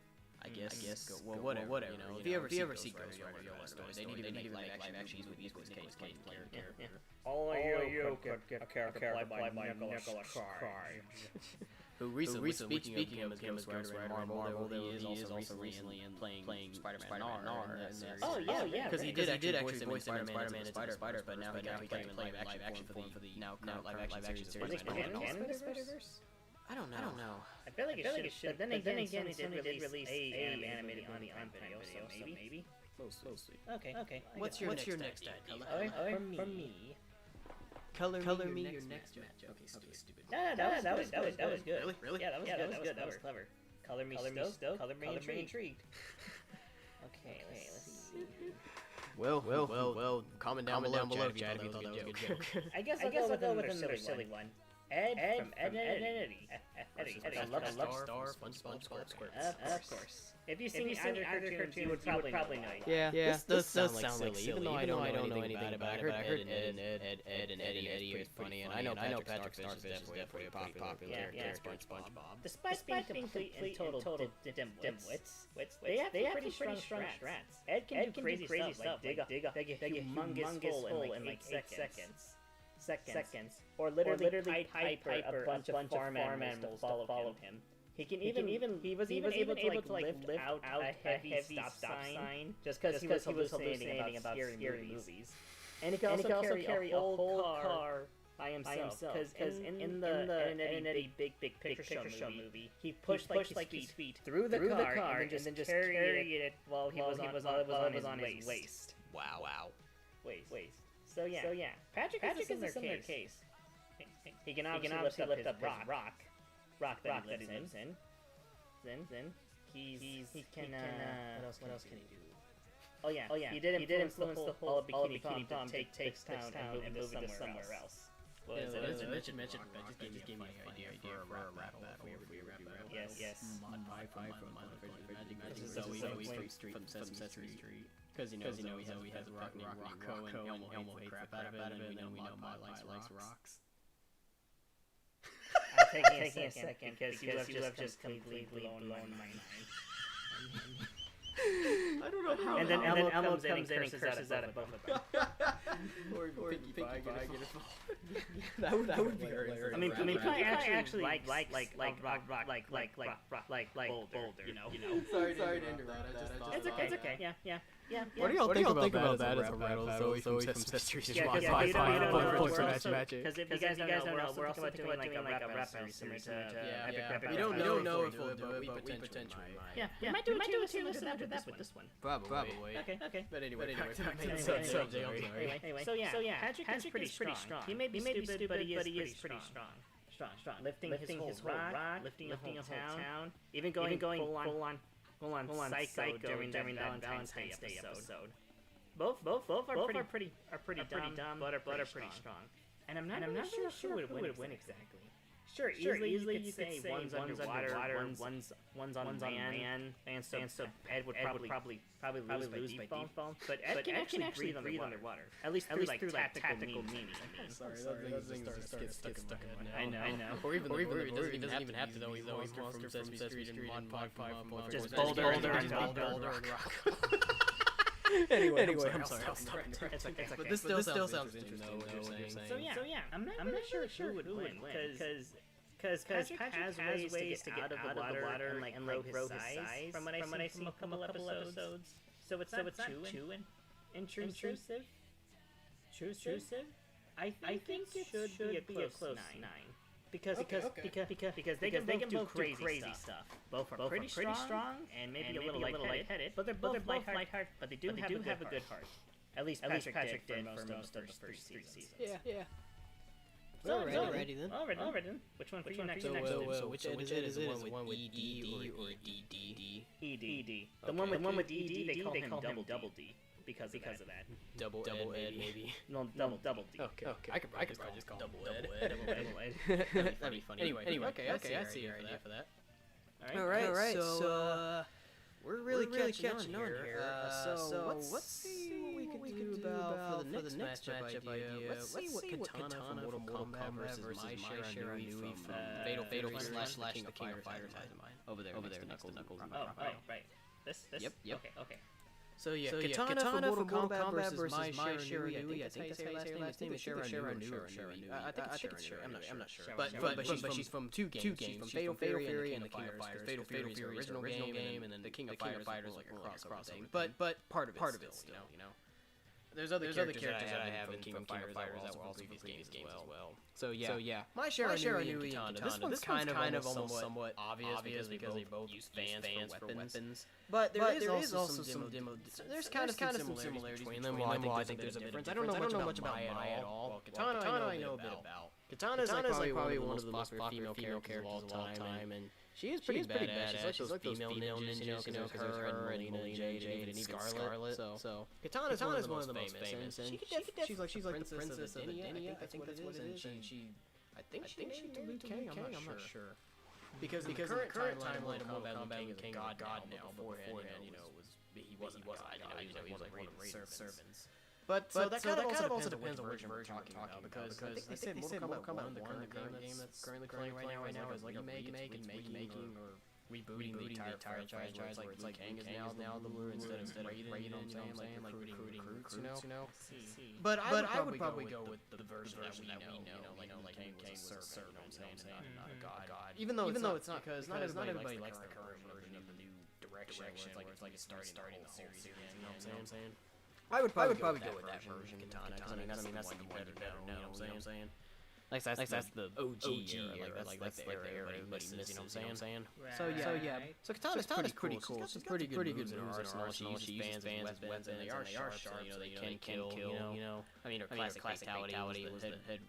I guess. Well, whatever. If you ever see Ghost Rider, you'll understand. They need to make live action with these character. All you could get a character played by Nicholas Cage. Who recently speaking of Ghost Rider in Marvel, he is also recently playing Spider-Man R. Oh yeah. Because he did actually voice Spider-Man and Spider-Verse, but now he can play live action for the now live action series. Is it canon to Spider-Verse? I don't know. I feel like it should. But then again, they did release a animated on the video, so maybe. Mostly. Okay. What's your next idea? For me. Color me your next matchup. Okay, stupid. No, that was good. Really? Yeah, that was good. That was clever. Color me stoked. Color me intrigued. Okay, let's see. Well. Comment down below, Chad, if you thought that was a good joke. I guess I'll go with another silly one. Ed from Ed and Eddie. I love Star, SpongeBob SquarePants. Of course. If you've seen either cartoon, you would probably know. Yeah. This does sound like silly. Even though I don't know anything about it, but I heard Ed and Eddie are funny, and I know Patrick Starfish is definitely a pretty popular character in SpongeBob. Despite being complete and total dimwits, they have pretty strong strats. Ed can do crazy stuff, like dig a humongous hole in like 8 seconds. seconds, or literally pipe a bunch of farm animals to follow him. He was even able to lift out a heavy stop sign just because he was hallucinating about scary movies. And he could also carry a whole car by himself. Because in the big picture show movie, he pushed his feet through the car and then just carried it while he was on his waist. Wow. Waist. So yeah, Patrick is a similar case. He can obviously lift up his rock that he lives in. Then he can what else can he do? Oh yeah. He did influence the whole Bikini Tom to take town and move it somewhere else. What is it? Mention. Just gave me an idea for a rap battle. Yes. My Magic Zoe from Sesame Street. Because you know we have Rocco and Elmo hates crap out of it, and then we know Mod likes rocks. I'm taking a second because you have just completely blown my mind. I don't know how. And then Elmo comes in and curses at both of them. or Pinkie Pie get it. That would be hilarious. I mean, Pinkie Pie actually like Boulder, you know. Sorry to interrupt that. It's okay. Yeah. What do y'all think about that as a rattle, Zoe from Sesame Street? Because if you guys don't know, we're also doing like a rap battle similar to Epic. We don't know if we'll do it, but we potentially might. Yeah, we might do a tier list after this one. Probably. Okay. But anyway, Anyway, so yeah, Patrick is pretty strong. He may be stupid, but he is pretty strong. Lifting his whole rock, lifting a whole town, even going full on psycho during that Valentine's Day episode. Both are pretty dumb, but are pretty strong. And I'm not sure who would win exactly. Sure, easily you could say one's underwater, one's on land, and so Ed would probably lose by default. But Ed can actually breathe underwater, at least through tactical meaning. Sorry, those things just get stuck in my head. I know. Or even doesn't even have to know he's always from Sesame Street and Mod 5 just Boulder and Rock. Anyway, I'm sorry. It's okay. But this still sounds interesting, though, what you're saying. So yeah, I'm not sure who would win, because Patrick has ways to get out of the water and grow his size from what I see from a couple episodes. So it's not too intrusive. I think it should be a close 9. Because they can both do crazy stuff. Both are pretty strong and maybe a little lightheaded, but they're both lighthearted. But they do have a good heart. At least Patrick did for most of the first 3 seasons. Yeah. Alrighty then. Which one for you next? So which is it? Is the one with ED or EDD? ED. The one with ED, they call him Double D. Because of that. Double Ed, maybe. No, Double D. Okay. I could probably just call him Double Ed. That'd be funny. Anyway. Okay, I see your idea for that. Alright, so we're really catching on here. So let's see what we can do about for the next matchup idea. Let's see what Katana from Mortal Kombat versus My Shara Nui from Fatal slash the King of Fighters has in mind. Over there, Knuckles. Oh, right. This? Yep. Okay. So Katana from Mortal Kombat versus My Shara Nui. I think that's how you say her last name. Is Shara Nui or Shara Nui? I think it's Shara. I'm not sure. But she's from two games. From Fatal Fury and the King of Fighters. Fatal Fury is the original game, and then the King of Fighters is like a crossover thing. But part of it still, you know. There's other characters that I have in King of Fighters that were also from previous games as well. So yeah. My Shara Nui and Katana. This one's kind of almost somewhat obvious because they both use fans for weapons. But there is also some there's kind of some similarities between them. Well, I think there's a difference. I don't know much about Mai at all. Katana I know a bit about. Katana is like probably one of the most popular female characters of all time, and she is pretty badass. She's like those female ninjas, you know, because her and Melina and Jade and even Scarlet. So Katana is one of the most famous, and she's like the princess of Edenia. I think that's what it is. And I think she married to Liu Kang. I'm not sure. Because the current timeline of Mortal Kombat, Liu Kang is God now. Beforehand, you know, he wasn't God. You know, he was like one of Raiden's servants. But that kind of also depends on which version we're talking about, because they said Mortal Kombat 1, the current game that's currently playing right now, is like a remake and or rebooting the entire franchise, where it's like Liu Kang is now the ruler instead of Raiden, you know what I'm saying, like recruiting recruits, you know. See. But I would probably go with the version that we know, like Kane was a servant, you know what I'm saying, not a god. Even though it's not, because not everybody likes the current version of the new direction, where it's like it's starting the series again, you know what I'm saying? I would probably go with that version, Katana, because I mean, that's the one you better know, you know what I'm saying? Like that's the OG era, like that's the era everybody misses, you know what I'm saying? So yeah, so Katana's pretty cool. She's got pretty good moves in her arsenal. She uses fans as weapons, and they are sharp, you know, they can kill, you know. I mean, her classic fatality was the head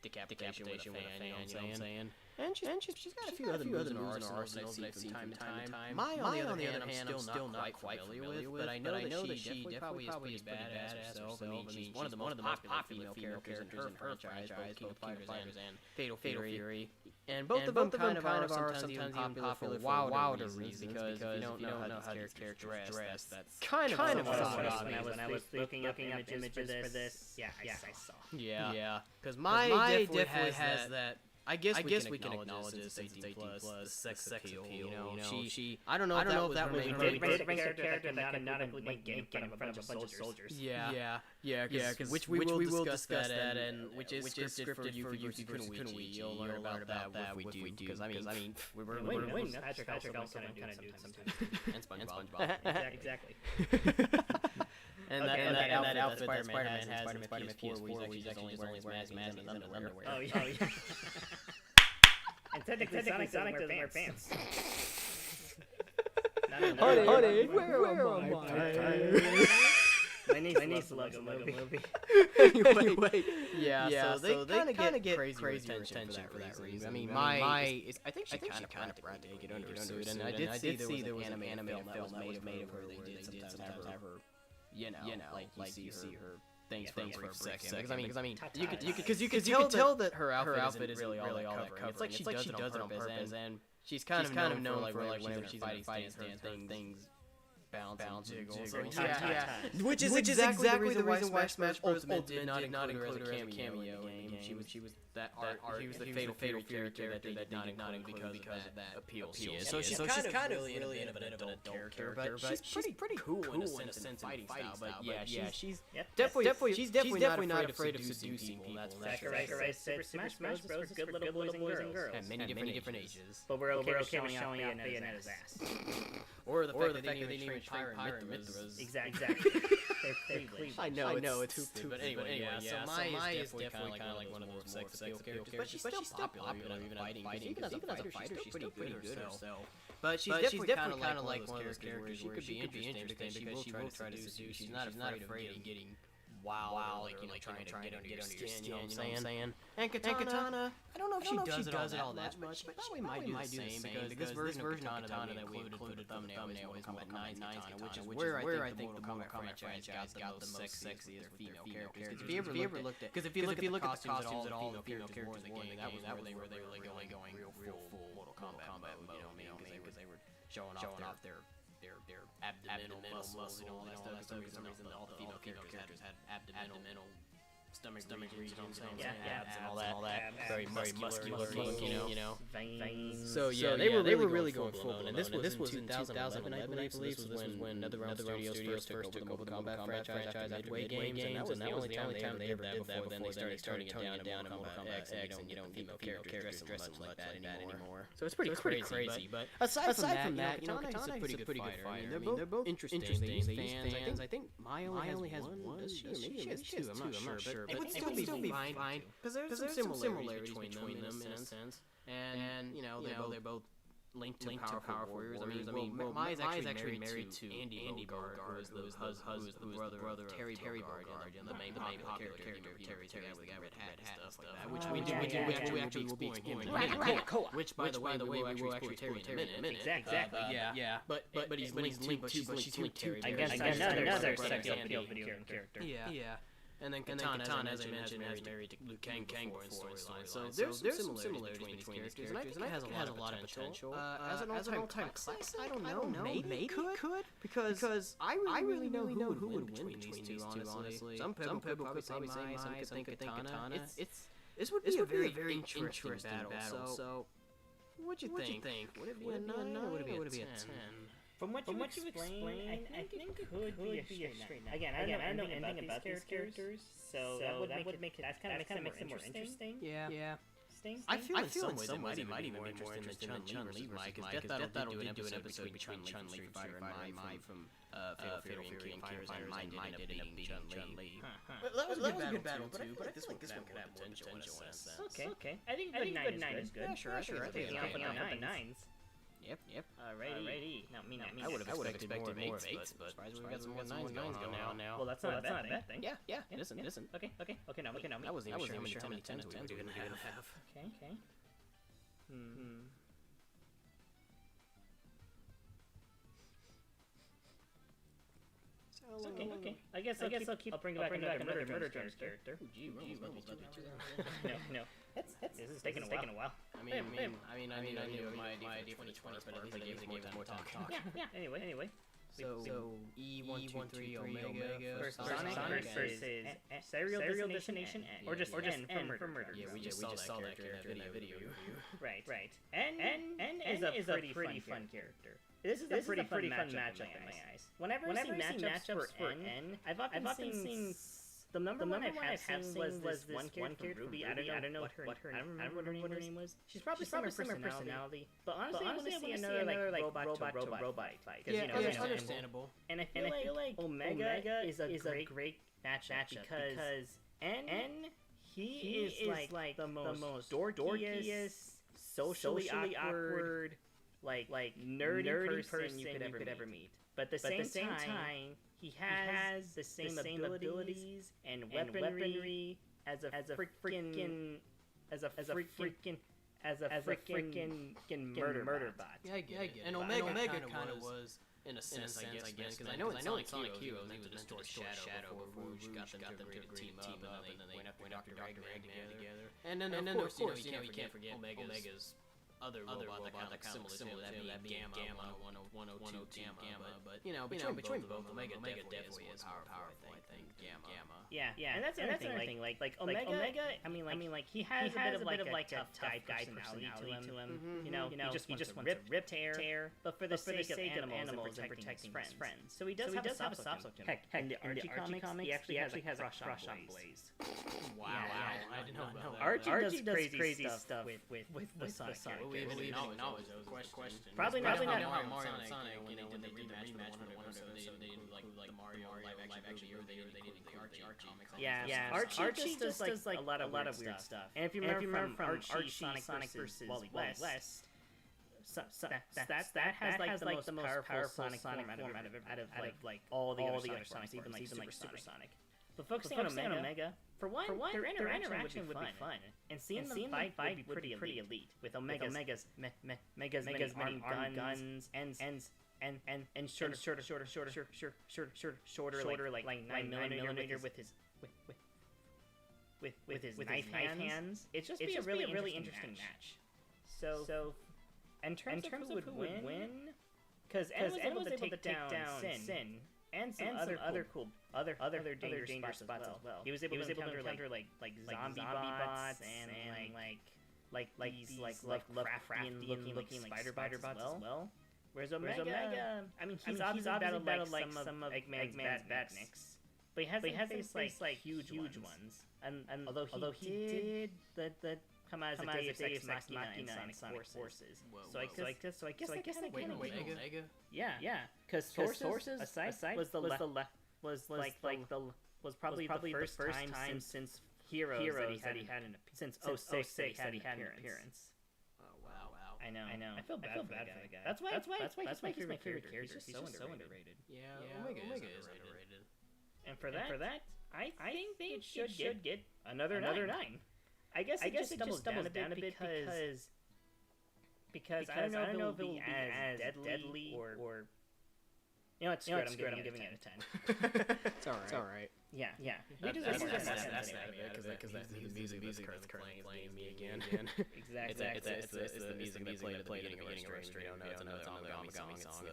decapitation with a fan, you know what I'm saying? And she's got a few other moves in her arsenal that I've seen from time to time. Mai, on the other hand, I'm still not quite familiar with, but I know that she definitely is pretty badass herself. I mean, she's one of the most popular female characters in her franchise, both King of Fighters and Fatal Fury. And both of them kind of are sometimes even popular for wilder reasons, because if you don't know how these characters dress, that's kind of what when I was looking up images for this. Yeah, I saw. Yeah, because Mai definitely has that. I guess we can acknowledge this as 18 plus sex appeal. You know, she. I don't know if that was her main character that not include game in front of a bunch of soldiers. Yeah. Which we will discuss that, and which is scripted for you Kunoichi. You'll learn about that if we do. Because I mean, we're Patrick also kind of do it sometimes. And SpongeBob. Exactly. And that outfit that Spider-Man has in Spider-Man PS4, where he's actually just only wearing his mask and his underwear. Oh yeah. And technically Sonic doesn't wear pants. Honey, where am I? My niece loves the movie. Anyway, yeah, so they kind of get crazy attention for that reason. I mean, I think she kind of brought to get under her suit, and I did see there was an anime film that was made of her. They did sometimes have her, you know, like you see her things for a second. Because I mean, you could tell that her outfit isn't really all that covering. It's like she does it on purpose, and she's kind of known for like whenever she's in a fighting stance, things bounce and jiggle. Which is exactly the reason why Smash Bros. Ultimate did not include her as a cameo in the game. She was that art. He was the fatal character that did not include because of that appeal. So she's kind of really an adult character, but she's pretty cool in a sense fighting style. But yeah, she's definitely not afraid of seducing people. That's Sakurai said Smash Bros. is good little boys and girls. At many different ages. But we're okay with showing Bayonetta's ass. Or the fact that they even train Pyre and Mithras. Exactly. They're clean. I know it's stupid, but anyway, yeah. So Mai is definitely kind of like one of those sex appeal characters, but she's still popular even fighting. Even as a fighter, she's still pretty good herself. But she's definitely kind of like one of those characters she could be interesting because she will try to seduce. She's not afraid of getting wow, like trying to get under your skin, you know what I'm saying? And Katana, I don't know if she does it all that much, but she probably might do the same, because this version of Katana that we included the thumbnail is Combat 9's Katana, which is where I think the Mortal Kombat franchise got the most sexiest female characters. Because if you ever looked at the costumes at all the female characters in the game, that was where they were going real full Mortal Kombat mode, you know what I mean? Because they were showing off their abdominal muscle and all that stuff. For some reason, all the female characters had abdominal stomach regions, abs and all that. Very muscular look, you know. Veins. So yeah, they were really going full on. And this was in 2011, I believe. This was when NetherRealm Studios first took over the Mortal Kombat franchise, Midway Games, and that was the only time they ever did that. Before then they started toning it down in Mortal Kombat X, and you don't female characters dressing like that anymore. So it's pretty crazy. But aside from that, Katana's a pretty good fighter. I mean, they're both interesting. They use fans. I think Mai only has one. Does she? Maybe she has two. I'm not sure. It would still be fine because there's some similarities between them in a sense. And you know, they're both linked to powerful warriors. I mean, Mai is actually married to Andy Bogard, who is the brother of Terry Bogard, and the main popular character of Terry, the guy with the red hat and stuff like that. Which we actually will be exploring in co-op. Which, by the way, we will actually Terry in a minute. Exactly. Yeah. But he's linked to Terry. I guess another sex appeal video game character. Yeah. And then Katana, as I mentioned, is married to Liu Kang before in storyline. So there's some similarities between these characters, and I think it has a lot of potential. As an all-time classic, I don't know. Maybe could because I really know who would win between these two. Honestly, some people could probably say Mai, some could think Katana. This would be a very interesting battle. So, what'd you think? Would it be a 9 or would it be a 10? From what you explain, I think it could be a straight knight. Again, I don't know anything about these characters, so that would make it more interesting. Yeah. I feel in some ways it might even be more interesting than Chun-Li, Mike, because Death That'll do an episode between Chun-Li from Fatal Fury and King of Fire might end up beating Chun-Li. That was a good battle too, but I feel like this one could have more potential in a sense. Okay. I think good nine is good. Yeah, sure. I think Taking off on the nines. Yep. Alrighty. Now, me. I would have expected more of eights, but surprised we got some more nines going on now. Well, that's not a bad thing. Yeah. It isn't. Okay. Now, I wasn't even sure how many tens we were gonna have. Okay. Okay. I guess I'll bring back another Murder Jones character. No. This is taking a while. I mean, I knew my idea for 2020, but at least I gave it more talk. Yeah. Anyway. So E123 Omega versus Sonic versus Serial Destination N, or just N for murder. Yeah, we just saw that character in that video. Right. N is a pretty fun character. This is a pretty fun matchup in my eyes. Whenever I see matchups for N, I've often seen the number one I've seen was this one character, Ruby. I don't know what her name was. She's probably similar personality. But honestly, I want to see another robot fight. Yeah, that's understandable. And I feel like Omega is a great matchup because N, he is like the most dorkiest, socially awkward, like nerdy person you could ever meet. But at the same time, he has the same abilities and weaponry as a freaking murder bot. Yeah, I get it. And Omega kind of was, in a sense, I guess, because I know in Sonic Heroes he was Mr. Shadow before Rouge got them to team up, and then they went after Dr. Dragon together. And then of course, you can't forget Omega's other robot that kind of similar to that being Gamma 102 Gamma, but between both Omega definitely is more powerful, I think, Gamma. Yeah, and that's another thing. Like Omega, I mean, he has a bit of like a tough guy personality to him. He just wants to rip, tear, but for the sake of animals and protecting his friends. So he does have a soft spot to him. Heck, in the Archie comics, he actually has a crush on Blaze. Wow, I didn't know about that. Archie does crazy stuff with the Sonic. We didn't know it was a question. Probably not Mario and Sonic when they did the rematch for the one episode, they didn't like the Mario live action movie, they didn't include the Archie comics. Yeah. Archie does like a lot of weird stuff. And if you remember from Archie Sonic versus Wally West, that has like the most powerful Sonic form out of like all the other Sonics, even like Super Sonic. But focusing on Omega, for one, their interaction would be fun, and seeing them fight would be pretty elite. With Omega's many guns, and shorter, like 9mm with his knife hands. It's just be a really interesting match. So, in terms of who would win, because N was able to take down Sin. And some other cool dangerous spots as well. He was able to encounter like zombie bots and like these Lovecraftian looking like spider bots as well. Whereas Omega, I mean, he's obviously battled like some of Eggman's badniks, but he hasn't faced like huge ones. And although he did the come out as a Deus Ex Machina in Sonic Forces. So I guess that kind of Omega. Yeah. Because Sources aside was probably the first time since Heroes that he had an appearance. Oh wow. I know. I feel bad for the guy. That's why he's my favorite character. He's just so underrated. Yeah, Omega is underrated. And for that, I think they should get another 9. I guess it just doubles down a bit because I don't know if it will be as deadly or I'm giving it a 10. It's alright. Yeah. That's That's out of it because that's the music that's currently playing me again. Exactly. It's the music that played at the beginning of our stream. No, it's another Amagami song.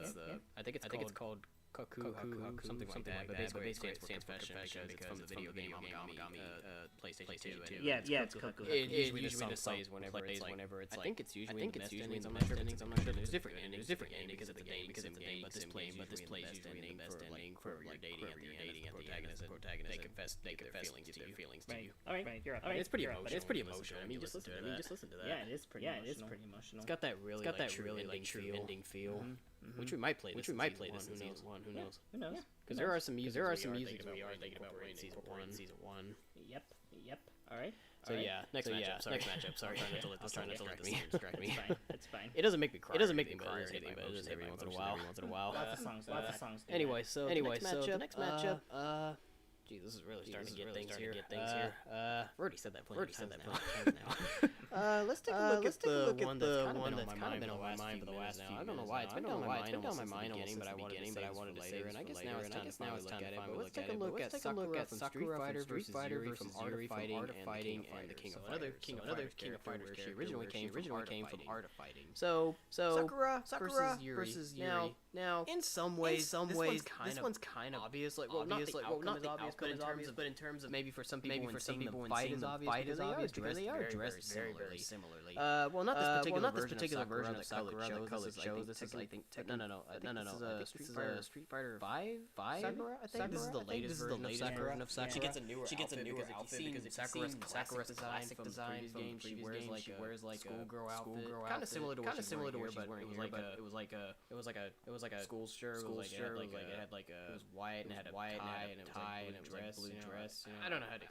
I think it's called Kaku, something like that. But basically, it stands for confession because it's from the video game Amagami, PlayStation 2. Yeah, it's Koku. It usually just plays whenever it's like. I think it's usually in the best endings. I'm not sure. There's different endings because of the game, but this plays usually in the best ending for your dating at the end as the protagonist. They confess their feelings to you. All right, you're up. It's pretty emotional. I mean, just listen to that. Yeah, it is pretty emotional. It's got that really true ending feel. Which we might play this. Who knows? Because there are some music we are thinking about in season one. Yep. All right. So yeah, next matchup. Sorry, I was trying not to let this distract me. It's fine. It doesn't make me cry. It doesn't make me cry or anything, but just every once in a while. Lots of songs. Anyway, so the next matchup. Gee, this is really starting to get things here. We already said that plenty of times now. Let's take a look at the one that's kind of been on my mind for the last few. I don't know why it's been on my mind almost but I wanted to later, and I guess now it's time to look at it. But let's take a look at Sakura from Street Fighter versus Yuri from Art of Fighting and the King of Fighters. Another King of Fighters where she originally came from Art of Fighting. So Sakura versus Yuri. Now, in some ways, this one's kind of obvious. Not the outcome but in terms of maybe for some people when fight is obvious, they are dressed very similarly. Well, not this particular version of Sakura that shows. This is, I think, no. This is a Street Fighter 5. Sakura, I think this is the latest version of Sakura. She gets a newer outfit because Sakura's classic design from previous games. She wears like a schoolgirl outfit, kind of similar to what she's wearing here, but it was like a school shirt. It was white and it had a tie and it was a blue dress. I don't know how to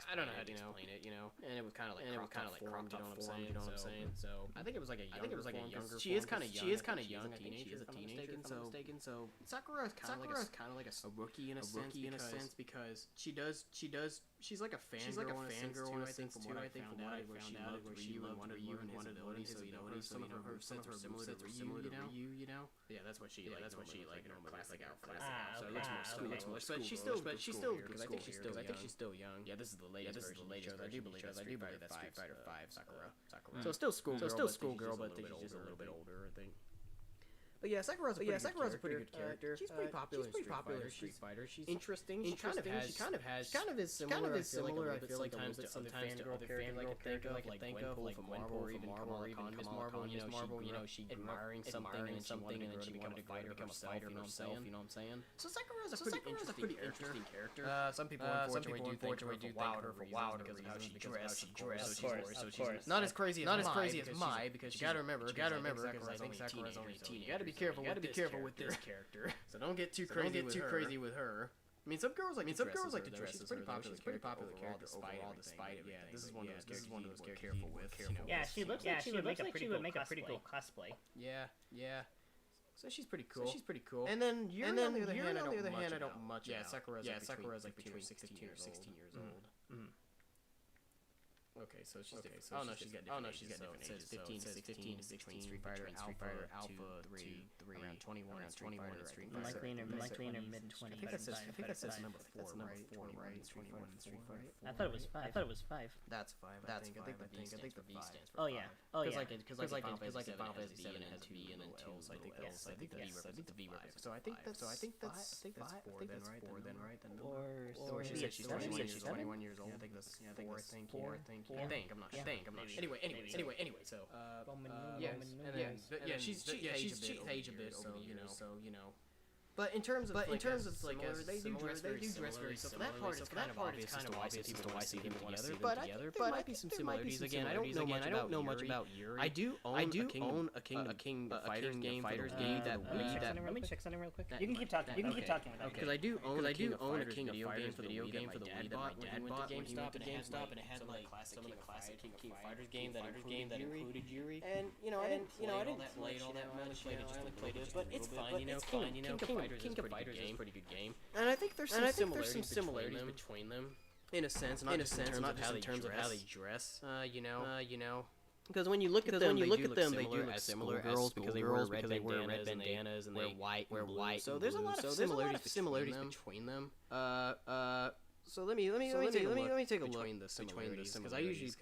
explain it. And it was kind of like cropped up form. You know what I'm saying? So I think it was like a younger form. She is kind of young. She is kind of young. She is a teenager. So Sakura is kind of like a rookie in a sense because she's like a fangirl in a sense too. I think from what I found out where she loved Ryu and abilities. So some of her sets are similar to Ryu. Yeah, that's what she like in her classic outfit. So it looks more school. But she's still because I think she's still young. Yeah, this is the latest version. I do believe that's Street Fighter 5 Sakura. So still schoolgirl, but she's just a little bit older, I think. But yeah, Sakura's a pretty good character. She's pretty popular in Street Fighter. She's interesting. She kind of is similar. I feel like sometimes to other fangirl characters I can think of, like Marvel or even Miss Marvel. She admiring something and then she wanted to become a fighter herself. You know what I'm saying? So Sakura's a pretty interesting character. Some people unfortunately do think her for wilder because of how she dressed. So she's not as crazy as Mai because you gotta remember because I think Sakura's only 18. You gotta be careful with this character. So don't get too crazy with her. I mean, some girls like to dress. She's pretty popular character overall, despite everything. This is one of those characters to be careful with. Yeah, she looks like she would make a pretty cool cosplay. Yeah. So she's pretty cool. And then Yuri, on the other hand, I don't much. Yeah, Sakura's like between 16 years old. Okay, so she's different. She's got different ages. It says 15 to 16 Street Fighter Alpha 3 around 21 Street Fighter. Likely in her mid-20s. I think that says number 4, right? 21 Street Fighter. I thought it was 5. That's 5. I think the V stands for 5. Oh yeah. Because like Final Fantasy 7 has B and then 2. So I think the V represents. So I think that's 4 then, right? Or she said she's 21 years old. I think that's 4. I think I'm not sure. Anyway. So she's aged a bit over the years. So But in terms of like they do dress very similar. So for that part, it's kind of obvious to why see them together. But there might be some similarities. Again, I don't know much about Yuri. I do own a King Fighters game that Let me check something real quick. You can keep talking. Because I do own a King Fighters video game for the Wii that my dad bought when he went to GameStop, and it had like some of the classic King Fighters game that included Yuri. And I didn't play it all that much. I only played it, but it's fine. King of Fighters is a pretty good game, and I think there's some similarities between them, in a sense, not just in terms of how they dress. Because when you look at them, they do look similar girls because they wear red bandanas and they wear white. So there's a lot of similarities between them. So let me take a look between the similarities because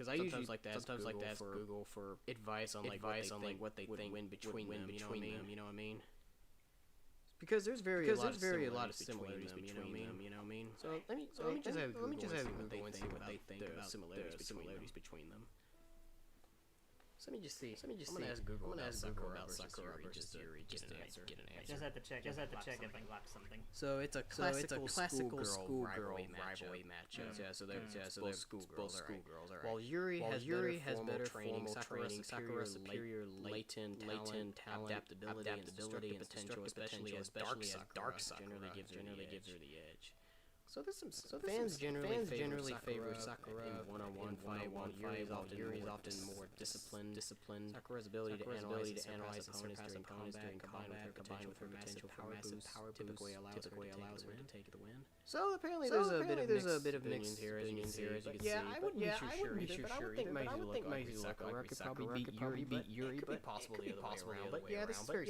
I usually like to ask Google for advice on what they think between them. You know what I mean? Because there's very a lot of similarities between them. You know what I mean? So let me just have Google and see what they think about similarities between them. So let me just see. I'm gonna ask Google about Sakura versus Yuri just to get an answer. Just have to check if I lock something. So it's a classical schoolgirl rivalry matchup. Yeah, so both schoolgirls. While Yuri has better formal training, Sakura's superior latent talent, adaptability, and destructive potential, especially as dark Sakura, generally gives her the edge. So fans generally favor Sakura in one-on-one fight, while Yuri is often more disciplined. Sakura's ability to analyze opponents during combat, combined with her massive power boost, typically allows her to take the win. So apparently there's a bit of mixed here, as you can see. Yeah, I wouldn't be too sure. But I would think maybe Sakura could probably beat Yuri, but possible the other way around. But yeah, this is very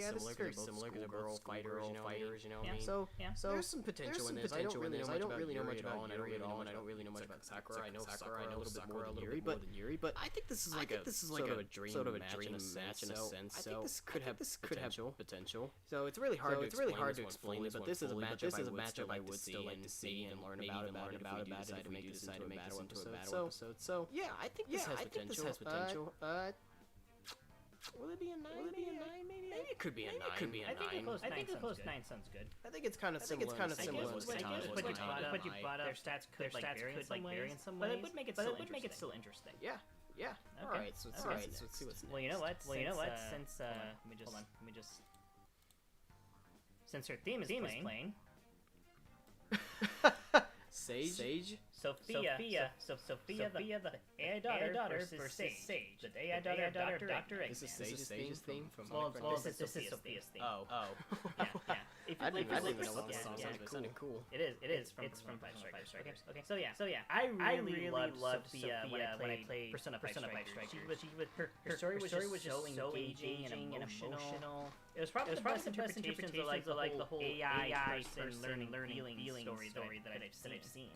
similar because they're both fighters, you know what I mean? So there's some potential in this. I don't really know much about Yuri at all, and I don't really know much about Sakura. I know Sakura a little bit more than Yuri, but I think this is like a sort of a dream match in a sense. So I think this could have potential. So it's really hard to explain it, but this is a matchup I would still like to see and learn about if we decide to make this into a battle episode. So yeah, I think this has potential. Will it be a 9? Maybe it could be a 9. I think a close 9 sounds good. I think it's kind of similar. But you brought up their stats could vary in some ways, but it would make it still interesting. Yeah. Okay. All right. So let's see what's next. Well, you know what? Since since her theme is playing. Sage? Sophia, the AI daughter versus Sage. The AI daughter, Dr. Eggman. This is Sage's theme from this is Sophia's theme. Oh. Yeah. I didn't even know what the song was. It sounded cool. It is. It's from Five Strikers. Okay. So yeah. I really loved Sophia when I played Persona 5 Strikers. Her story was so engaging and emotional. It was probably the best interpretations of like the whole AI person learning feeling story that I've seen.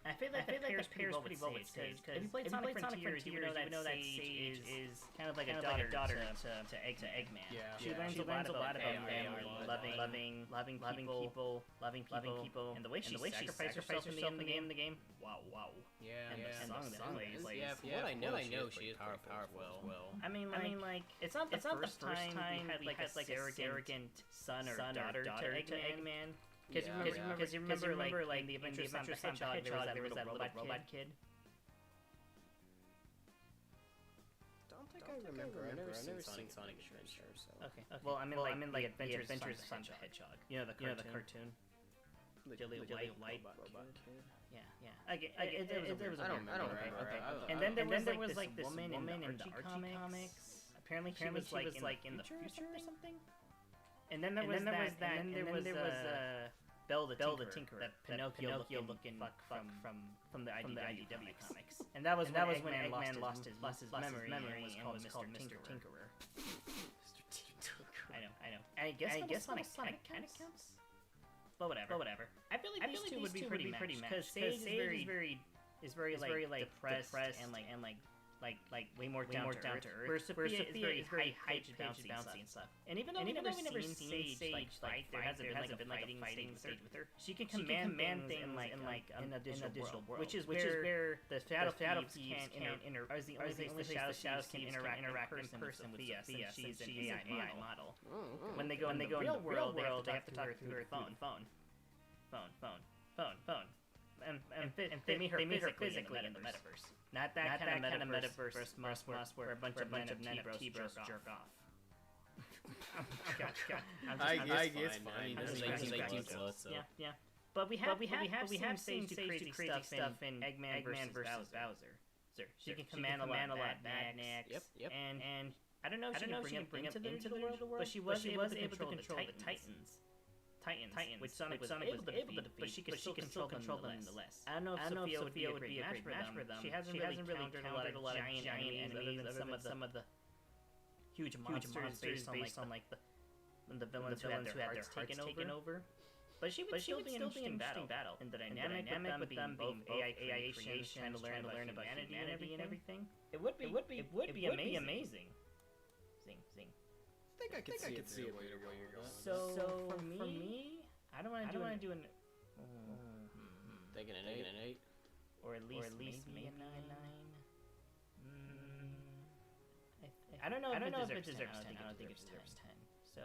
I feel like that pairs pretty well with Sage, because if you played Sonic Frontiers, you would know that Sage is kind of like a daughter to Eggman. Yeah. She learns a lot about family, loving people, and the way she sacrificed herself in the game. Wow. Yeah. And the song that plays. Yeah, from what I know, she is powerful as well. I mean, it's not the first time we had like a surrogate son or daughter to Eggman. Because you remember like the Adventures of Hedgehog, there was that robot kid. Don't think I remember. I've never seen Sonic Adventure. So. Okay. Well, I mean like Adventures of Sonic the Hedgehog. You know the cartoon. The light robot kid. Yeah. There was. I don't remember. And then there was like this woman in the Archie comics. Apparently she was like in the future or something. And then there was Belle the Tinkerer, that Pinocchio-looking fuck from the IDW comics. And that was when Eggman lost his memory and was called Mr. Tinkerer. Mr. Tinkerer. I know. I guess Sonic kind of counts. But whatever. I feel like these two would be pretty matched because Sage is very depressed and way more down to earth. Where Sophia is very high-pitched, bouncy and stuff. And even though we never seen Sage fight, there hasn't been like a fighting stage with her. She can command things in a digital world, which is where the Shadow Thieves can't interact. The only place the Shadow Thieves can interact in person with Sophia, since she's an AI model. When they go in the real world, they have to talk through her phone. And they meet her physically in the metaverse. Not that kind of metaverse where a bunch of T-bros jerk off. I guess fine. This is 18 plus, so. Yeah. But we have Sage do crazy stuff in Eggman versus Bowser. She can command a lot Magnax. Yep. And I don't know if she can bring them into the world, but she was able to control the Titans, which Sonic was able to defeat, but she could still control them nonetheless. I don't know if Sophia would be a great match for them. She hasn't really encountered a lot of giant enemies other than some of the huge monsters based on like the villains who had their hearts taken over. But she would still be an interesting battle. And the dynamic with them being both AI creations trying to learn about humanity and everything. It would be amazing. Zing. I think I could see it later where you're going. So for me, I don't want to do an. Thinking an 8. Or at least maybe a 9. I don't know if it deserves 10. I don't think it deserves 10. So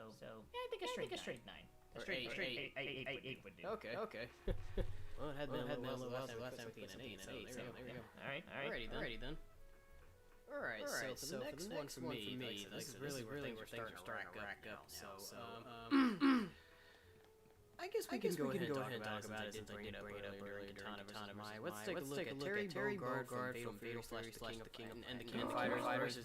yeah, I think a straight 9. A straight 8 would do. Okay. Well, it had been a little last time with an 8, so there you go. Alrighty then. Alright, so for the next one for me, this is really where things are starting to rack up. So, I guess we can go ahead and talk about it since I did bring it up earlier during the Mai. Let's take a look at Terry Bogard from Fatal / the King and the King of Fighters versus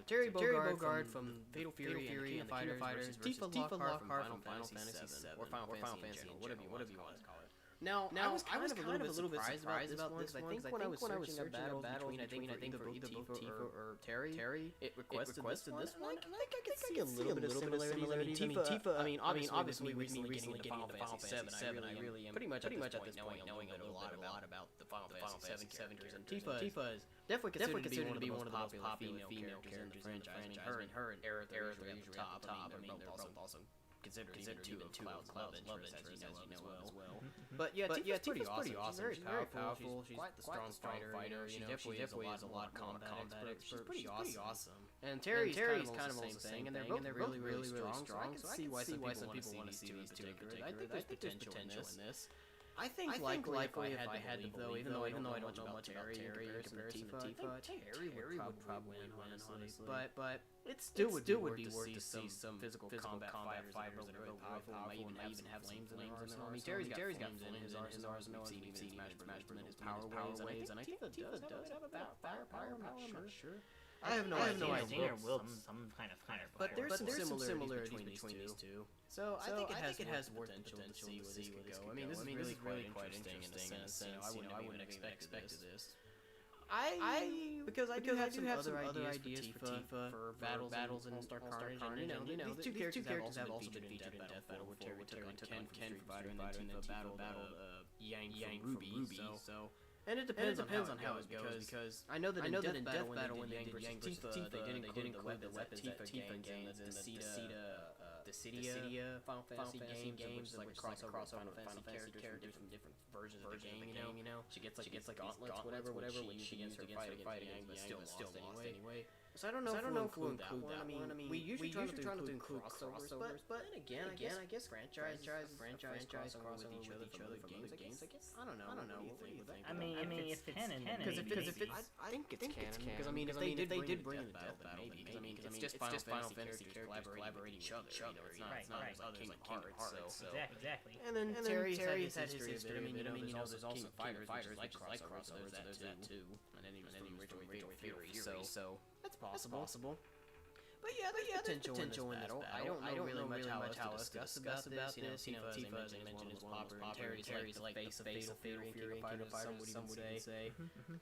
Terry Bogard from Fatal Fury and the King of Fighters versus Tifa Lockhart from Final Fantasy VII or Final Fantasy in general, whatever you want to call it. Now I was kind of a little bit surprised about this one because I think when I was searching up battles between I think for either Tifa or Terry, it requested this one. And I think I could see a little bit of similarities. Tifa, I mean, obviously with me recently getting into Final Fantasy VII, I really am pretty much at this point knowing a lot about the Final Fantasy VII characters. And Tifa is definitely considered to be one of the most popular female characters in the franchise. I mean, her and Aerith are usually at the top. I mean, they're both also considered two of Cloud's love interests, as you know as well. But yeah, Tifa's pretty awesome. She's very powerful. She's quite the strong fighter. She definitely has a lot of combat expert. She's pretty awesome. And Terry's kind of the same thing, and they're both really strong. So I can see why some people want to see these two in particular. I think there's potential in this. I think likely if I had to though, even though I don't know much about Terry in comparison to Tifa, I think Terry would probably win, honestly. But it still would be worth to see some physical combat fighters that are really powerful, might even have flames in their arsenal. I mean, Terry's got flames in his arsenal, we've seen even Smash Bros. His power waves, and I think Tifa does have a firepower, I'm not sure. I have no idea. Some kind of fire. But there's some similarities between these two. So I think it has more potential to see where this could go. I mean, this is really quite interesting in a sense. I wouldn't have expected this. Because I do have some other ideas for Tifa for battles in All-Star Carnage. And, these two characters have also been featured in Death Battle, where Terry took on Ken from Fighter, and then Tifa battled Yang from Ruby. So. And it depends on how it goes, because I know that in Death Battle when they did Yang versus Tifa, they didn't include the weapons that Tifa gains in the Cydia Final Fantasy games, like crossover Final Fantasy characters from different versions of the game, you know? She gets like gauntlets, whatever, which she used her fight against Yang, but still lost anyway. So I don't know if we'll include that one. I mean, we usually try to include crossovers, but then again, I guess franchise crossover with each other from games. I guess I don't know. What do you think? I mean, if it's canon, because if it's, I think it's canon. Because I mean, if they did bring in the Death Battle, maybe. Because I mean, it's just Final Fantasy characters collaborating each other. It's not like Kingdom Hearts. Exactly. And then Terry's had his history a bit. I mean, there's also Fighters like crossovers. There's that too. And then he was from Fatal Fury. So that's possible. But yeah, there's potential in this battle. I don't know really much how to discuss about this. Tifa, as I mentioned, is one of the most popular. Terry's like the face of Fatal Fury, Fighter, some would even say.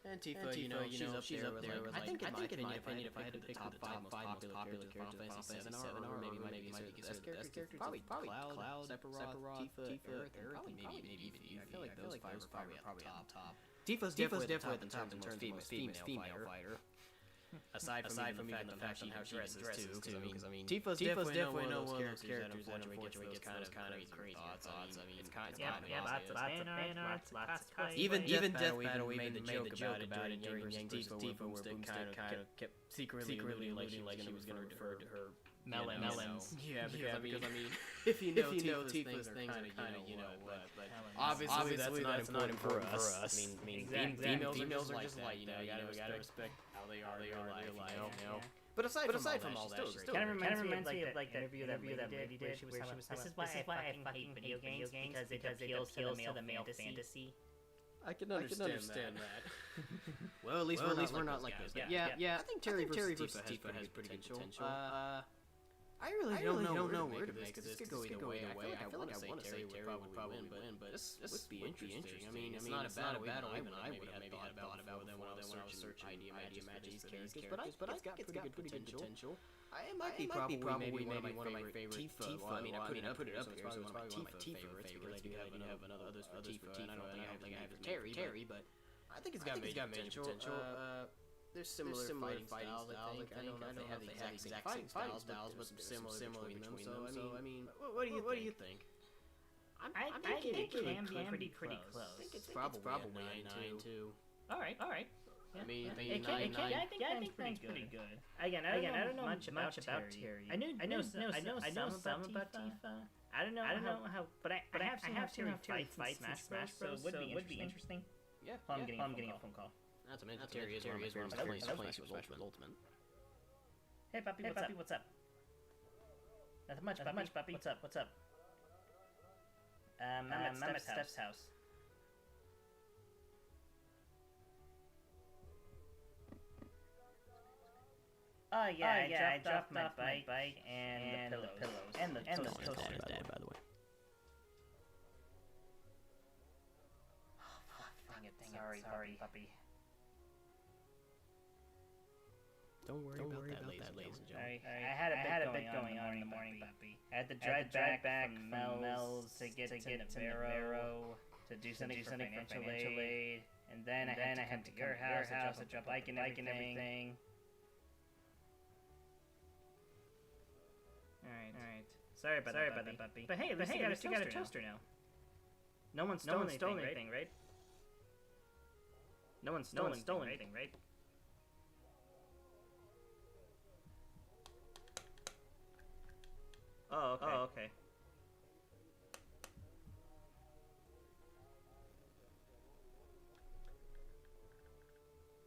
And Tifa, she's up there with, I think in my opinion, if I had to pick the top 5 most popular characters of Final Fantasy VII, or maybe be considered the best characters, probably Cloud, Sephiroth, Tifa, Aerith, maybe even Eve. I feel like those 5 are probably at the top. Tifa's definitely at the top in terms of most female fighter. Aside from even the fact how she dresses too, because I mean, Tifa's definitely one of those characters that unfortunately gets those kind of crazy thoughts. I mean, it's kind of lots of fan arts, lots of cosplay. Even Death Battle made the joke about it during Tifa, where Boomstick kind of kept secretly alluding like she was going to refer to her melons. Yeah, because I mean, if you know Tifa's things are kind of, but obviously that's not important for us. I mean, females are just like, you gotta respect how they are in real life, you know. But aside from all that, she's still kind of reminds me of like the interview that lady did, where she was this is why I fucking hate video games, because it appeals to the male fantasy. I can understand that. Well, at least we're not like this. Yeah. I think Terry versus Tifa has pretty good potential. I really don't know where to make this could go either way. I feel like I want to say Terry would probably win, but this would be interesting. I mean, it's not a battle even I would have maybe had thought about when I was searching idea matches for these characters, but I think it's got pretty good potential. It might be probably one of my favorite Tifa. Well, I mean, I put it up here, so it's probably one of my Tifa favorites because I do have others for Tifa, and I don't think I have for Terry, but I think it's got major potential. There's similar fighting styles, I think. I don't know if they have the exact fighting styles, but similar between them. So, I mean, what do you think? I think it can be pretty close. I think it's probably a 9 too. All right. Yeah. I mean, I think that's pretty good. Again, I don't know much about Terry. I know some about Tifa. I don't know how, but I have Terry fight Smash Bros. So it would be interesting. Yeah. I'm getting a phone call. Not to mention, Terry is one of my favorites playing Smash Bros. Ultimate. Hey, Puppy, what's up? Not much, Puppy. What's up? I'm at Steph's house. Oh yeah, I dropped my bike and the pillows and the toaster. Dad, by the way. Oh fuck! Dang it! Sorry, Puppy. Don't worry about that, ladies and gentlemen. I had a bit going on in the morning, Puppy. I had to drive back from Mel's to get to Navarro to do something for financial aid, and then I had to your house to drop the bike and everything. Alright. Sorry about that, Puppy. But hey, at least you got a toaster now. No one stole anything, right? No one stole anything, right? Oh, okay.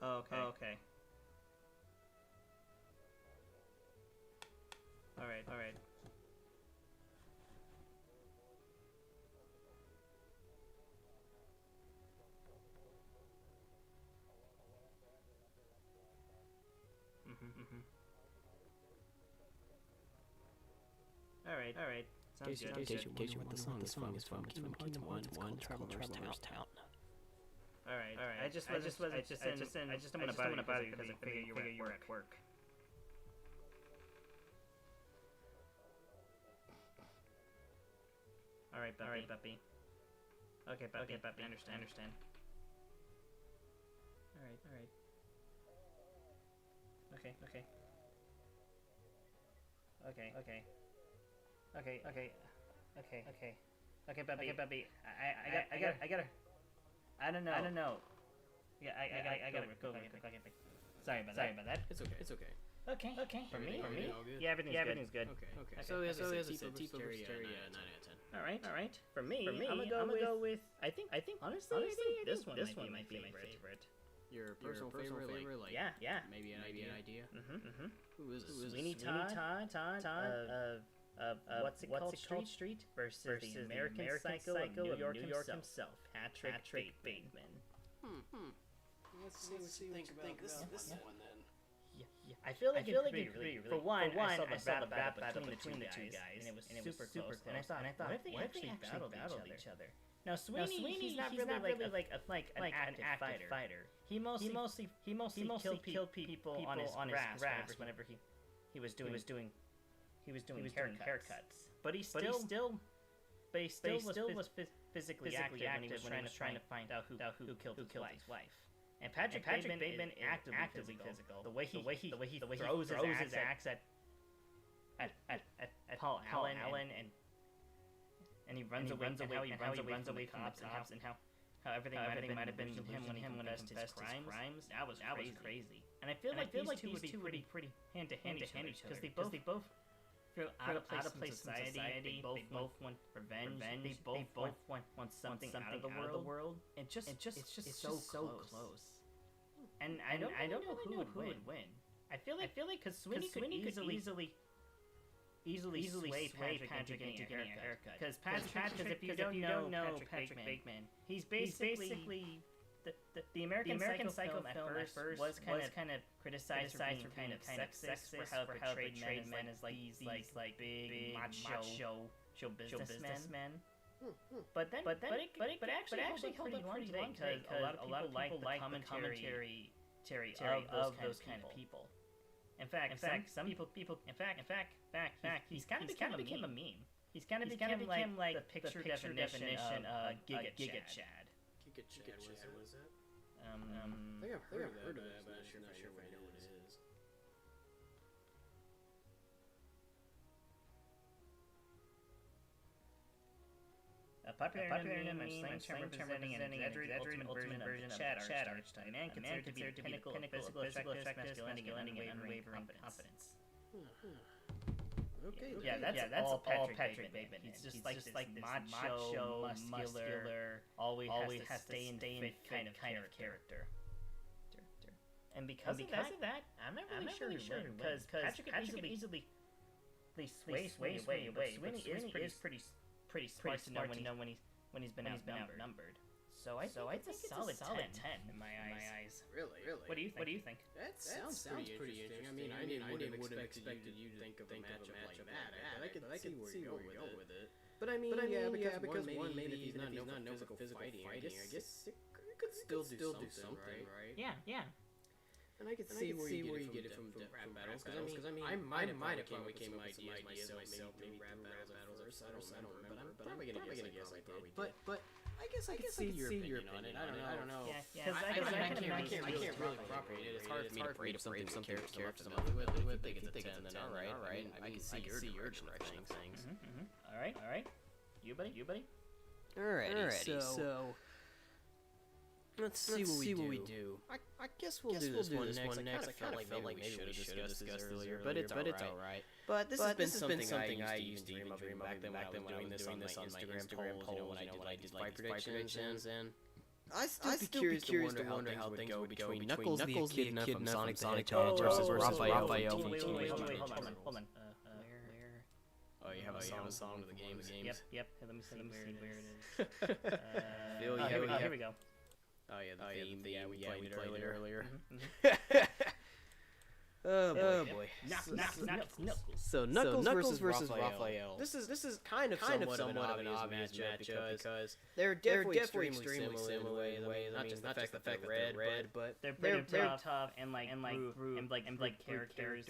Okay. Alright. Alright. Sounds good. In case you wonder what the song is from Kingdom Hearts 1, it's called Traveler's Town. Alright. I just don't want to bother you because I figure you're at work. Alright, Puppy. Okay, Puppy. I understand. Alright. Okay, Puppy. I don't know. Yeah, I gotta go. Sorry about that. It's okay. Okay. For me? Yeah, everything's good. Okay. So as I said, Tifa versus Terry, 9 out of 10. Alright. For me, I'm gonna go with. I think. Honestly, this one might be my favorite. Your personal favorite? Like, yeah. Maybe an idea. Who is this? Sweeney Todd of what's it called? Street versus the American Psycho of New York himself, Patrick Bateman. Let's see what you think about this one then. Yeah. I feel like it could be for one, I saw the battle between the two guys, and it was super close. And I thought, what if they actually battled each other? Now Sweeney, he's not really like an active fighter. He mostly killed people on his grass whenever he was doing haircuts. But he still was physically active when he was trying to find out who killed his wife. And Patrick Bateman is actively physical. The way he throws his axe at Paul Allen and he runs away from the cops and how everything might have been him when he confessed his crimes. That was crazy. And I feel like these two would be pretty hand to hand each other because they both feel out of place society. They both want revenge. They both want something out of the world. It's just so close. And I don't know who would win. I feel like because Sweeney could easily sway Patrick into getting a haircut. Because if you don't know Patrick Bateman, he's basically the the American Psycho film at first was kind of criticized for being kind of sexist for how it portrayed men as like these like big macho businessmen. But it actually held up pretty long today because a lot of people like the commentary of those kind of people. In fact, some people. In fact, he's kind of became a meme. He's kind of become like the picture definition of Giga Chad. Giga Chad, what is that? I think I've heard of that, but I'm not sure if I know what it is. A popular meme or slang term representing an exaggerated ultimate version of Chad art. A man considered to be the pinnacle of physical attractiveness, masculinity, and unwavering confidence. Okay. Yeah, that's all Patrick Bateman. He's just like this macho, muscular, always has to stay in fit kind of character. And because of that, I'm not really sure who wins. Because Patrick could easily sway away. Sweeney is pretty smart to know when he's been outnumbered. So I'd say it's a solid 10 in my eyes. Really? What do you think? That sounds pretty interesting. I mean, I wouldn't have expected you to think of a matchup like that. I could see where you go with it. But I mean, because one, maybe if he's not no physical fighting, I guess you could still do something, right? Yeah. And I could see where you get it from rap battles, because I mean, I might have came with some ideas myself, maybe rap battles or so, I don't remember, but I'm probably gonna guess I did. But I guess I could see your opinion on it. I don't know. Because I can't really appropriate it. It's hard for me to rate something character with. If you think it's a 10, then all right. I can see your direction of things. All right. You buddy. Alrighty. So let's see what we do. I guess we'll do this one next. I kind of felt like maybe we should have discussed this earlier, but it's alright. But this has been something I used to even dream of back then when I was doing this on my Instagram polls, when I did like predictions, and I still be curious to wonder how things would go between Knuckles the Echidna from Sonic the Hedgehog versus Raphael from Wait, hold on. Oh, you have a song to the games. Yep. Let me see where it is. Here we go. Oh yeah, the theme. We played it earlier. Oh boy. Knuckles. So Knuckles versus Raphael. This is kind of somewhat of an obvious matchup because they're definitely extremely similar in the way. Not just the fact that they're red, but they're tough and like characters.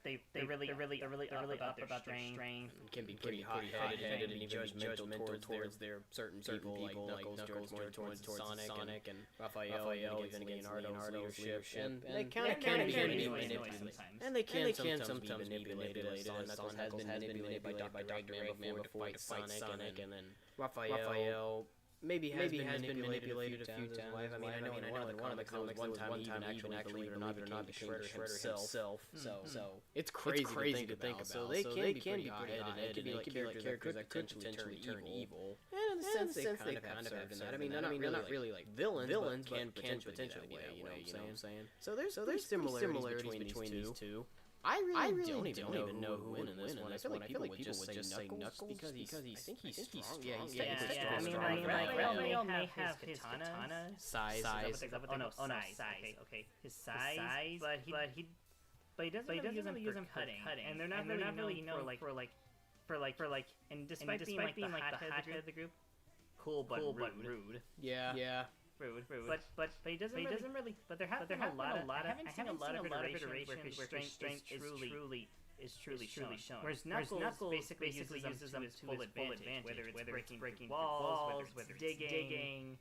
They really up their strength. And can be pretty hot-headed and even judgmental towards their certain people like Knuckles more towards Sonic and Raphael even Leonardo's leadership. And they kind of be manipulated sometimes. And they can sometimes be manipulated. Knuckles has been manipulated by Dr. Eggman before to fight Sonic, and then Raphael maybe has been manipulated a few times. I mean, I know in one of the comics one time he actually not became Shredder himself. So it's crazy to think about. So they can be hot-headed, and they can be like characters that could potentially turn evil. And in a sense, they kind of have that. I mean, they're not really like villains can potentially be that way. You know what I'm saying? So there's similarities between these two. I really don't even know who wins in this one. I feel like people would just say Knuckles because I think he's strong. Yeah, he's I mean, Raphael may have his katana size. Size. Okay, his size, but he doesn't really use them for cutting, and they're not really known for like, and despite being like the hothead of the group, cool but rude. Yeah. Rude. But he doesn't really. But there have been a lot of. I haven't seen a lot of iterations where his strength is truly shown. Whereas Knuckles basically uses them to full advantage, whether it's breaking walls, whether it's digging.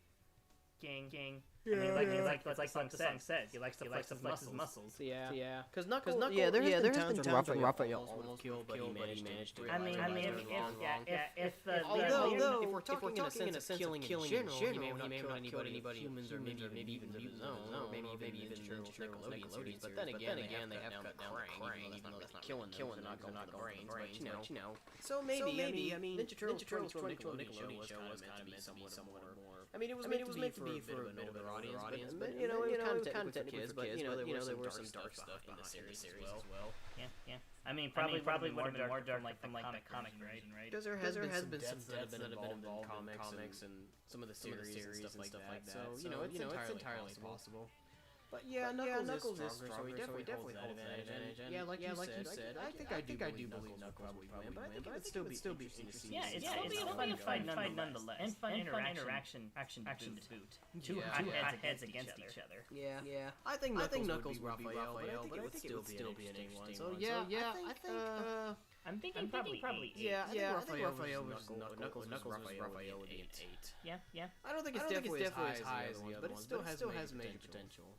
Yeah. I mean, like the song says, he likes to flex his muscles. Yeah. Because Knuckles, there has been times when Raphael almost killed, but he managed to. I mean, if we're talking in a sense of killing in general, he may not kill anybody, humans or maybe even mutants, maybe even Nickelodeon. But then again, they have cut down the Krang, even though that's not killing them, they're not going brains, but you know. So maybe, I mean, Ninja Turtles 2012 Nickelodeon show was kind of meant to be somewhat more I mean, it was meant to be for a bit of an older audience, but it was kind of technically for kids. But there were some dark stuff in the series as well. Yeah. I mean, probably would have been more dark from like the comic version, right? Because there has been some deaths that have been involved in comics and some of the series and stuff like that. So it's entirely possible. But yeah, Knuckles is stronger, so he definitely holds that advantage. And yeah, like you said, I think I do believe Knuckles will win, but I think it'd still be interesting to see. Yeah, it's still be a fun fight nonetheless, and fun interaction to boot. Two hot heads against each other. Yeah. I think Knuckles will be Raphael, but I think it would still be an interesting one. So yeah, I think. I'm thinking probably 8. Yeah, I think Raphael was Knuckles Raphael would be an 8. Yeah. I don't think it's definitely as high as the other ones, but it still has major potential.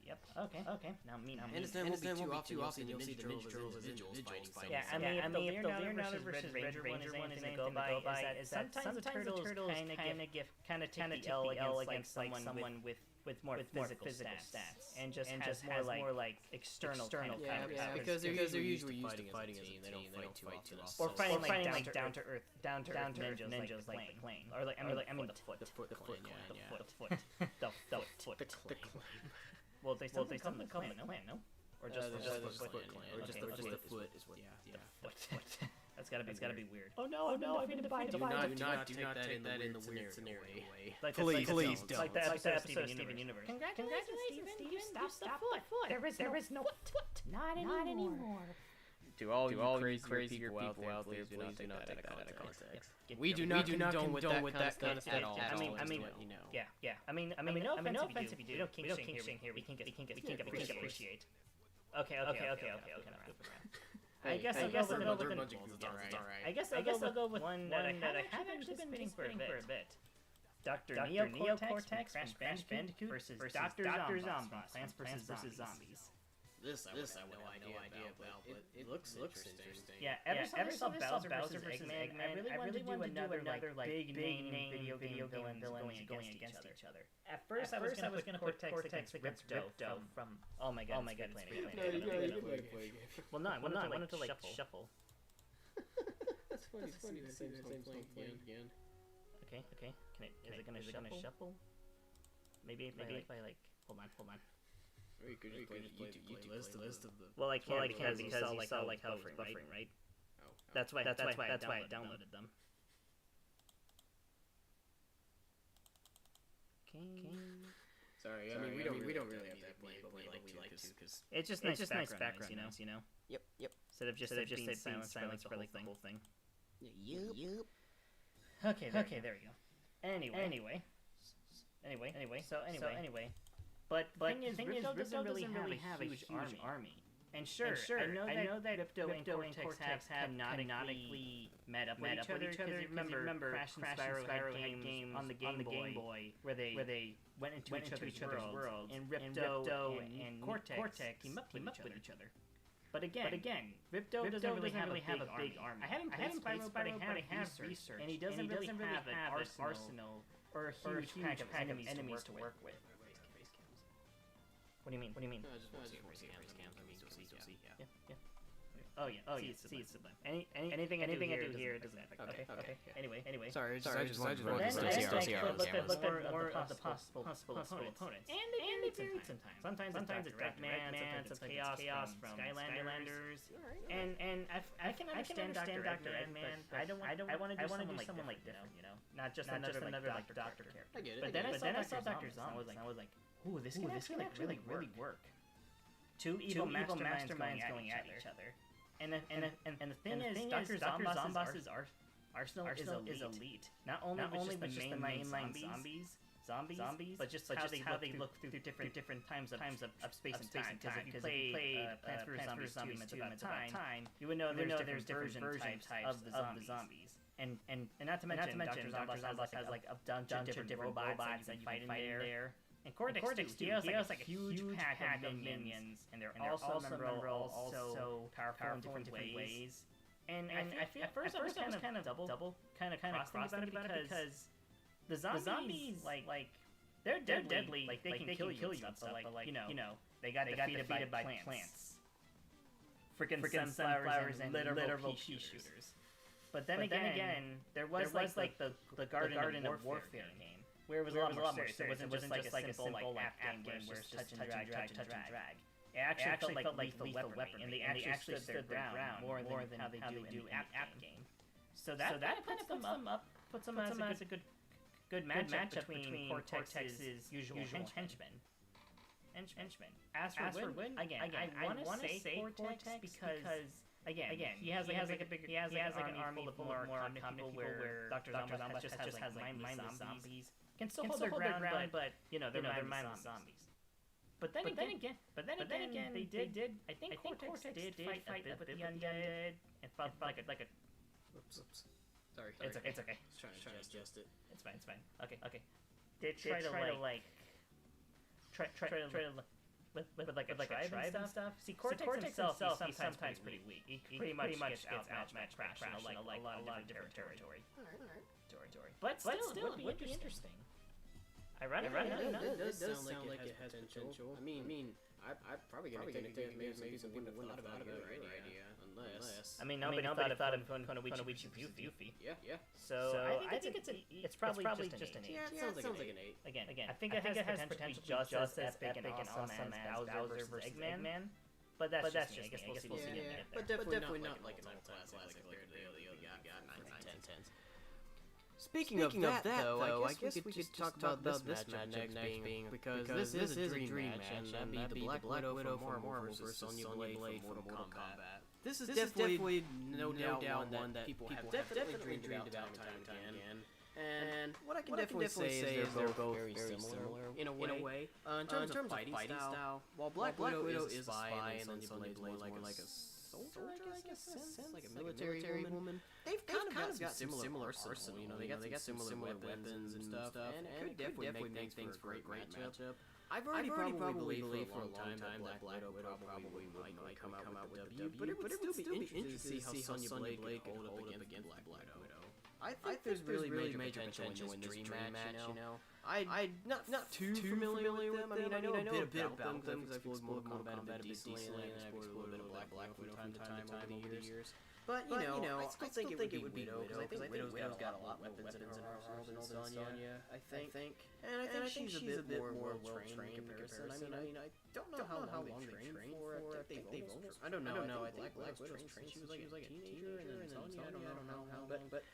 Yep. Okay. Now me. And it won't be too often you'll see the Ninja Turtles individuals fighting. Yeah, I mean, if the Leonardo versus Red Ranger one is anything to go by, is that sometimes the Turtles kind of take the L against someone with more physical stats, and just has more like external kind of powers. Yeah, because they're usually used to fighting as a team. They don't fight too often. Or fighting like down to earth ninjas like the Clan, or like I mean the foot. Well, they call them the Clan, no? Or just the Foot Clan. Or just the Foot is what. Yeah. Foot. That's gotta be weird. Oh no! I'm defeated by Do not take that in the weird scenario way. Like please don't. Like the episode of Steven Universe. Congratulations, Steven! You stopped the foot. There is no foot. Not anymore. To all you crazy people out there, please do not take that out of context. We do not condone with that kind of stuff at all. I mean, yeah. I mean, no offense if you do. We don't kink shame here. We kink appreciate. Okay. I guess I'll go with I guess I'll go with one that I have actually been spinning for a bit. Dr. Neo Cortex Crash Bandicoot versus Dr. Zombie, Plants vs. Zombies. This I have no idea about, but it looks interesting. Yeah, ever since I saw Bowser vs. Eggman, I really wanted to do another big name video game villains going against each other. At first, I was gonna put Cortex Ripto from. Oh my god, it's free to play. Well, no, I wanted to like shuffle. That's funny. Same again. Okay. Is it gonna shuffle? Maybe if I like. Hold on. Or you could just play the list of the. Well, I can't because you saw like how buffering, right? Oh. That's why I downloaded them. Okay. Sorry, I mean we don't really have that play, but we like to because it's just nice background, you know. Yep. Instead of just being silence for like the whole thing. Yep. Okay, there we go. Anyway. But the thing is, Ripto doesn't really have a huge army. And sure, I know that Ripto and Cortex have canonically met up with each other, because remember Crash and Spyro had games on the Game Boy where they went into each other's worlds, and Ripto and Cortex team up with each other. But again, Ripto doesn't really have a big army. I haven't played Spyro, but I have research, and he doesn't really have an arsenal or a huge pack of enemies to work with. What do you mean? No, I just want to see base camps. I mean, you'll see. Yeah. Oh yeah. See, it's sublime. Anything I do here doesn't affect. Okay. Anyway. Sorry, I just wanted to see our looked at more of the possible opponents. And they varied sometimes. Sometimes it's Batman, sometimes it's Chaos from Skylanders. And I can understand Dr. Eggman. I want to do someone like different, you know, not just another like doctor character. I get it. But then I saw Dr. Zombie, and I was like, ooh, this can actually really work. Two evil masterminds going at each other. And the thing is, Dr. Zombas's arsenal is elite. Not only with just the mainline zombies, but just how they look through different times of space and time. Because if you play Plants vs. Zombies 2 at the time, you would know there's different version types of the zombies. And not to mention, Dr. Zombas has like a bunch of different robots that you fight in there. And Cortex too, he has like a huge pack of minions, and they're also also powerful in different ways. And at first I was kind of crossing about it because the zombies like they're deadly, like they can kill you and stuff, but you know they got defeated by plants. Freaking sunflowers and literal pea shooters. But then again, there was like the Garden of Warfare game. where it was a lot more serious. It wasn't just like a simple like app game where it's touch and drag. It actually felt like lethal weaponry, and they actually stood their ground more than how they do app game. So that puts them as a good matchup between Cortex's usual henchmen. As for Win, again, I want to say Cortex because again he has like an army full of more people where Dr. Zomba just has like mindless zombies. Can still hold their ground, but they're mindless zombies. But then again, they did. I think Cortex did fight a bit with the undead and felt like a. Oops. Sorry. It's okay. Trying to adjust it. It's fine. Okay. They try to like with like a tribe and stuff. See, Cortex himself he's sometimes pretty weak. He pretty much gets outmatched in a lot of different territory. Alright. But still, it would be interesting. Ironically, it does sound like it has potential. I mean, I'm probably gonna think maybe some people wouldn't have thought about it idea, unless. I mean, nobody thought of Konoichi Yuffie. Yeah. So I think it's probably just an 8. Yeah, it sounds like an 8. Again, I think it has potential just as epic and awesome as Bowser versus Eggman. But that's just me. I guess we'll see. Yeah. But definitely not like an all-class like a third we got 9 10. Speaking of that, though, I guess we could talk about this matchup next being because this is a dream match, and that'd be the Black Widow from Marvel versus Sonya Blade from Mortal Kombat. This is definitely no doubt one that people have definitely dreamed about time and time again. And what I can definitely say is they're both very similar in a way. In terms of fighting style, while Black Widow is a spy and Sonya Blade's more like a soldier, I guess, in a sense, like a military woman. They've kind of got similar arsenal, they got some similar weapons and stuff, and it could definitely make things for a great matchup. I've already probably believed for a long time that Black Widow probably might come out with W, but it would still be interesting to see how Sonya Blade could hold up against Black Widow. I think there's really major potential in this dream match, I'm not too familiar with them. I mean, I know a bit about them because I've explored Mortal Kombat a bit decently, and I've explored a little bit of Black Widow from time to time over the years. But, you know, I still think it would be Widow, because I think Widow's got a lot more weapons in her arsenal than Sonya, I think. And I think she's a bit more well-trained in comparison. I mean, I don't know how long they trained for. I think they've almost... I don't know. I think Black Widow's trained since she was like a teenager, and then Sonya, I don't know how, but...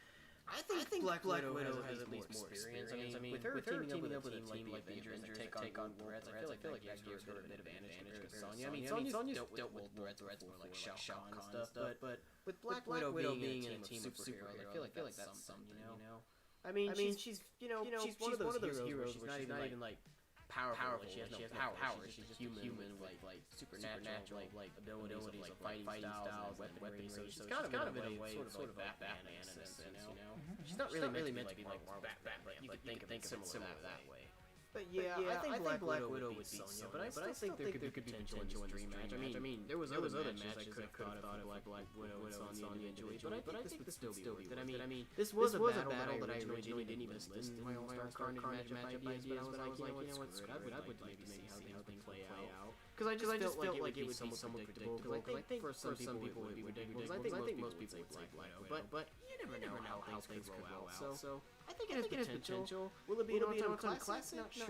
I think Black Widow has at least more experience. I mean, with her teaming up with a team like the Avengers and take on threats, I feel like that gives her a bit of advantage compared to Sonya. I mean, Sonya's dealt with threats before, like Shao Kahn and stuff, but with Black Widow being in a team of superheroes, I feel like that's something, you know? I mean, she's one of those heroes where she's not even like powerful. She has no power. She's just human with like supernatural like abilities, like fighting styles, weaponry. So she's kind of in a way sort of Batman in a sense, you know. She's not really meant to be like Batman, but you could think of it similar that way. But yeah, I think Black Widow would beat Sonya, but I still think there could be potential in this dream match. I mean, there was other matches I could have thought of Black Widow and Sonya enjoyed, but I think this would still be worth it. I mean, this was a battle that I originally didn't even list in my All-Star Carnage matchup ideas, but I was like, you know what, screw it. I would maybe see how things play out. Because I just felt like it would be somewhat predictable, because I think for some people it would be ridiculous, I think most people would like Widow, but you never know how things could roll out, so I think it has potential. Will it be an all-time classic? Not sure.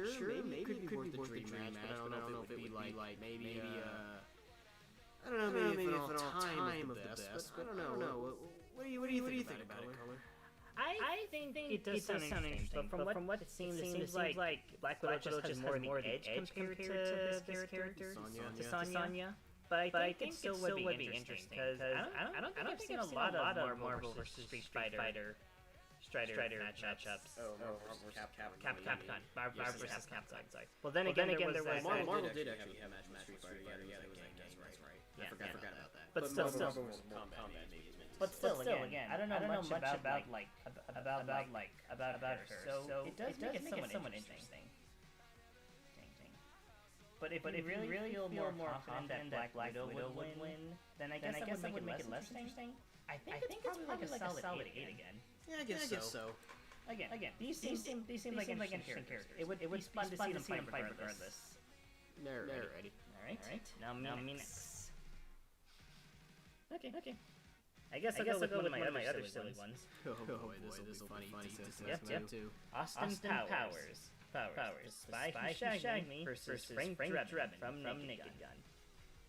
Maybe it could be worth the dream match, but I don't know if it would be like maybe I don't know, maybe if an all-time of the best, but I don't know. What do you think about it, Color? I think it does sound interesting, but from what it seems like Black Widow just has more of the edge compared to this character, to Sonya. But I think it still would be interesting, because I don't think I've seen a lot of Marvel versus Street Fighter matchups. Oh, Marvel versus Capcom. Marvel versus Capcom. Sorry. Well, then again, there was Marvel did actually have a match Street Fighter. Yeah, that's right. I forgot about that. But still, Marvel versus Combat maybe. But still, again, I don't know much about her. So it does make it somewhat interesting. But if you really feel more confident that Black Widow would win, then I guess that would make it less interesting. I think it's probably like a solid 8 again. Yeah, I guess so. Again, these seem like interesting characters. It would be fun to see them fight regardless. They're ready. All right. Now Minix. Okay. I guess I'll go with one of my other silly ones. Oh boy, this will be funny Yep. too. Austin Powers. The Spy Who Shagged Me versus Frank Drebin from Naked Gun.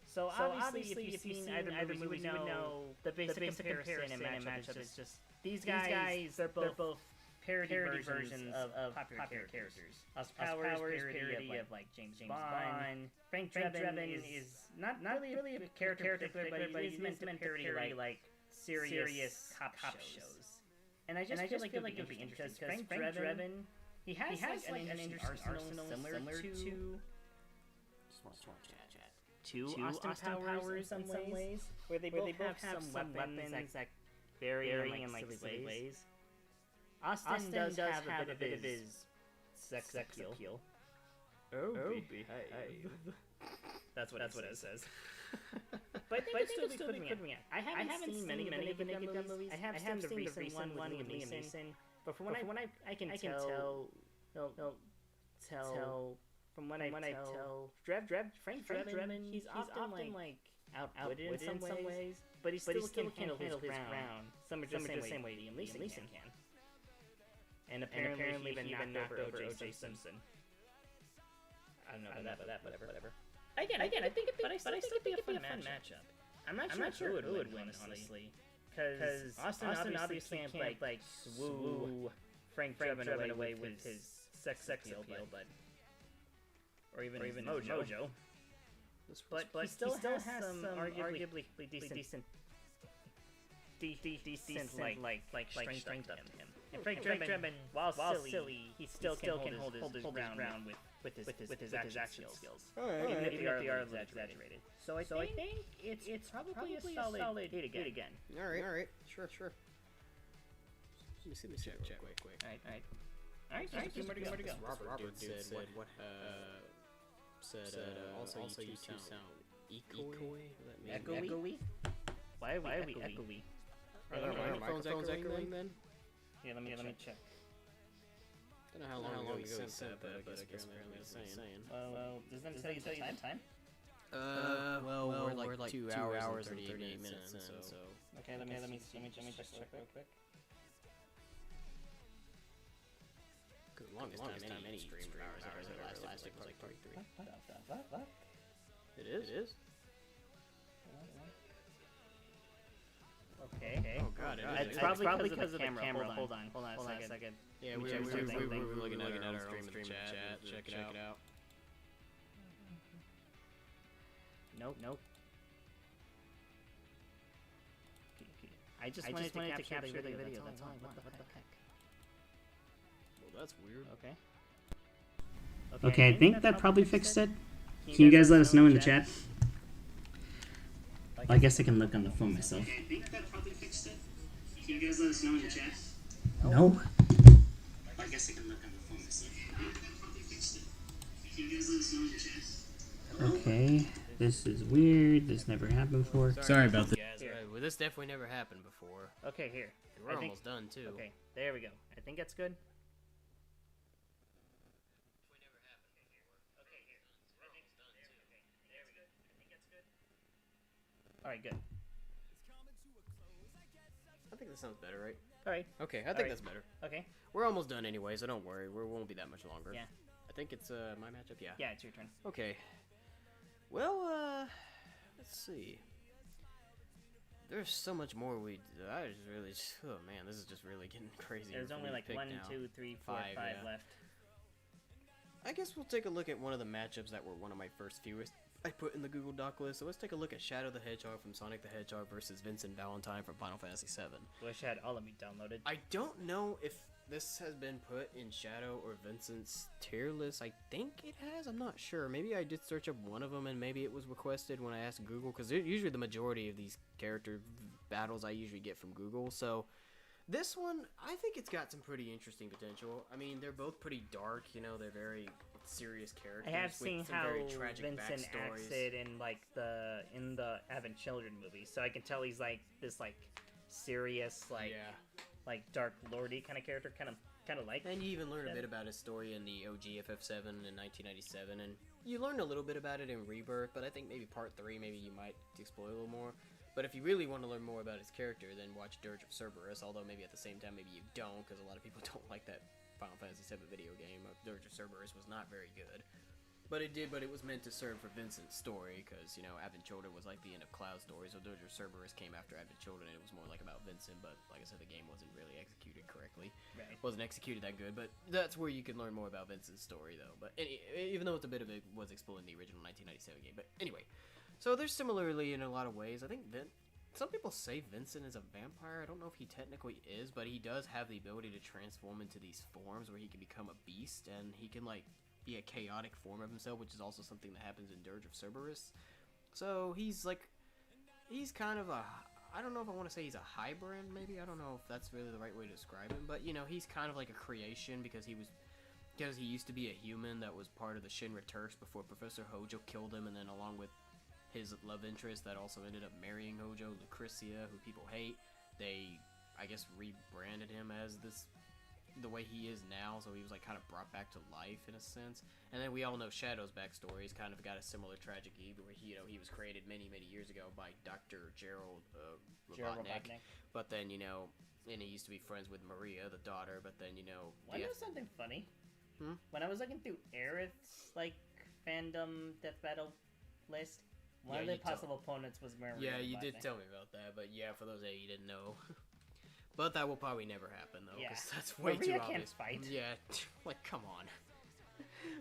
So obviously, if you've seen either movie, you would know the basic comparison and matchup is just these guys. They're both parody versions of popular characters. Austin Powers parody of like James Bond. Frank Drebin is not really a character, but he's meant to parody like serious cop shows. And I just feel like it would be interesting because Frank Drebin, he has like an interesting arsenal similar to Austin Powers in some ways, where they both have some weapons that vary in like silly ways. Austin does have a bit of his sex appeal. Oh, behave. That's what it says. But I think it's still putting me out. I haven't seen many of the Naked Gun movies. I have seen the recent one with Liam Neeson. But from what I can tell, from what I tell, Frank Drebin, he's often like outwitted in some ways, but he still can handle his ground. Some are just the same way Liam Neeson can. And apparently he even knocked over O.J. Simpson. I don't know about that, but whatever. Again, I think it'd be a fun matchup. I'm not sure who would win, honestly. Because Austin obviously can't like swoo Frank Drebin away with his sex appeal, but or even Mojo. But he still has some arguably decent like strength up to him. And Frank Drebin, while silly, he still can hold his ground with his action skills. Even if they are a little exaggerated. So I think it's probably a solid 8 again. Alright, sure. Let me check quick. Alright, just a few more to go. Robert said what also you two sound echoey? Why are we echoey? Are our microphones echoing then? Yeah, let me check. Don't know how long ago you said that, but I guess apparently it's saying. Well, does that tell you the time? We're like 2 hours and 38 minutes in, so... Okay, let me just check real quick. Because the longest time any stream for hours ever lasted was like 33. What? It is? Okay. Oh god, it's probably because of the camera. Hold on a second. Yeah, we were looking at our own stream chat. Check it out. Nope. I just wanted to capture the video. That's all I want. What the heck? Well, that's weird. Okay, I think that probably fixed it. Can you guys let us know in the chat? Well, I guess I can look on the phone myself. Okay, I think that probably fixed it. Can you guys let us know in the chat? No. I guess I can look on the phone myself. Can you guys let us know in the chat? Okay, this is weird. This never happened before. Sorry about this. Well, this definitely never happened before. Okay, here. We're almost done too. Okay, there we go. I think that's good. Alright, good. I think that sounds better, right? Alright. Okay, I think that's better. Okay. We're almost done anyway, so don't worry. We won't be that much longer. Yeah. I think it's my matchup, yeah. Yeah, it's your turn. Okay. Well, let's see. There's so much more oh man, this is just really getting crazy. There's only like 1, 2, 3, 4, 5 left. I guess we'll take a look at one of the matchups that were one of my first few I put in the Google Doc list. So let's take a look at Shadow the Hedgehog from Sonic the Hedgehog versus Vincent Valentine from Final Fantasy VII. Wish I had all of me downloaded. I don't know if this has been put in Shadow or Vincent's tier list. I think it has. I'm not sure. Maybe I did search up one of them and maybe it was requested when I asked Google, because usually the majority of these character battles I usually get from Google. So this one, I think it's got some pretty interesting potential. I mean, they're both pretty dark. You know, they're very serious characters. I have seen some how very tragic Vincent backstories. acts it in like the Having Children movie, so I can tell he's like this like serious like dark lordy kind of character, kind of like. And you even learn a bit about his story in the OG FF7 in 1997, and you learn a little bit about it in Rebirth. But I think maybe Part 3, maybe you might explore a little more. But if you really want to learn more about his character, then watch Dirge of Cerberus, although maybe at the same time maybe you don't, because a lot of people don't like that Final Fantasy VII video game. Dirge of Cerberus was not very good. But it was meant to serve for Vincent's story, because, you know, Advent Children was like the end of Cloud's story, so Dirge of Cerberus came after Advent Children, and it was more like about Vincent, but like I said, the game wasn't really executed correctly. Right. Wasn't executed that good, but that's where you can learn more about Vincent's story, though. But even though it's a bit of it was explored in the original 1997 game. But anyway, so there's similarly in a lot of ways. I think some people say Vincent is a vampire. I don't know if he technically is, but he does have the ability to transform into these forms where he can become a beast, and he can, like, be a chaotic form of himself, which is also something that happens in Dirge of Cerberus. So he's kind of a, I don't know if I want to say he's a hybrid, maybe. I don't know if that's really the right way to describe him, but, you know, he's kind of like a creation because he used to be a human that was part of the Shinra Turks before Professor Hojo killed him, and then along with his love interest that also ended up marrying Hojo, Lucretia, who people hate, they, I guess, rebranded him as the way he is now, so he was, like, kind of brought back to life in a sense. And then we all know Shadow's backstory. He's kind of got a similar tragedy where he was created many, many years ago by Dr. Gerald Robotnik. But then, you know, and he used to be friends with Maria, the daughter, but then, you know... Wanna know something funny? Hmm? When I was looking through Aerith's, like, fandom death battle list, one of the possible opponents was Maria. Yeah, you did tell me about that, but yeah, for those of you didn't know... But that will probably never happen, though, because that's way too obvious. Can't fight. Yeah, like, come on.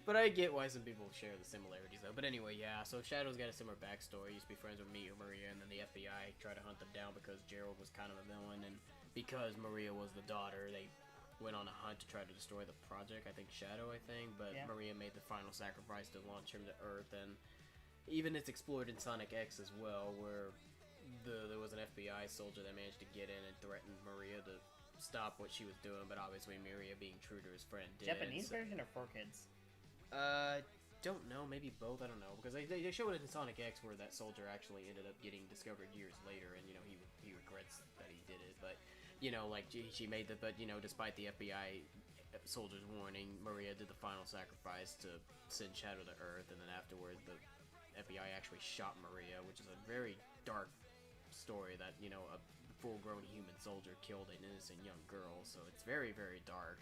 But I get why some people share the similarities, though. But anyway, yeah, so Shadow's got a similar backstory. He used to be friends with Maria, and then the FBI tried to hunt them down because Gerald was kind of a villain, and because Maria was the daughter, they went on a hunt to try to destroy the project. I think Shadow, but Maria made the final sacrifice to launch him to Earth, and even it's explored in Sonic X as well, where... there was an FBI soldier that managed to get in and threatened Maria to stop what she was doing, but obviously Maria, being true to his friend, did. Japanese version or 4Kids? Don't know, maybe both, I don't know, because they showed it in Sonic X where that soldier actually ended up getting discovered years later, and, you know, he regrets that he did it, but, you know, like, she made but, you know, despite the FBI soldier's warning, Maria did the final sacrifice to send Shadow to Earth, and then afterwards the FBI actually shot Maria, which is a very dark story that, you know, a full-grown human soldier killed an innocent young girl, so it's very, very dark.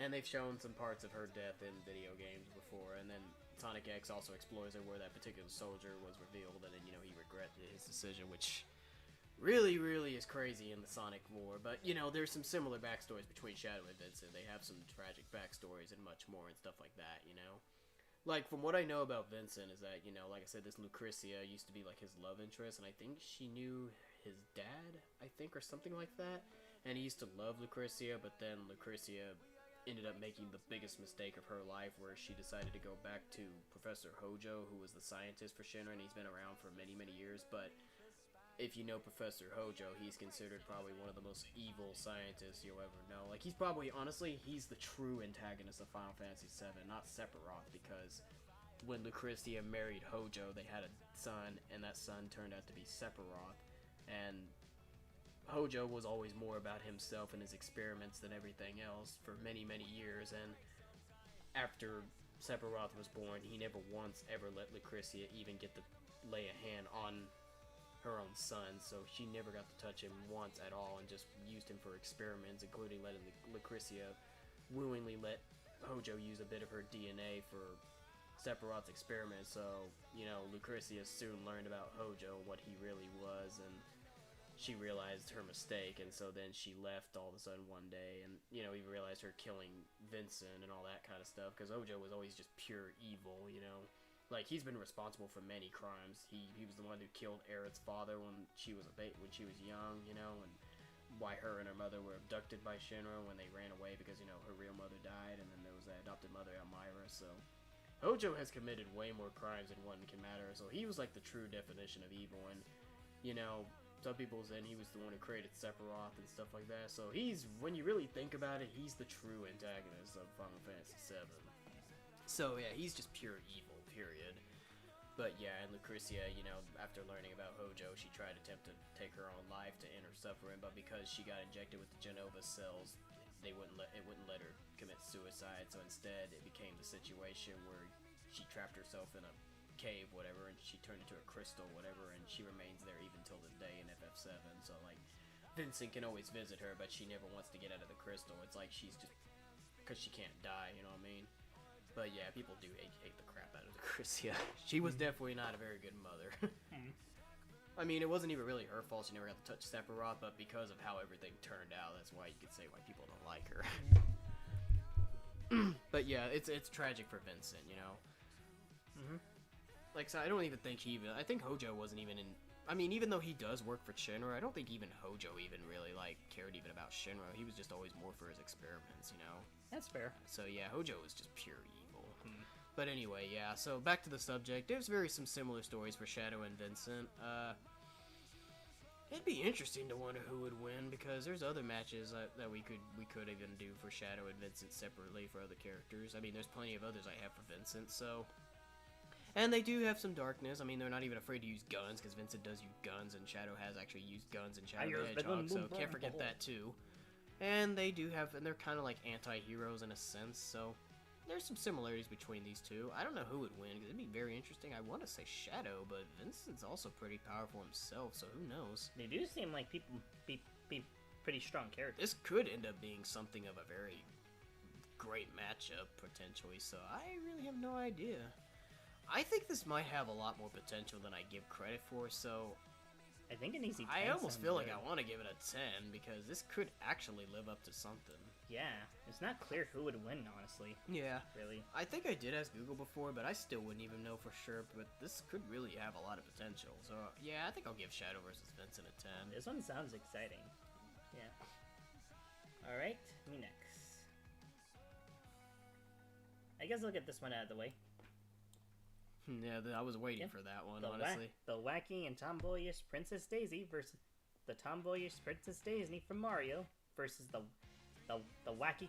And they've shown some parts of her death in video games before, and then Sonic X also explores it where that particular soldier was revealed, and then, you know, he regretted his decision, which really, really is crazy in the Sonic lore. But, you know, there's some similar backstories between Shadow and Vincent. They have some tragic backstories and much more and stuff like that, you know? Like, from what I know about Vincent is that, you know, like I said, this Lucretia used to be, like, his love interest, and I think she knew his dad, I think, or something like that, and he used to love Lucretia, but then Lucretia ended up making the biggest mistake of her life, where she decided to go back to Professor Hojo, who was the scientist for Shinra, and he's been around for many, many years, but if you know Professor Hojo, he's considered probably one of the most evil scientists you'll ever know. Like, he's probably, honestly, he's the true antagonist of Final Fantasy VII, not Sephiroth, because when Lucretia married Hojo, they had a son, and that son turned out to be Sephiroth, and Hojo was always more about himself and his experiments than everything else for many, many years, and after Sephiroth was born, he never once ever let Lucretia even get to lay a hand on her own son, so she never got to touch him once at all, and just used him for experiments, including letting Lucretia willingly let Hojo use a bit of her DNA for Sephiroth's experiments. So, you know, Lucretia soon learned about Hojo, what he really was, and she realized her mistake, and so then she left all of a sudden one day, and, you know, he realized her killing Vincent and all that kind of stuff, because Hojo was always just pure evil, you know. Like, he's been responsible for many crimes. He was the one who killed Aerith's father when she was young, you know, and why her and her mother were abducted by Shinra when they ran away because, you know, her real mother died, and then there was that adopted mother, Elmira, so... Hojo has committed way more crimes than one can matter, so he was like the true definition of evil, and, you know, some people said he was the one who created Sephiroth and stuff like that, so he's, when you really think about it, he's the true antagonist of Final Fantasy VII. So, yeah, he's just pure evil, period. But yeah, and Lucretia, you know, after learning about Hojo, she tried to attempt to take her own life to end her suffering, but because she got injected with the Genova cells, it wouldn't let her commit suicide, so instead it became the situation where she trapped herself in a cave, whatever, and she turned into a crystal, whatever, and she remains there even till this day in FF7. So like, Vincent can always visit her, but she never wants to get out of the crystal. It's like she's just because she can't die, you know what I mean? But yeah, people do hate the crap out of the crystal. Yeah, she was definitely not a very good mother. I mean, it wasn't even really her fault. She never got to touch Sephiroth, but because of how everything turned out, that's why you could say why people don't like her. But yeah, it's tragic for Vincent, you know. Like, so I don't even think I think Hojo wasn't even in. I mean, even though he does work for Shinra, I don't think even Hojo even really like cared even about Shinra. He was just always more for his experiments, you know. That's fair. So yeah, Hojo was just pure evil. But anyway, yeah. So back to the subject. There's some similar stories for Shadow and Vincent. It'd be interesting to wonder who would win because there's other matches that we could even do for Shadow and Vincent separately for other characters. I mean, there's plenty of others I have for Vincent. So, and they do have some darkness. I mean, they're not even afraid to use guns because Vincent does use guns, and Shadow has actually used guns in Shadow the Hedgehog. So can't forget that too. And they do have, and they're kind of like anti-heroes in a sense. So there's some similarities between these two. I don't know who would win, because it'd be very interesting. I want to say Shadow, but Vincent's also pretty powerful himself, so who knows? They do seem like people be pretty strong characters. This could end up being something of a very great matchup, potentially, so I really have no idea. I think this might have a lot more potential than I give credit for, so I think an easy 10 I almost feel like good. I want to give it a 10, because this could actually live up to something. Yeah, it's not clear who would win, honestly. Yeah. Really. I think I did ask Google before, but I still wouldn't even know for sure, but this could really have a lot of potential. So, yeah, I think I'll give Shadow vs. Vincent a 10. This one sounds exciting. Yeah. Alright, me next. I guess I'll get this one out of the way. Yeah, I was waiting for that one, The honestly. the wacky and tomboyish Princess Daisy versus the tomboyish Princess Daisy from Mario versus the wacky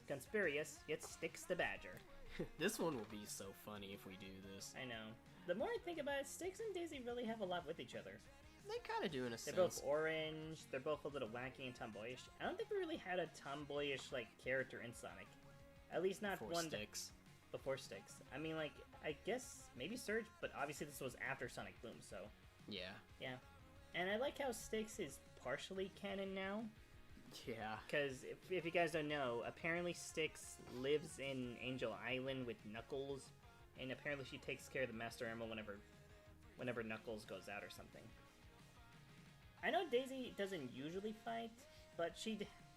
conspiracious yet Sticks the Badger. This one will be so funny if we do this. I know. The more I think about it, Sticks and Daisy really have a lot with each other. They kind of do in a They're sense. both orange. They're both a little wacky and tomboyish. I don't think we really had a tomboyish like character in Sonic. At least not Before one Sticks. before Sticks. I mean, like, I guess maybe Surge, but obviously this was after Sonic Boom, so Yeah. yeah. And I like how Sticks is partially canon now. Yeah. Because if you guys don't know, apparently Styx lives in Angel Island with Knuckles, and apparently she takes care of the Master Emerald whenever Knuckles goes out or something. I know Daisy doesn't usually fight, but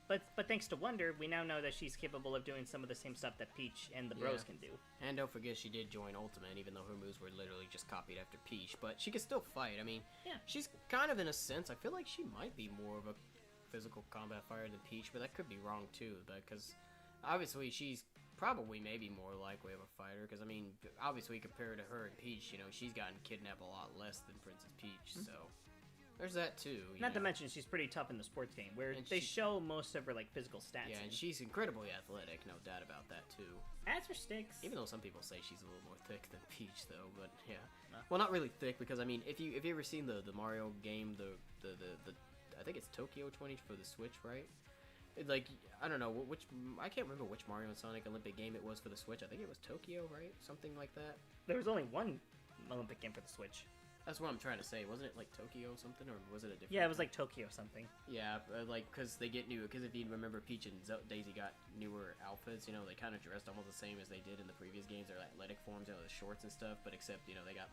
but thanks to Wonder, we now know that she's capable of doing some of the same stuff that Peach and the Bros can do. And don't forget she did join Ultimate, even though her moves were literally just copied after Peach. But she can still fight. I mean, Yeah. she's kind of in a sense. I feel like she might be more of a physical combat fighter than Peach, but that could be wrong too, because obviously she's probably maybe more likely of a fighter, because I mean, obviously compared to her and Peach, you know, she's gotten kidnapped a lot less than Princess Peach, so there's that too. Not to mention she's pretty tough in the sports game, where And they she- show most of her like physical stats. Yeah, in. and she's incredibly athletic, no doubt about that too. As for Styx, Even though some people say she's a little more thick than Peach, though, but yeah. Nah. Well, not really thick, because I mean, if you ever seen the Mario game, the I think it's Tokyo 20 for the Switch, right? Like, I don't know which, I can't remember which Mario and Sonic Olympic game it was for the Switch. I think it was Tokyo, right? Something like that. there was only one Olympic game for the Switch. That's what I'm trying to say. Wasn't it like Tokyo something, or was it a different? Yeah, it was like Tokyo something. Yeah, like, because they get new, because if you remember, Peach and Daisy got newer outfits, you know, they kind of dressed almost the same as they did in the previous games, their athletic forms, you know, the shorts and stuff, but except, you know, they got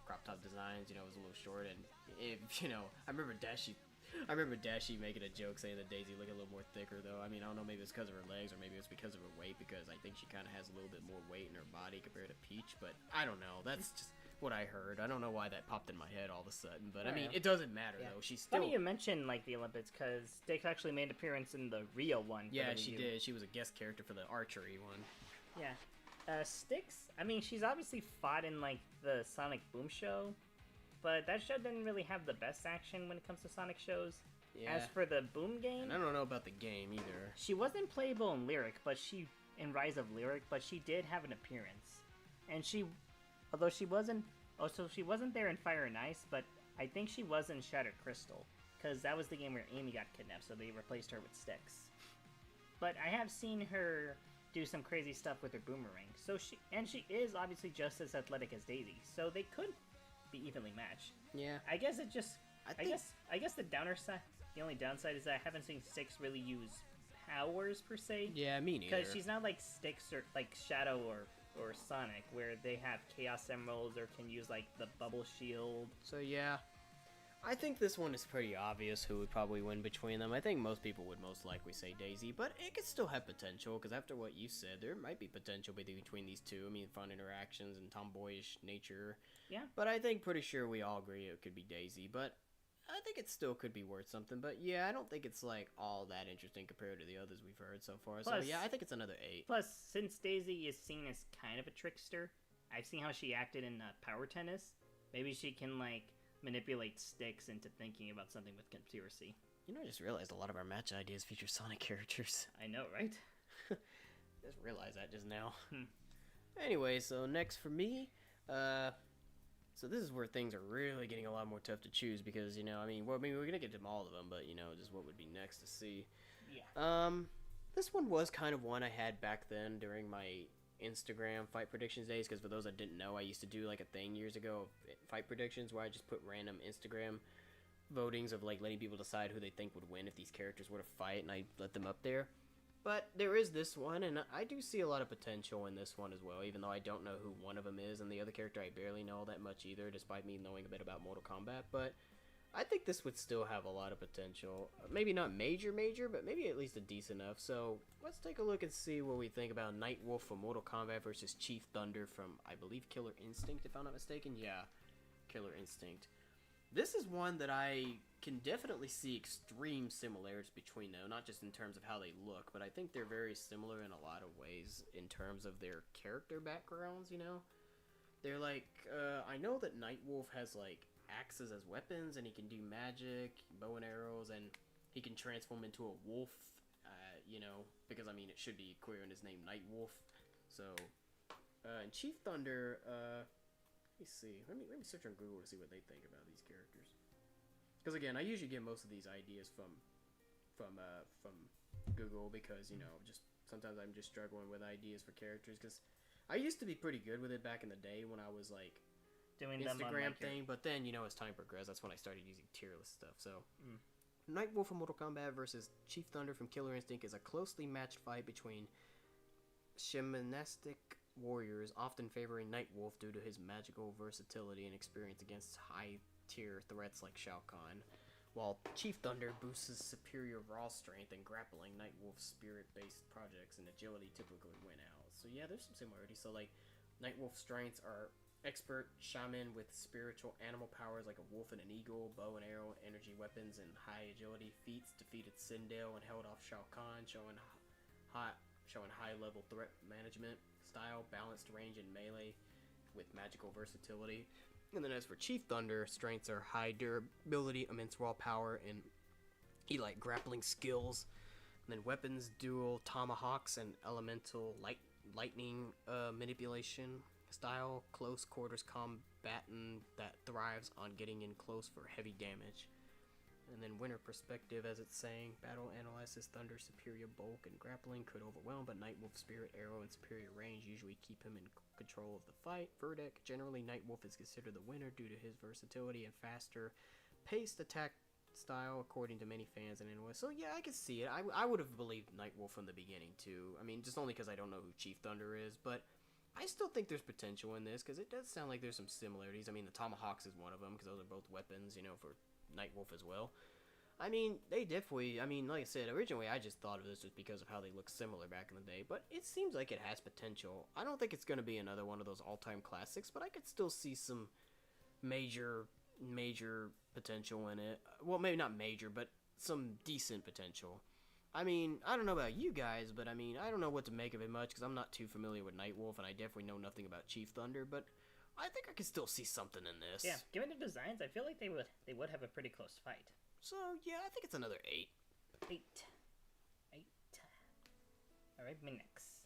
crop top designs, you know, it was a little short, and, you know, I remember Dashi making a joke saying that Daisy looked a little more thicker, though. I mean, I don't know, maybe it's because of her legs, or maybe it's because of her weight, because I think she kind of has a little bit more weight in her body compared to Peach, but I don't know, that's just what I heard. I don't know why that popped in my head all of a sudden, but I mean, it doesn't matter, though. She's still... Funny you mentioned, like, the Olympics, because Styx actually made an appearance in the Rio one. Yeah, she did. She was a guest character for the archery one. Yeah. Styx, I mean, she's obviously fought in, like, the Sonic Boom show, but that show didn't really have the best action when it comes to Sonic shows. Yeah. As for the Boom game, And I don't know about the game either. she wasn't playable in Lyric, but in Rise of Lyric, but she did have an appearance. And although she wasn't there in Fire and Ice, but I think she was in Shattered Crystal, because that was the game where Amy got kidnapped, so they replaced her with Styx. But I have seen her do some crazy stuff with her boomerang. So she is obviously just as athletic as Daisy, so they could be evenly matched. Yeah. I guess it just I guess the only downside is that I haven't seen Styx really use powers per se. Yeah, me neither. Because she's not like Styx or like Shadow or Sonic, where they have Chaos Emeralds or can use like the bubble shield. So yeah, I think this one is pretty obvious who would probably win between them. I think most people would most likely say Daisy, but it could still have potential, because after what you said, there might be potential between these two. I mean, fun interactions and tomboyish nature. Yeah. But I think pretty sure we all agree it could be Daisy, but I think it still could be worth something. But yeah, I don't think it's like all that interesting compared to the others we've heard so far. Plus, so yeah, I think it's another 8. Plus, since Daisy is seen as kind of a trickster, I've seen how she acted in Power Tennis. Maybe she can like manipulate Styx into thinking about something with conspiracy. You know, I just realized a lot of our match ideas feature Sonic characters. I know, right? Just realized that just now. Anyway, so next for me, so this is where things are really getting a lot more tough to choose, because, you know, I mean, we're gonna get to all of them, but, you know, just what would be next to see. Yeah. This one was kind of one I had back then during my Instagram fight predictions days, because for those that didn't know, I used to do like a thing years ago of fight predictions where I just put random Instagram votings of like letting people decide who they think would win if these characters were to fight, and I let them up there. But there is this one, and I do see a lot of potential in this one as well, even though I don't know who one of them is, and the other character I barely know that much either, despite me knowing a bit about Mortal Kombat. But I think this would still have a lot of potential. Maybe not major, but maybe at least a decent enough. So let's take a look and see what we think about Nightwolf from Mortal Kombat versus Chief Thunder from, I believe, Killer Instinct, if I'm not mistaken. Yeah, Killer Instinct. This is one that I can definitely see extreme similarities between them, not just in terms of how they look, but I think they're very similar in a lot of ways in terms of their character backgrounds, you know? They're like, I know that Nightwolf has like axes as weapons, and he can do magic, bow and arrows, and he can transform into a wolf, you know, because I mean it should be clear in his name, Nightwolf. So, and Chief Thunder, let me see, let me search on Google to see what they think about these characters. Because again, I usually get most of these ideas from Google, because, you know, just sometimes I'm just struggling with ideas for characters, because I used to be pretty good with it back in the day when I was like Doing Instagram thing, but then, you know, as time progressed, that's when I started using tier list stuff. So, Nightwolf from Mortal Kombat versus Chief Thunder from Killer Instinct is a closely matched fight between shamanistic warriors, often favoring Nightwolf due to his magical versatility and experience against high-tier threats like Shao Kahn, while Chief Thunder boosts his superior raw strength and grappling. Nightwolf's spirit-based projects and agility typically win out. So yeah, there's some similarities. So like, Nightwolf's strengths are expert shaman with spiritual animal powers like a wolf and an eagle, bow and arrow, energy weapons, and high agility feats. Defeated Sindel and held off Shao Kahn, showing high-level threat management style, balanced range and melee with magical versatility. And then as for Chief Thunder, strengths are high durability, immense raw power, and elite grappling skills. And then weapons, dual tomahawks, and elemental lightning manipulation style, close quarters combatant that thrives on getting in close for heavy damage. And then winner perspective, as it's saying, battle analyzes Thunder's superior bulk and grappling could overwhelm, but Nightwolf's spirit arrow and superior range usually keep him in control of the fight. Verdict: generally Nightwolf is considered the winner due to his versatility and faster paced attack style, according to many fans and analysts. So yeah, I can see it. I would have believed Nightwolf from the beginning too. I mean, just only because I don't know who Chief Thunder is, but I still think there's potential in this, because it does sound like there's some similarities. I mean, the tomahawks is one of them, because those are both weapons, you know, for Nightwolf as well. I mean, they definitely, I mean, like I said, originally I just thought of this just because of how they look similar back in the day, but it seems like it has potential. I don't think it's going to be another one of those all-time classics, but I could still see some major potential in it. Well, maybe not major, but some decent potential. I mean, I don't know about you guys, but I mean, I don't know what to make of it much, because I'm not too familiar with Nightwolf, and I definitely know nothing about Chief Thunder, but I think I could still see something in this. Yeah, given the designs, I feel like they would have a pretty close fight. So, yeah, I think it's another 8. 8. Alright, me next.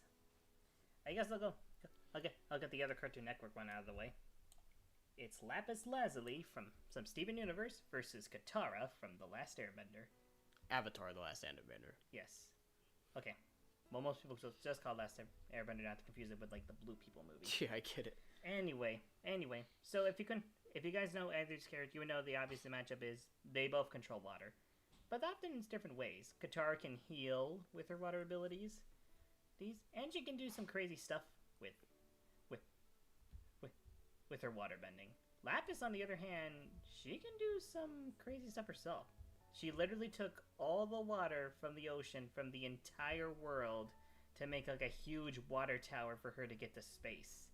I guess I'll get the other Cartoon Network one out of the way. It's Lapis Lazuli from some Steven Universe versus Katara from The Last Airbender. Avatar: The Last Airbender. Yes. Okay. Well, most people just call Last Airbender, not to confuse it with like the Blue People movie. Yeah, I get it. Anyway. So if you guys know Andrew's character, you would know the obvious matchup is they both control water, but often in different ways. Katara can heal with her water abilities. And she can do some crazy stuff with with her water bending. Lapis, on the other hand, she can do some crazy stuff herself. She literally took all the water from the ocean, from the entire world, to make like a huge water tower for her to get to space.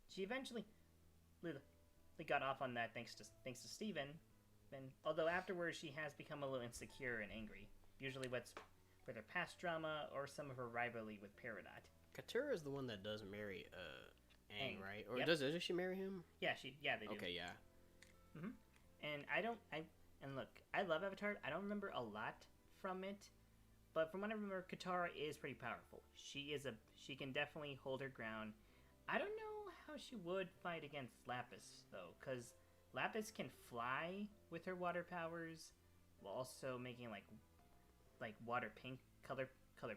She eventually got off on that thanks to Steven. And although afterwards she has become a little insecure and angry, usually with her past drama or some of her rivalry with Peridot. Katara is the one that does marry Aang, right? Or yep. does she marry him? Yeah, they do. Okay, yeah. Mhm. And and look, I love Avatar. I don't remember a lot from it, but from what I remember, Katara is pretty powerful. She can definitely hold her ground. I don't know how she would fight against Lapis though, because Lapis can fly with her water powers, while also making like water paint color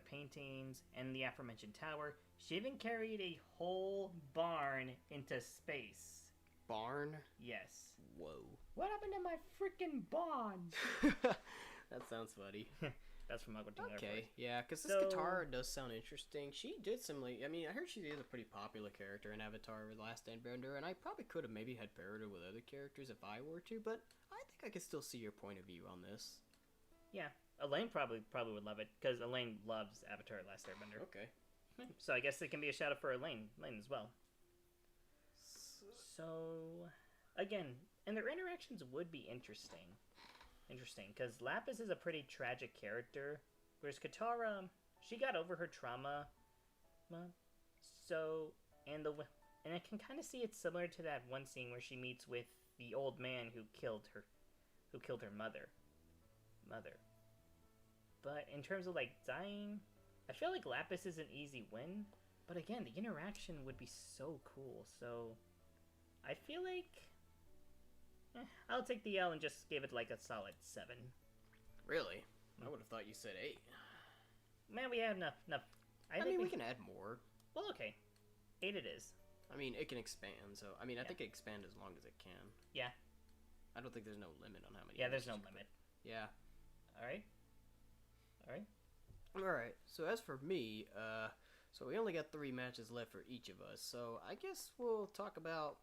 paintings and the aforementioned tower. She even carried a whole barn into space. Barn? Yes. Whoa. What happened to my freaking barn? That sounds funny. That's from Aqua Teen. Okay, yeah, because this Katara does sound interesting. She did I mean, I heard she is a pretty popular character in Avatar: The Last Airbender, and I probably could have maybe had paired her with other characters if I were to, but I think I could still see your point of view on this. Yeah, Elaine probably would love it, because Elaine loves Avatar: The Last Airbender. Okay. So I guess it can be a shout out for Elaine as well. So, again, and their interactions would be interesting, because Lapis is a pretty tragic character, whereas Katara, she got over her trauma. So, and I can kind of see it similar to that one scene where she meets with the old man who killed her mother. But in terms of like dying, I feel like Lapis is an easy win. But again, the interaction would be so cool. So I feel like I'll take the L and just give it like a solid 7. Really? I would have thought you said 8. Man, we have enough. I mean, we can add more. Well, okay. 8 it is. I mean, it can expand, so... I mean, I think it can expand as long as it can. Yeah. I don't think there's no limit on how many... Yeah, there's no limit. Yeah. Alright. Alright, so as for me, so we only got 3 matches left for each of us, so I guess we'll talk about...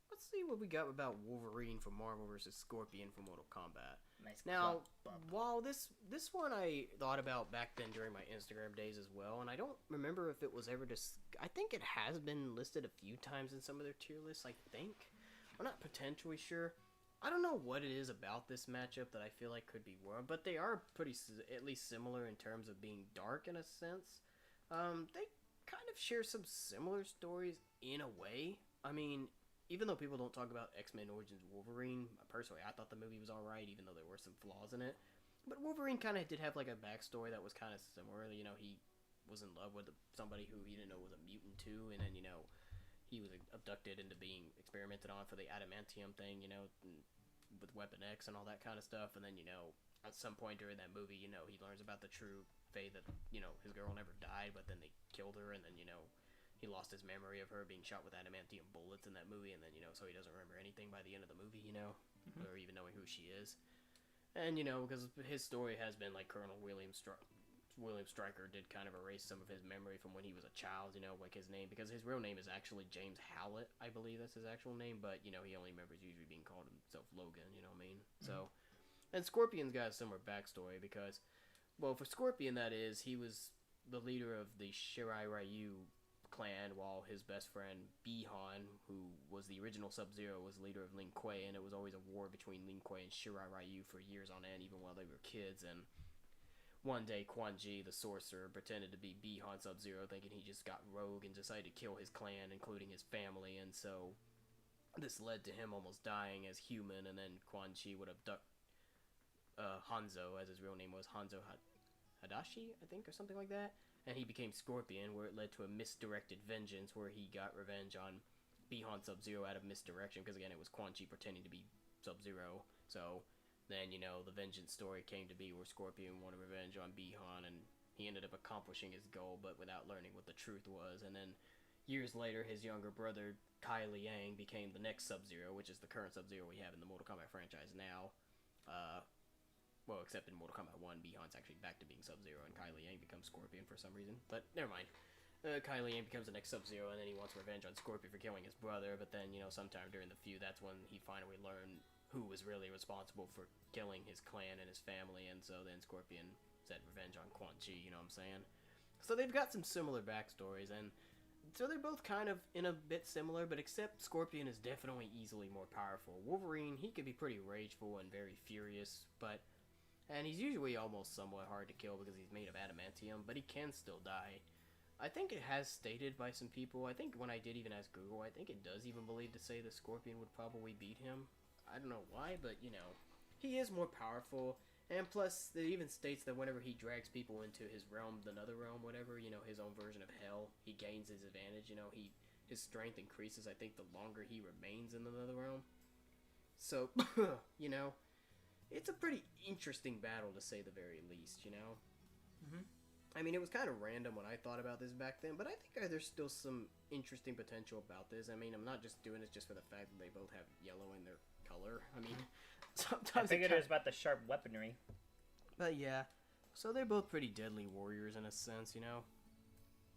Let's see what we got about Wolverine from Marvel versus Scorpion from Mortal Kombat. Nice. Now, while this one I thought about back then during my Instagram days as well, and I don't remember if it was ever I think it has been listed a few times in some of their tier lists, I think. I'm not potentially sure. I don't know what it is about this matchup that I feel like could be worse, but they are pretty, at least similar in terms of being dark in a sense. They kind of share some similar stories in a way. I mean, even though people don't talk about X-Men Origins Wolverine, personally, I thought the movie was alright, even though there were some flaws in it. But Wolverine kind of did have, like, a backstory that was kind of similar. You know, he was in love with somebody who he didn't know was a mutant, too, and then, you know, he was abducted into being experimented on for the adamantium thing, you know, with Weapon X and all that kind of stuff. And then, you know, at some point during that movie, you know, he learns about the true fate that, you know, his girl never died, but then they killed her, and then, you know, he lost his memory of her being shot with adamantium bullets in that movie, and then, you know, so he doesn't remember anything by the end of the movie, you know, or even knowing who she is. And, you know, because his story has been, like, Colonel William Stryker did kind of erase some of his memory from when he was a child, you know, like his name, because his real name is actually James Howlett, I believe that's his actual name, but, you know, he only remembers usually being called himself Logan, you know what I mean? So, and Scorpion's got a similar backstory, because, well, for Scorpion, that is, he was the leader of the Shirai Ryu clan, while his best friend Bi-Han, who was the original Sub-Zero, was leader of Lin Kuei, and it was always a war between Lin Kuei and Shirai Ryu for years on end, even while they were kids. And one day Quan Chi, the sorcerer, pretended to be Bi-Han Sub-Zero, thinking he just got rogue and decided to kill his clan, including his family, and so this led to him almost dying as human, and then Quan Chi would abduct Hanzo, as his real name was, Hanzo Hadashi, I think, or something like that. And he became Scorpion, where it led to a misdirected vengeance, where he got revenge on Bi-Han Sub-Zero out of misdirection, because again, it was Quan Chi pretending to be Sub-Zero. So then, you know, the vengeance story came to be where Scorpion wanted revenge on Bi-Han, and he ended up accomplishing his goal, but without learning what the truth was. And then years later, his younger brother, Kai Liang, became the next Sub-Zero, which is the current Sub-Zero we have in the Mortal Kombat franchise now. Well, except in Mortal Kombat 1, Bi-Han's actually back to being Sub-Zero, and Kai Liang becomes Scorpion for some reason. But never mind. Kai Liang becomes the next Sub-Zero, and then he wants revenge on Scorpion for killing his brother. But then, sometime during the feud, that's when he finally learned who was really responsible for killing his clan and his family. And so then Scorpion said revenge on Quan Chi, you know what I'm saying? So they've got some similar backstories, and so they're both kind of in a bit similar, but except Scorpion is definitely easily more powerful. Wolverine, he can be pretty rageful and very furious, and he's usually almost somewhat hard to kill because he's made of adamantium, but he can still die. I think it has stated by some people, I think when I did even ask Google, I think it does even believe to say that Scorpion would probably beat him. I don't know why, but, he is more powerful, and plus, it even states that whenever he drags people into his realm, the Nether Realm, whatever, his own version of Hell, he gains his advantage, his strength increases, I think, the longer he remains in the Nether Realm. So, it's a pretty interesting battle, to say the very least, Mm-hmm. I mean, it was kind of random when I thought about this back then, but I think there's still some interesting potential about this. I mean, I'm not just doing it just for the fact that they both have yellow in their color. I mean, sometimes I figured it was about the sharp weaponry. But yeah, so they're both pretty deadly warriors in a sense,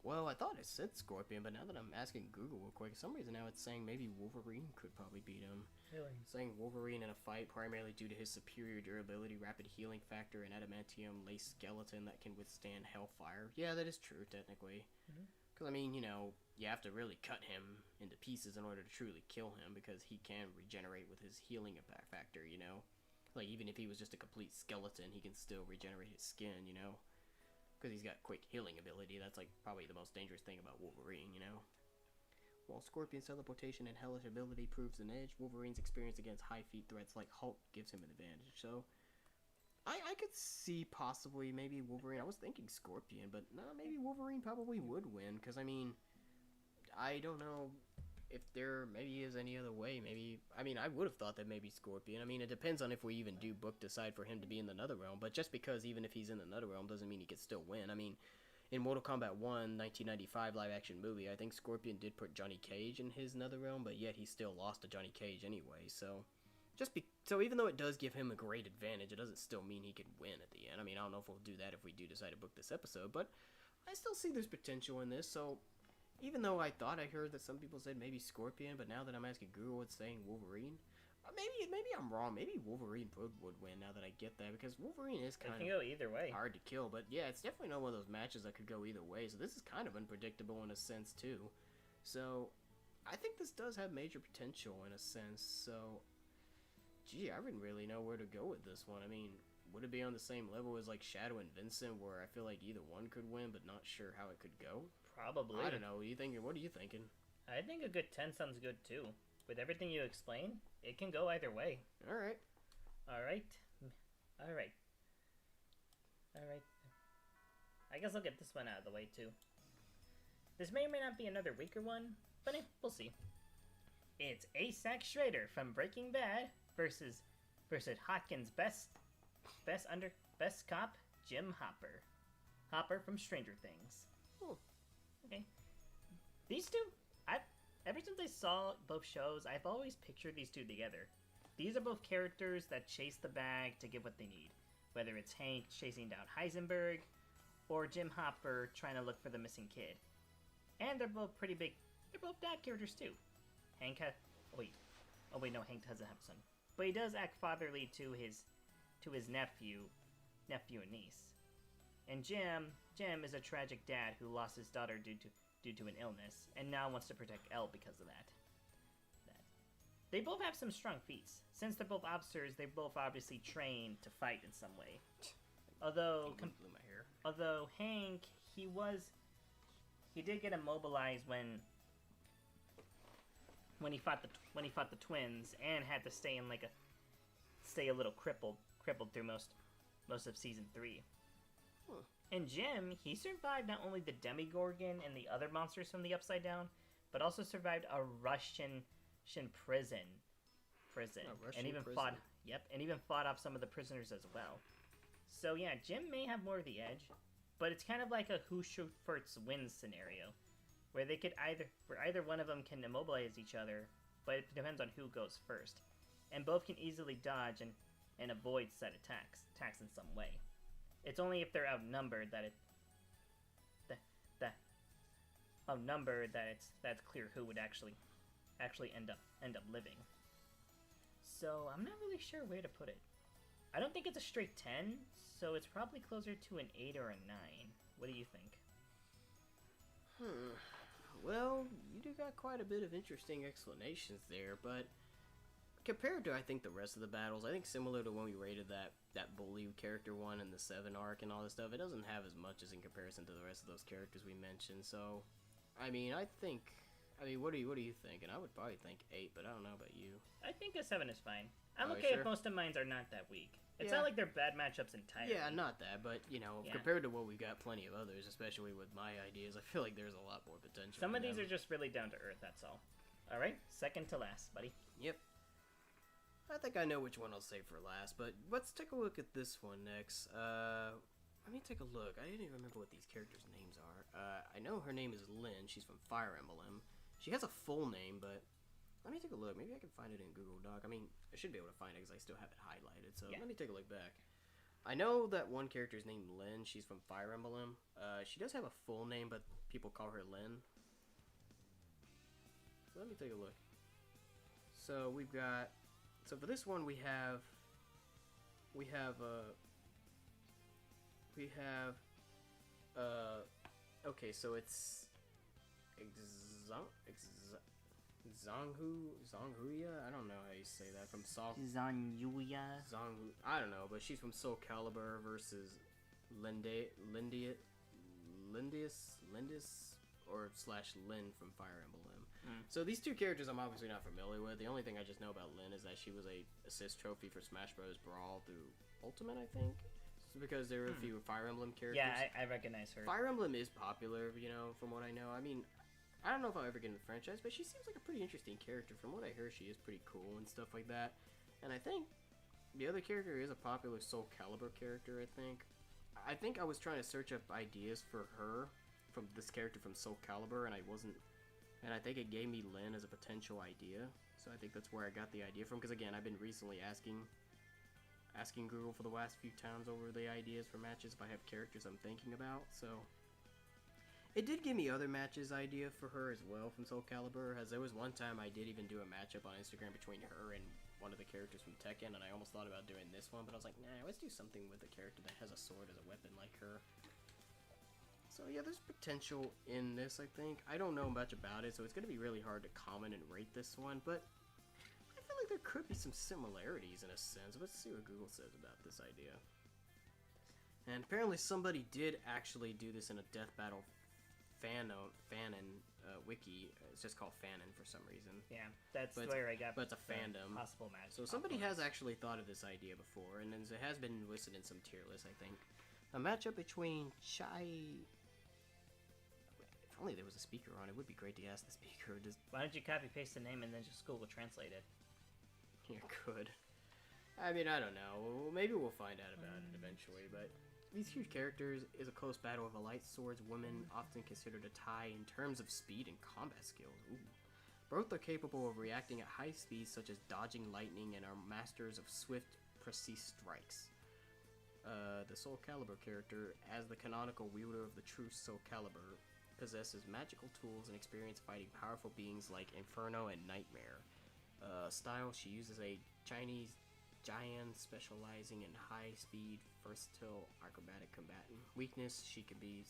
Well, I thought it said Scorpion, but now that I'm asking Google real quick, for some reason now it's saying maybe Wolverine could probably beat him. Really? It's saying Wolverine in a fight primarily due to his superior durability, rapid healing factor, and adamantium lace skeleton that can withstand hellfire. Yeah, that is true, technically. Because, I mean, you have to really cut him into pieces in order to truly kill him, because he can regenerate with his healing factor, Like, even if he was just a complete skeleton, he can still regenerate his skin, Because he's got quick healing ability. That's, like, probably the most dangerous thing about Wolverine, While Scorpion's teleportation and hellish ability proves an edge, Wolverine's experience against high feat threats like Hulk gives him an advantage. So, I could see possibly maybe Wolverine. I was thinking Scorpion, but no, maybe Wolverine probably would win. Because, I mean, I don't know if there maybe is any other way. Maybe, I mean, I would have thought that maybe Scorpion. I mean, it depends on if we even do book decide for him to be in the Netherrealm. But just because even if he's in the Netherrealm doesn't mean he could still win. I mean, in Mortal Kombat 1, 1995 live-action movie, I think Scorpion did put Johnny Cage in his Netherrealm, but yet he still lost to Johnny Cage anyway, so... So even though it does give him a great advantage, it doesn't still mean he could win at the end. I mean, I don't know if we'll do that if we do decide to book this episode, but I still see there's potential in this, so... Even though I thought I heard that some people said maybe Scorpion, but now that I'm asking Google, it's saying Wolverine. Maybe I'm wrong. Maybe Wolverine would win now that I get that, because Wolverine is kind It can go either way. hard to kill. But yeah, it's definitely not one of those matches that could go either way. So this is kind of unpredictable in a sense too. So I think this does have major potential in a sense. So gee, I wouldn't really know where to go with this one. I mean, would it be on the same level as like Shadow and Vincent, where I feel like either one could win, but not sure how it could go? Probably. I don't know. What are you thinking? I think a good 10 sounds good too. With everything you explain, it can go either way. Alright. Alright. Alright. Alright. I guess I'll get this one out of the way too. This may or may not be another weaker one, but we'll see. It's Asac Schrader from Breaking Bad versus Hopkins' best cop, Jim Hopper. Hopper from Stranger Things. Oh. Okay. These two, ever since I saw both shows, I've always pictured these two together. These are both characters that chase the bag to get what they need. Whether it's Hank chasing down Heisenberg, or Jim Hopper trying to look for the missing kid. And they're both pretty big, they're both dad characters too. Hank no, Hank doesn't have a son. But he does act fatherly to his nephew and niece. And Jim is a tragic dad who lost his daughter due to an illness, and now wants to protect Elle because of that. They both have some strong feats. Since they're both officers, they both obviously trained to fight in some way. Although Hank, he did get immobilized when he fought the twins, and had to stay a little crippled through most of season 3. Huh. And Jim, he survived not only the Demigorgon and the other monsters from the Upside Down, but also survived a Russian prison. And even fought off some of the prisoners as well. So yeah, Jim may have more of the edge, but it's kind of like a who first wins scenario, where either one of them can immobilize each other, but it depends on who goes first, and both can easily dodge and avoid said attacks in some way. It's only if they're outnumbered that's clear who would actually end up living. So I'm not really sure where to put it. I don't think it's a straight 10, so it's probably closer to an 8 or a 9. What do you think? Well, you do got quite a bit of interesting explanations there, but compared to, I think, the rest of the battles, I think similar to when we rated that bully character one in the 7 arc and all this stuff, it doesn't have as much as in comparison to the rest of those characters we mentioned, so, I mean, what are you thinking? I would probably think 8, but I don't know about you. I think a 7 is fine. I'm Oh, okay sure? if most of mine are not that weak. It's Yeah. not like they're bad matchups entirely. Yeah, not that, but, you know, Yeah. compared to what we've got plenty of others, especially with my ideas, I feel like there's a lot more potential. Some in of these them. are just really down to earth, that's all. Alright, second to last, buddy. Yep. I think I know which one I'll save for last, but let's take a look at this one next. Let me take a look. I didn't even remember what these characters' names are. I know her name is Lynn. She's from Fire Emblem. She has a full name, but let me take a look. Maybe I can find it in Google Doc. I mean, I should be able to find it because I still have it highlighted, so Yeah. let me take a look back. I know that one character is named Lynn. She's from Fire Emblem. She does have a full name, but people call her Lynn. So let me take a look. So we've got... So for this one, we have... Okay, so it's... Zonghuya? I don't know how you say that. From Soul... Zanyuya. Zonghu... I don't know, but she's from Soul Calibur versus Lindius... or slash Lyn from Fire Emblem. So these two characters I'm obviously not familiar with. The only thing I just know about Lyn is that she was a assist trophy for Smash Bros. Brawl through Ultimate, I think. Because there were a few Fire Emblem characters. Yeah, I recognize her. Fire Emblem is popular, you know, from what I know. I mean, I don't know if I'll ever get into the franchise, but she seems like a pretty interesting character. From what I hear, she is pretty cool and stuff like that. And I think the other character is a popular Soul Calibur character, I think. I think I was trying to search up ideas for her from this character from Soul Calibur, and I wasn't... And I think it gave me Lyn as a potential idea. So I think that's where I got the idea from. Because again, I've been recently asking Google for the last few times over the ideas for matches if I have characters I'm thinking about. So it did give me other matches idea for her as well from Soul Calibur. As there was one time I did even do a matchup on Instagram between her and one of the characters from Tekken, and I almost thought about doing this one, but I was like, nah, let's do something with a character that has a sword as a weapon like her. So yeah, there's potential in this, I think. I don't know much about it, so it's going to be really hard to comment and rate this one, but I feel like there could be some similarities in a sense. Let's see what Google says about this idea. And apparently somebody did actually do this in a Death Battle fanon wiki. It's just called fanon for some reason. Yeah, that's But where I got but it's a the fandom. possible match. So somebody has actually thought of this idea before, and then it has been listed in some tier lists, I think. A matchup between Chai... If only there was a speaker on, it would be great to ask the speaker. Why don't you copy paste the name and then just Google translate it? You could. I mean, I don't know. Maybe we'll find out about it eventually, but these huge characters is a close battle of a light swords women, often considered a tie in terms of speed and combat skills. Ooh. Both are capable of reacting at high speeds, such as dodging lightning, and are masters of swift, precise strikes. The Soul Calibur character, as the canonical wielder of the true Soul Calibur, possesses magical tools and experience fighting powerful beings like Inferno and Nightmare. Style, she uses a Chinese giant specializing in high-speed, versatile, acrobatic combatant. Weakness, she can be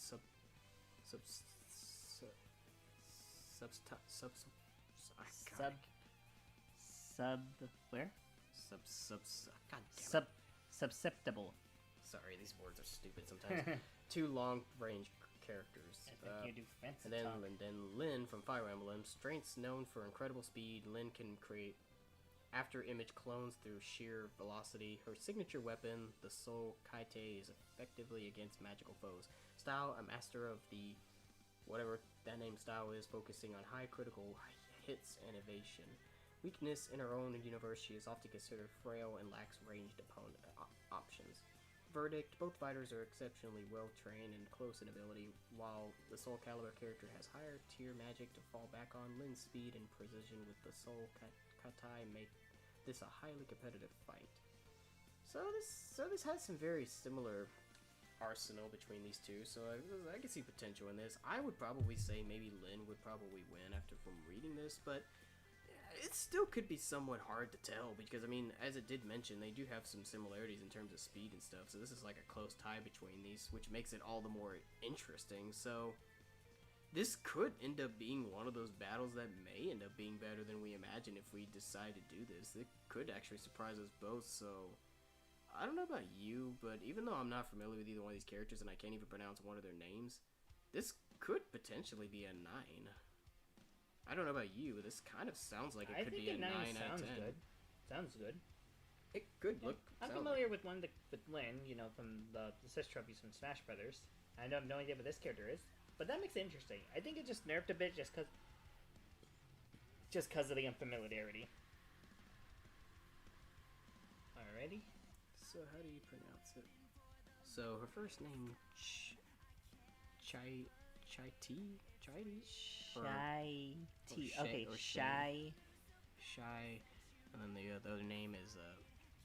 Susceptible. Sorry, these words are stupid sometimes. Two long-range characters. I think you do fancy And then, talk. Lyn from Fire Emblem. Strengths known for incredible speed. Lyn can create after-image clones through sheer velocity. Her signature weapon, the Soul Kaite, is effectively against magical foes. Style, a master of the whatever that name style is, focusing on high critical hits and evasion. Weakness, in her own universe, she is often considered frail and lacks ranged opponent options. Verdict, both fighters are exceptionally well trained and close in ability, while the Soul Calibur character has higher tier magic to fall back on. Lin's speed and precision with the Soul Katai make this a highly competitive fight. So this has some very similar arsenal between these two, so I can see potential in this. I would probably say maybe Lin would probably win from reading this, but it still could be somewhat hard to tell because, I mean, as it did mention, they do have some similarities in terms of speed and stuff, so this is like a close tie between these, which makes it all the more interesting. So this could end up being one of those battles that may end up being better than we imagine if we decide to do this. It could actually surprise us both, so I don't know about you, but even though I'm not familiar with either one of these characters and I can't even pronounce one of their names, this could potentially be a 9. I don't know about you, but this kind of sounds like it could be a 9 out of 10. Good. Sounds good. It could look. I'm familiar with one with Lin, you know, from the assist trophies from Smash Brothers. I have no idea what this character is, but that makes it interesting. I think it just nerfed a bit just cause of the unfamiliarity. Alrighty. So how do you pronounce it? So her first name, Chai T? Shy T. Okay, Shy. And then the other name is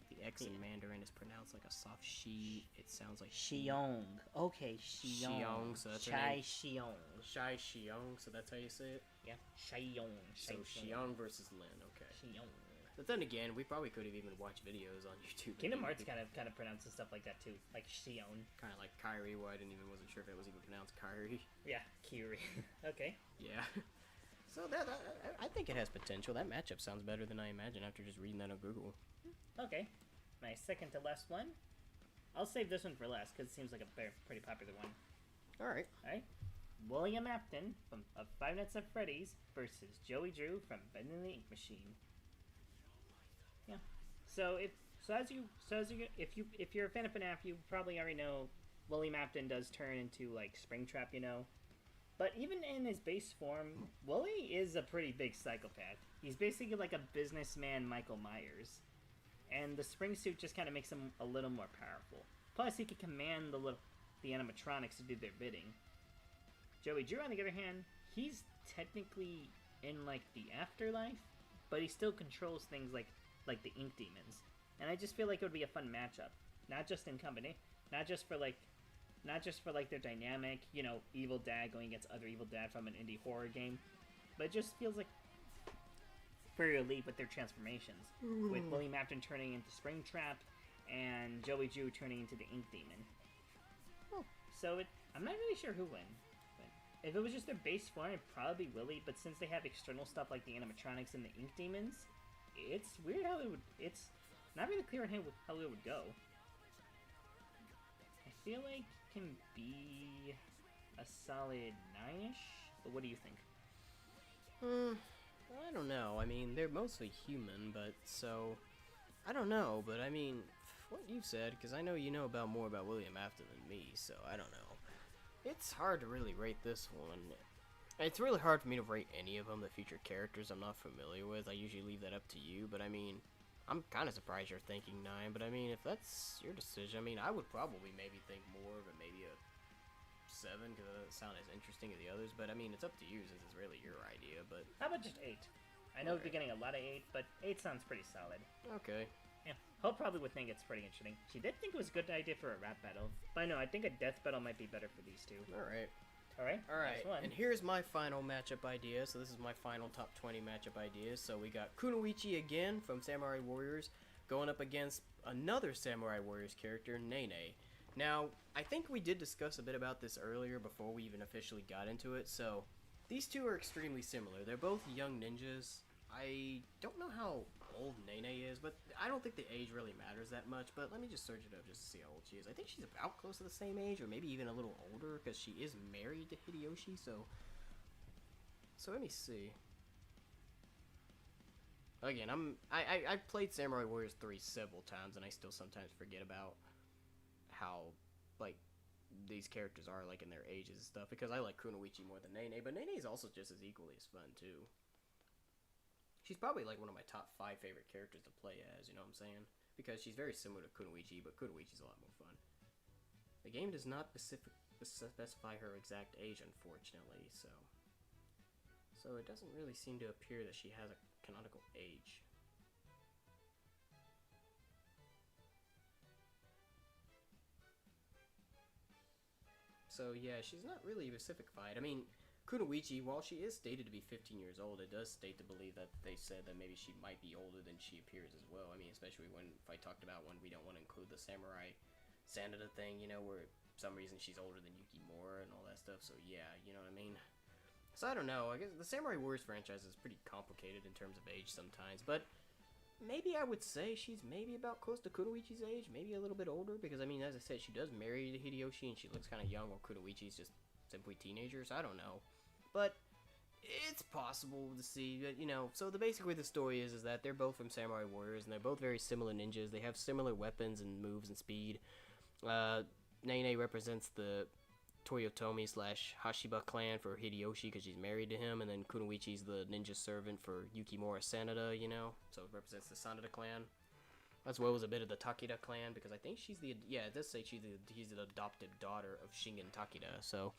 the X in Mandarin is pronounced like a soft she. It sounds like Xiong. Okay, Xiong. So that's Chai Xiong. Shai Xiong. So that's how you say it. Yeah, Xiong. So Xiong versus Lin. Okay. Xiong. But then again, we probably could have even watched videos on YouTube. Kingdom Hearts kind of pronounces stuff like that too, like Xion. Kind of like Kyrie, where I wasn't sure if it was even pronounced Kyrie. Yeah, Kiri. Okay. Yeah. So I think it has potential. That matchup sounds better than I imagined after just reading that on Google. Okay. My second to last one. I'll save this one for last because it seems like a pretty popular one. All right. William Afton of Five Nights at Freddy's versus Joey Drew from Ben and the Ink Machine. Yeah. If you're a fan of FNAF, you probably already know William Afton does turn into like Springtrap, you know. But even in his base form, Willie is a pretty big psychopath. He's basically like a businessman Michael Myers. And the spring suit just kind of makes him a little more powerful. Plus, he can command the animatronics to do their bidding. Joey Drew, on the other hand, he's technically in like the afterlife, but he still controls things like the ink demons. And I just feel like it would be a fun matchup. Not just in company, not just for their dynamic, you know, evil dad going against other evil dad from an indie horror game, but it just feels like very elite with their transformations. With William Afton turning into Springtrap and Joey Drew turning into the Ink Demon. So I'm not really sure who wins. If it was just their base form, it'd probably be Willie, but since they have external stuff like the animatronics and the Ink Demons, it's weird how it's not really clear on how it would go. I feel like it can be a solid 9-ish, but what do you think? I don't know. I mean, they're mostly human, but so I don't know. But I mean, what you said, because I know you know more about William Afton than me, so I don't know. It's hard to really rate this one. It's really hard for me to rate any of them, the future characters I'm not familiar with. I usually leave that up to you, but I mean, I'm kind of surprised you're thinking 9, but I mean, if that's your decision, I mean, I would probably maybe think more of it, maybe a 7, because it doesn't sound as interesting as the others, but I mean, it's up to you since it's really your idea, but... How about just 8? I know we're getting a lot of 8, but 8 sounds pretty solid. Okay. Yeah, Hope probably would think it's pretty interesting. She did think it was a good idea for a rap battle, but no, I think a death battle might be better for these two. Alright. Alright, and here's my final matchup idea. So this is my final top 20 matchup ideas. So we got Kunoichi again from Samurai Warriors going up against another Samurai Warriors character, Nene. Now, I think we did discuss a bit about this earlier before we even officially got into it. So these two are extremely similar. They're both young ninjas. I don't know how old Nene is, but I don't think the age really matters that much, but let me just search it up just to see how old she is. I think she's about close to the same age, or maybe even a little older, because she is married to Hideyoshi, so let me see. Again, I've played Samurai Warriors 3 several times, and I still sometimes forget about how, like, these characters are, like, in their ages and stuff, because I like Kunoichi more than Nene, but Nene is also just as equally as fun, too. She's probably like one of my top 5 favorite characters to play as, you know what I'm saying? Because she's very similar to Kunoichi, but Kunoichi's a lot more fun. The game does not specify her exact age, unfortunately, so it doesn't really seem to appear that she has a canonical age. So yeah, she's not really specified. I mean, Kunoichi, while she is stated to be 15 years old, it does state to believe that they said that maybe she might be older than she appears as well. I mean, especially if I talked about when we don't want to include the Samurai Sanada thing, you know, where for some reason she's older than Yukimura and all that stuff, so yeah, you know what I mean? So I don't know, I guess the Samurai Warriors franchise is pretty complicated in terms of age sometimes, but maybe I would say she's maybe about close to Kunoichi's age, maybe a little bit older, because I mean, as I said, she does marry Hideyoshi and she looks kind of young, while Kunoichi's just simply teenagers. I don't know, but it's possible to see, you know. So basically the story is that they're both from Samurai Warriors and they're both very similar ninjas. They have similar weapons and moves and speed. Nene represents the Toyotomi / Hashiba clan for Hideyoshi because she's married to him, and then Kunoichi's the ninja servant for Yukimura Sanada, you know, so it represents the Sanada clan, as well as a bit of the Takeda clan, because I think she's the, yeah, it does say he's the adopted daughter of Shingen Takeda, so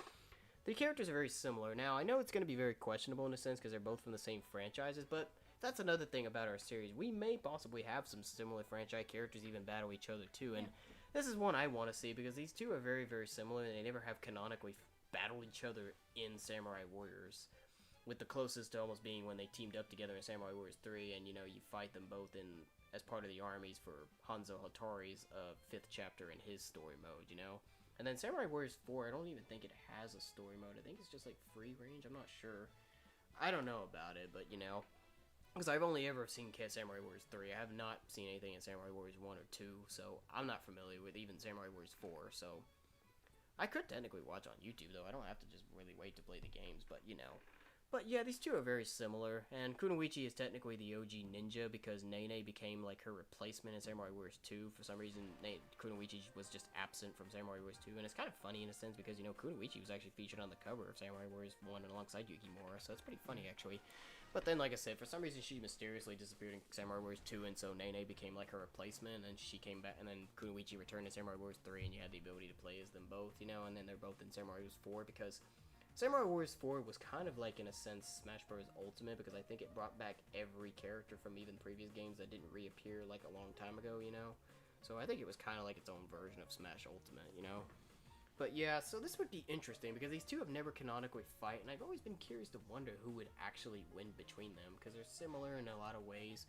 the characters are very similar. Now, I know it's going to be very questionable in a sense because they're both from the same franchises, but that's another thing about our series. We may possibly have some similar franchise characters even battle each other too, and this is one I want to see because these two are very, very similar and they never have canonically battled each other in Samurai Warriors, with the closest to almost being when they teamed up together in Samurai Warriors 3, and you know, you fight them both in as part of the armies for Hanzo Hatari's 5th chapter in his story mode, you know. And then Samurai Warriors 4, I don't even think it has a story mode. I think it's just like free range. I'm not sure. I don't know about it, but you know, because I've only ever seen Samurai Warriors 3. I have not seen anything in Samurai Warriors 1 or 2, so I'm not familiar with even Samurai Warriors 4, so I could technically watch on YouTube, though. I don't have to just really wait to play the games, but you know. But yeah, these two are very similar, and Kunoichi is technically the OG ninja because Nene became like her replacement in Samurai Warriors 2. For some reason, Kunoichi was just absent from Samurai Warriors 2, and it's kind of funny in a sense because, you know, Kunoichi was actually featured on the cover of Samurai Warriors 1 alongside Yukimura, so it's pretty funny actually. But then, like I said, for some reason she mysteriously disappeared in Samurai Warriors 2, and so Nene became like her replacement, and she came back, and then Kunoichi returned in Samurai Warriors 3, and you had the ability to play as them both, you know, and then they're both in Samurai Warriors 4 because Samurai Warriors 4 was kind of like, in a sense, Smash Bros. Ultimate, because I think it brought back every character from even previous games that didn't reappear like a long time ago, you know? So I think it was kind of like its own version of Smash Ultimate, you know? But yeah, so this would be interesting because these two have never canonically fight, and I've always been curious to wonder who would actually win between them because they're similar in a lot of ways.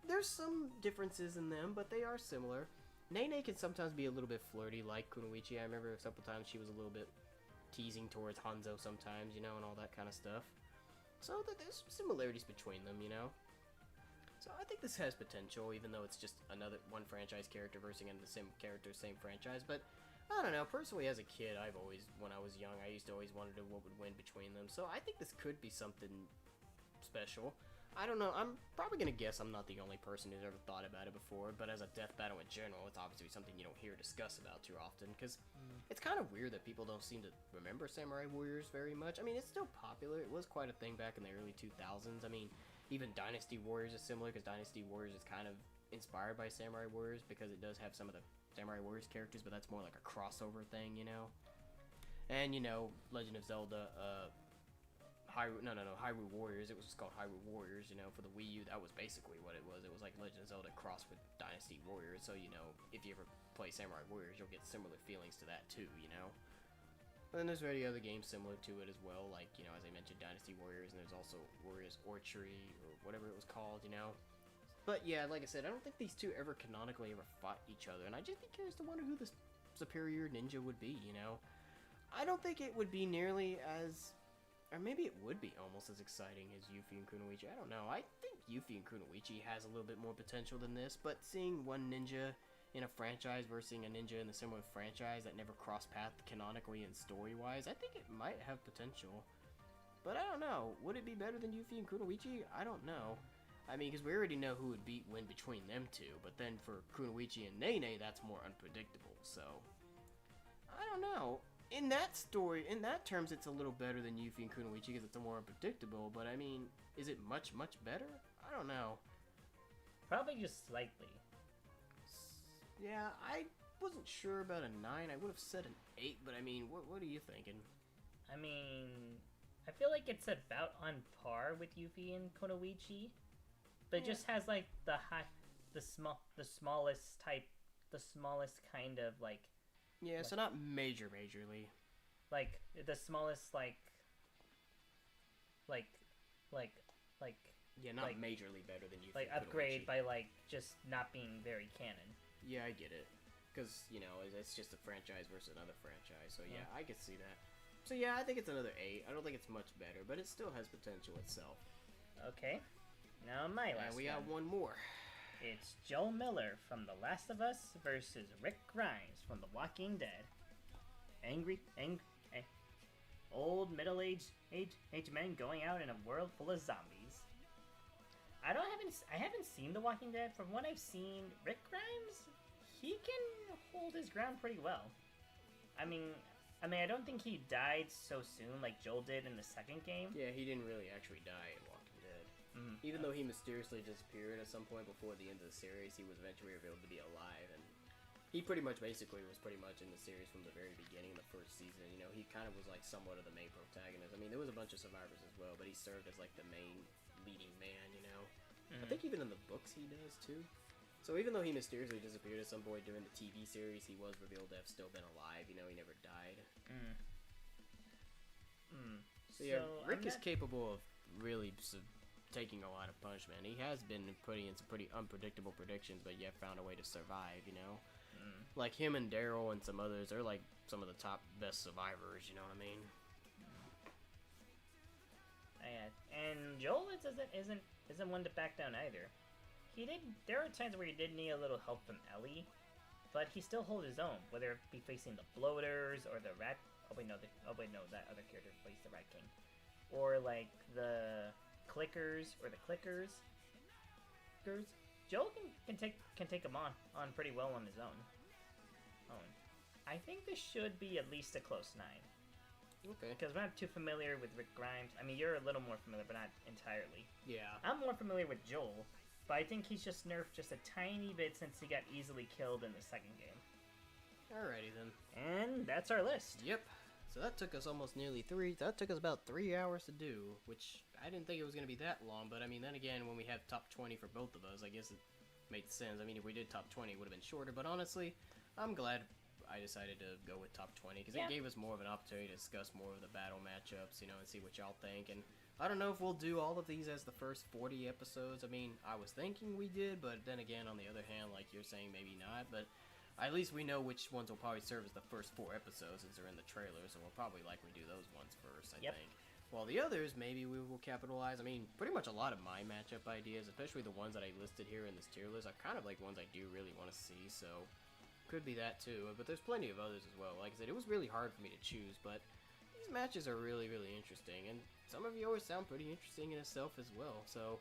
There's some differences in them, but they are similar. Nene can sometimes be a little bit flirty like Kunoichi. I remember a couple times she was a little bit teasing towards Hanzo sometimes, you know, and all that kind of stuff. So there's similarities between them, you know. So I think this has potential, even though it's just another one franchise character versus the same character, same franchise, but I don't know, personally as a kid, when I was young, I used to always wonder what would win between them, so I think this could be something special. I don't know, I'm probably gonna guess I'm not the only person who's ever thought about it before, but as a death battle in general, it's obviously something you don't hear discussed about too often, because it's kind of weird that people don't seem to remember Samurai Warriors very much. I mean, it's still popular, it was quite a thing back in the early 2000s, I mean, even Dynasty Warriors is similar, because Dynasty Warriors is kind of inspired by Samurai Warriors, because it does have some of the Samurai Warriors characters, but that's more like a crossover thing, you know? And, you know, Legend of Zelda, Hyrule Warriors, it was just called Hyrule Warriors, you know, for the Wii U, that was basically what it was. It was like Legend of Zelda crossed with Dynasty Warriors, so, you know, if you ever play Samurai Warriors, you'll get similar feelings to that too, you know? But then there's any other games similar to it as well, like, you know, as I mentioned, Dynasty Warriors, and there's also Warriors Orchery, or whatever it was called, you know? But yeah, like I said, I don't think these two ever canonically ever fought each other, and I'd just be curious to wonder who the superior ninja would be, you know? I don't think it would be nearly as, or maybe it would be almost as exciting as Yuffie and Kunoichi, I don't know. I think Yuffie and Kunoichi has a little bit more potential than this, but seeing one ninja in a franchise versus a ninja in a similar franchise that never crossed paths canonically and story-wise, I think it might have potential. But I don't know, would it be better than Yuffie and Kunoichi? I don't know. I mean, because we already know who would win between them two, but then for Kunoichi and Nene, that's more unpredictable, so I don't know. In that story, in that terms, it's a little better than Yuffie and Kunoichi because it's more unpredictable, but I mean, is it much, much better? I don't know. Probably just slightly. Yeah, wasn't sure about a 9. I would have said an 8, but I mean, what are you thinking? I mean, I feel like it's about on par with Yuffie and Kunoichi, but it just has like the smallest kind of like. Yeah, so not majorly. Like the smallest like. Yeah, not majorly better than Yuffie. Like and upgrade Kunoichi. by like just not being very canon. Yeah, I get it. Because, you know, it's just a franchise versus another franchise. So, yeah, I could see that. So, yeah, I think it's another 8. I don't think it's much better, but it still has potential itself. Okay. Now my last And we got one more. It's Joel Miller from The Last of Us versus Rick Grimes from The Walking Dead. Old middle-aged men going out in a world full of zombies. I haven't seen The Walking Dead. From what I've seen, Rick Grimes, he can hold his ground pretty well. I mean, I don't think he died so soon like Joel did in the second game. Yeah, he didn't really actually die in Walking Dead. Even though he mysteriously disappeared at some point before the end of the series, he was eventually revealed to be alive, and he was pretty much in the series from the very beginning, the first season. You know, he kind of was like somewhat of the main protagonist. I mean, there was a bunch of survivors as well, but he served as like the main leading man, you know? I think even in the books he does too. So even though he mysteriously disappeared at some point during the TV series, he was revealed to have still been alive. You know, he never died. So yeah, Rick is capable of really taking a lot of punishment. He has been putting in some pretty unpredictable predictions, but yet found a way to survive, you know? Like him and Daryl and some others, they're like some of the top best survivors, you know what I mean? And Joel isn't one to back down either. There are times where he did need a little help from Ellie, but he still holds his own, whether it be facing the bloaters or the rat. That other character plays the Rat King, or like the clickers or the clickers. Joel can take him on pretty well on his own. I think this should be at least a close 9. Okay. Because we're not too familiar with Rick Grimes. I mean, you're a little more familiar, but not entirely. Yeah. I'm more familiar with Joel, but I think he's just nerfed just a tiny bit since he got easily killed in the second game. Alrighty then. And that's our list. Yep. So that took us that took us about 3 hours to do, which I didn't think it was going to be that long, but I mean, then again, when we have top 20 for both of us, I guess it made sense. I mean, if we did top 20, it would have been shorter, but honestly, I'm glad I decided to go with top 20, because it gave us more of an opportunity to discuss more of the battle matchups, you know, and see what y'all think. And I don't know if we'll do all of these as the first 40 episodes. I mean, I was thinking we did, but then again, on the other hand, like you're saying, maybe not. But at least we know which ones will probably serve as the first 4 episodes since they're in the trailer, so we'll probably likely do those ones first, I think. While the others, maybe we will capitalize. I mean, pretty much a lot of my matchup ideas, especially the ones that I listed here in this tier list, are kind of like ones I do really want to see, so could be that too. But there's plenty of others as well. Like I said, it was really hard for me to choose, but these matches are really, really interesting, and some of yours sound pretty interesting in itself as well. So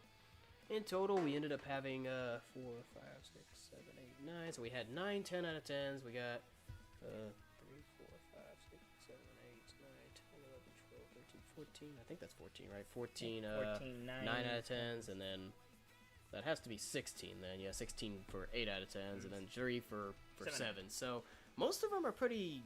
in total, we ended up having 4, 5, 6, 7, 8, 9. So we had 9, 10 out of 10s. We got 3, 4, 5, 6, 7, 8, 9, 10, 11, 12, 13, 14. I think that's 14, right? 14, 9 out of 10s, and then that has to be 16 then. Yeah, 16 for 8 out of 10s, and then 3 for 7. So most of them are pretty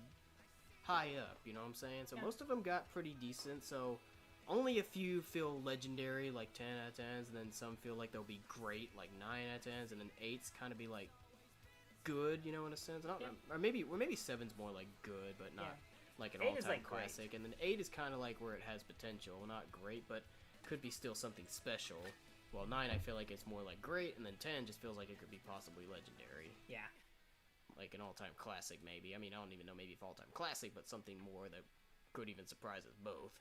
high up, you know what I'm saying? So most of them got pretty decent, so only a few feel legendary, like 10 out of 10s, and then some feel like they'll be great, like 9 out of 10s, and then 8's kind of be like good, you know, in a sense. Or maybe 7's more like good, but not like an all-time like classic. And then 8 is kind of like where it has potential, not great, but could be still something special. Well, 9 I feel like it's more like great, and then 10 just feels like it could be possibly legendary. Yeah. Like an all-time classic, maybe. I mean, I don't even know maybe if all-time classic, but something more that could even surprise us both.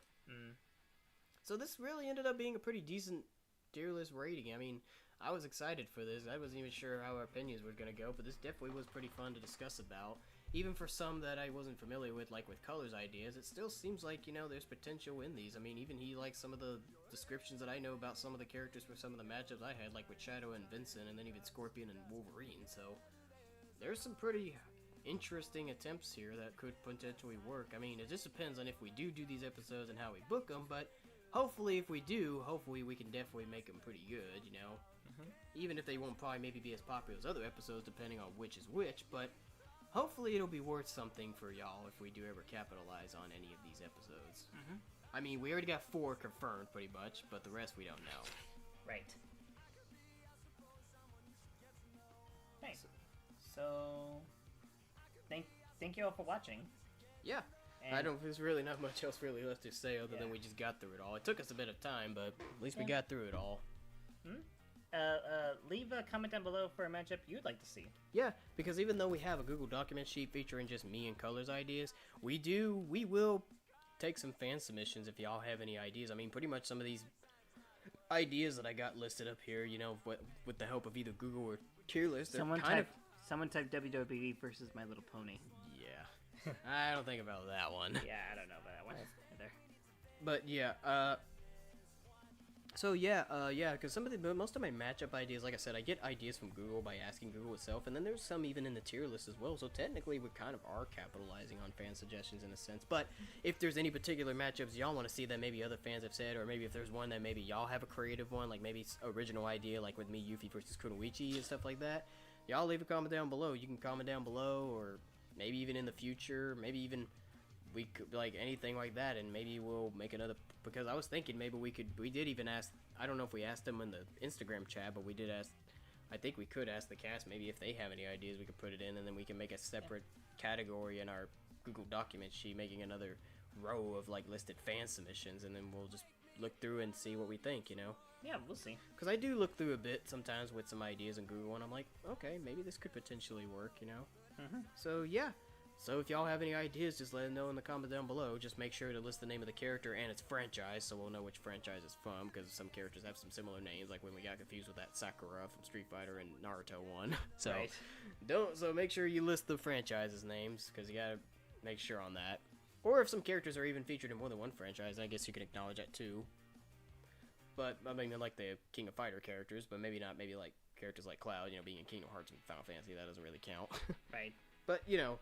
So this really ended up being a pretty decent tier list rating. I mean, I was excited for this. I wasn't even sure how our opinions were going to go, but this definitely was pretty fun to discuss about. Even for some that I wasn't familiar with, like with Color's ideas, it still seems like, you know, there's potential in these. I mean, even he likes some of the descriptions that I know about some of the characters for some of the matchups I had, like with Shadow and Vincent, and then even Scorpion and Wolverine. So there's some pretty interesting attempts here that could potentially work. I mean, it just depends on if we do these episodes and how we book them, but hopefully if we do, hopefully we can definitely make them pretty good, you know? Even if they won't probably maybe be as popular as other episodes, depending on which is which, but hopefully it'll be worth something for y'all if we do ever capitalize on any of these episodes. Mm-hmm. I mean, we already got 4 confirmed, pretty much, but the rest we don't know. Right. Nice. So, thank you all for watching. Yeah. And There's really not much else really left to say other than we just got through it all. It took us a bit of time, but at least we got through it all. Leave a comment down below for a matchup you'd like to see. Yeah, because even though we have a Google document sheet featuring just me and Colors ideas, we will take some fan submissions if y'all have any ideas. I mean, pretty much some of these ideas that I got listed up here, you know, with the help of either Google or tier list, Someone type WWE versus My Little Pony. Yeah. I don't think about that one. Yeah, I don't know about that one either. But yeah, so yeah, because most of my matchup ideas, like I said, I get ideas from Google by asking Google itself, and then there's some even in the tier list as well. So technically, we kind of are capitalizing on fan suggestions in a sense. But if there's any particular matchups y'all want to see that maybe other fans have said, or maybe if there's one that maybe y'all have a creative one, like maybe original idea, like with me, Yuffie versus Kunoichi and stuff like that, y'all leave a comment down below. You can comment down below, or maybe even in the future, maybe even we could, like, anything like that, and maybe we'll make another, because I was thinking maybe we did even ask, I don't know if we asked them in the Instagram chat, but we did ask, I think we could ask the cast maybe if they have any ideas, we could put it in, and then we can make a separate category in our Google document sheet, making another row of, like, listed fan submissions, and then we'll just look through and see what we think, you know? Yeah, we'll see. Because I do look through a bit sometimes with some ideas in Google, and I'm like, okay, maybe this could potentially work, you know? So, yeah. So if y'all have any ideas, just let them know in the comment down below. Just make sure to list the name of the character and its franchise, so we'll know which franchise it's from, because some characters have some similar names, like when we got confused with that Sakura from Street Fighter and Naruto one. So right. Make sure you list the franchises' names, because you gotta make sure on that. Or if some characters are even featured in more than one franchise, I guess you can acknowledge that too. But I mean, like the King of Fighter characters, but maybe not. Maybe like characters like Cloud, you know, being in Kingdom Hearts and Final Fantasy, that doesn't really count. Right. But you know.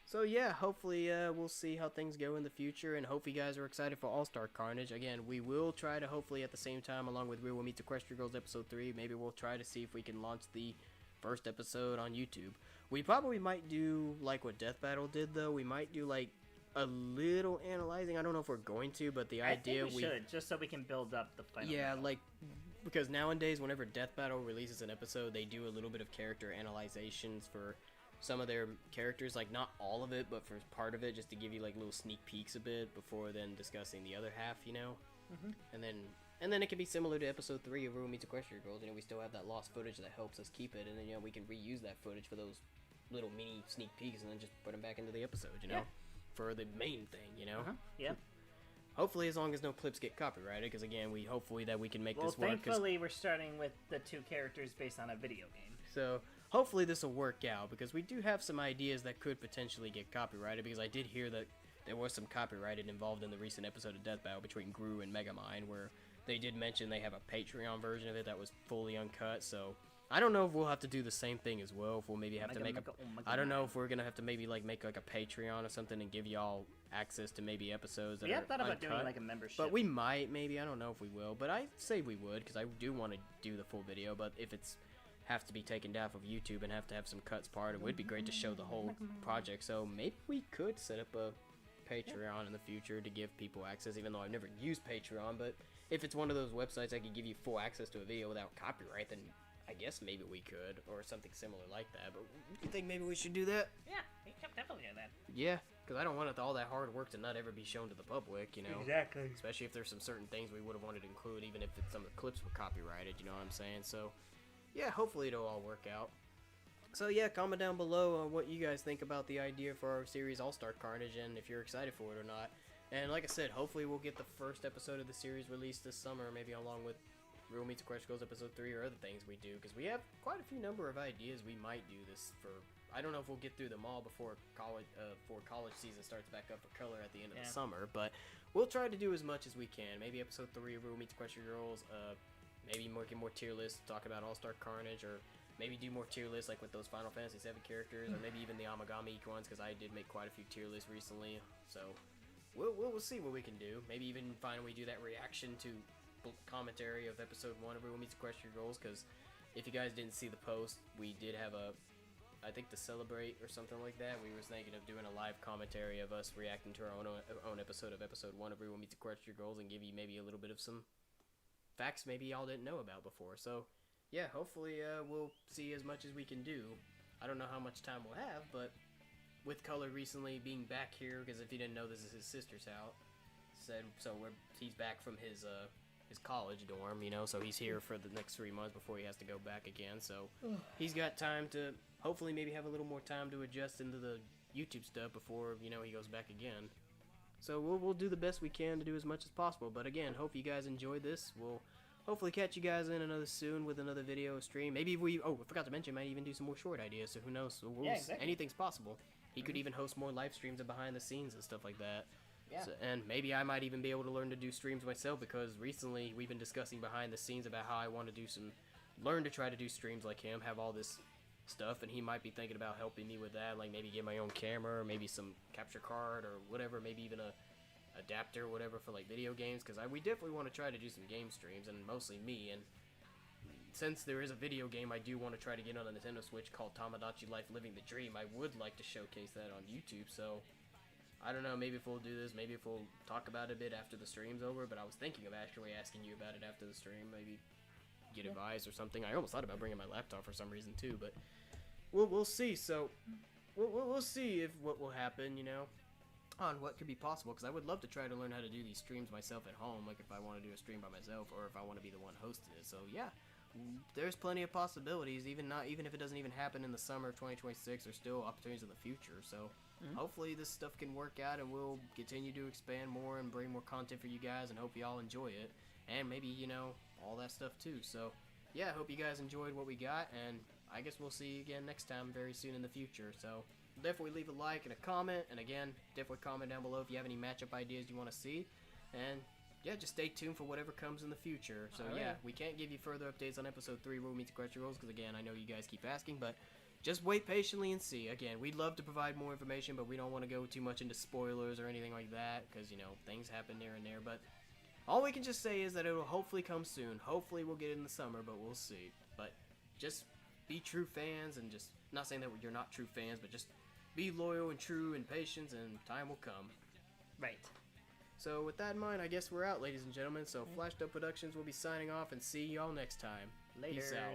So yeah, hopefully we'll see how things go in the future, and hope you guys are excited for All-Star Carnage. Again, we will try to hopefully at the same time, along with Real Will Meet Equestria Girls Episode 3, maybe we'll try to see if we can launch the first episode on YouTube. We probably might do like what Death Battle did, though. We might do like a little analyzing. I don't know if we're going to, but the idea we should, just so we can build up the final battle. Like, because nowadays, whenever Death Battle releases an episode, they do a little bit of character analyzations for some of their characters, like not all of it, but for part of it, just to give you like little sneak peeks a bit before then discussing the other half, you know. And then it can be similar to episode 3 of Rural Meets Equestria Girls. You know, we still have that lost footage that helps us keep it, and then, you know, we can reuse that footage for those little mini sneak peeks, and then just put them back into the episode, you know, for the main thing, you know. Yeah. Hopefully, as long as no clips get copyrighted, because again, hopefully that we can make this work. Thankfully, we're starting with the 2 characters based on a video game. So hopefully this will work out, because we do have some ideas that could potentially get copyrighted, because I did hear that there was some copyrighted involved in the recent episode of Death Battle between Gru and Megamind, where they did mention they have a Patreon version of it that was fully uncut. So I don't know if we'll have to do the same thing as well, if we'll maybe have to make I don't know if we're gonna have to maybe like make like a Patreon or something and give y'all access to maybe episodes that are thought about uncut. doing like a membership, but we might, maybe, I don't know if we will, but I say we would, because I do want to do the full video. But if it's have to be taken down of YouTube and have to have some cuts part, it would be great to show the whole project. So maybe we could set up a Patreon in the future to give people access, even though I've never used Patreon. But if it's one of those websites that can give you full access to a video without copyright, then I guess maybe we could, or something similar like that. But do you think maybe we should do that? Yeah, we can definitely do that. Yeah, because I don't want all that hard work to not ever be shown to the public, you know? Exactly. Especially if there's some certain things we would have wanted to include, even if some of the clips were copyrighted, you know what I'm saying? So yeah, hopefully it'll all work out. So yeah, comment down below on what you guys think about the idea for our series All-Star Carnage, and if you're excited for it or not. And like I said, hopefully we'll get the first episode of the series released this summer, maybe along with Real Meets Equestria Girls Episode 3 or other things we do, because we have quite a few number of ideas we might do this for. I don't know if we'll get through them all before college season starts back up for color at the end of the summer, but we'll try to do as much as we can. Maybe Episode 3 of Real Meets Equestria Girls, maybe making more tier lists, talk about All-Star Carnage, or maybe do more tier lists like with those Final Fantasy 7 characters, or maybe even the Amagami ones, because I did make quite a few tier lists recently. So we'll see what we can do. Maybe even finally do that reaction to commentary of Episode 1 of Real Meets Equestria Girls, because if you guys didn't see the post, we did have a I think to celebrate or something like that, we was thinking of doing a live commentary of us reacting to our own episode of episode 1 of Everyone Meets to Crush Your Goals and give you maybe a little bit of some facts maybe y'all didn't know about before. So, yeah, hopefully we'll see as much as we can do. I don't know how much time we'll have, but with Color recently being back here, because if you didn't know, this is his sister's house. He's back from his college dorm, you know, so he's here for the next 3 months before he has to go back again. So he's got time to hopefully maybe have a little more time to adjust into the YouTube stuff before, you know, he goes back again. So we'll do the best we can to do as much as possible. But again, hope you guys enjoyed this. We'll hopefully catch you guys in another soon with another video stream. Maybe if I forgot to mention, might even do some more short ideas. So who knows? So anything's possible. He could even host more live streams of behind the scenes and stuff like that. Yeah. So, and maybe I might even be able to learn to do streams myself, because recently we've been discussing behind the scenes about how I want to learn to try to do streams like him, have all this stuff, and he might be thinking about helping me with that, like maybe get my own camera, or maybe some capture card or whatever, maybe even a adapter or whatever for like video games, because we definitely want to try to do some game streams, and mostly me. And since there is a video game I do want to try to get on the Nintendo Switch called Tamagotchi Life Living the Dream, I would like to showcase that on YouTube. So I don't know, maybe if we'll do this, maybe if we'll talk about it a bit after the stream's over, but I was thinking of actually asking you about it after the stream, maybe get advice or something. I almost thought about bringing my laptop for some reason too, but we'll see. So we'll see if what will happen, you know, on what could be possible, because I would love to try to learn how to do these streams myself at home, like if I want to do a stream by myself, or if I want to be the one hosting it. So yeah, there's plenty of possibilities, even if it doesn't even happen in the summer of 2026, there's still opportunities in the future. So hopefully this stuff can work out, and we'll continue to expand more and bring more content for you guys, and hope y'all enjoy it, and maybe, you know, all that stuff too. So yeah, I hope you guys enjoyed what we got, and I guess we'll see you again next time very soon in the future. So definitely leave a like and a comment, and again, definitely comment down below if you have any matchup ideas you want to see, and yeah, just stay tuned for whatever comes in the future. So yeah, we can't give you further updates on episode 3 where we meet the Crush Your Goals, because again, I know you guys keep asking, but just wait patiently and see. Again, we'd love to provide more information, but we don't want to go too much into spoilers or anything like that, because, you know, things happen there and there. But all we can just say is that it will hopefully come soon. Hopefully we'll get it in the summer, but we'll see. But just be true fans, and just, not saying that you're not true fans, but just be loyal and true and patient, and time will come. Right. So with that in mind, I guess we're out, ladies and gentlemen. So Flashed Up Productions will be signing off, and see y'all next time. Later. Peace out.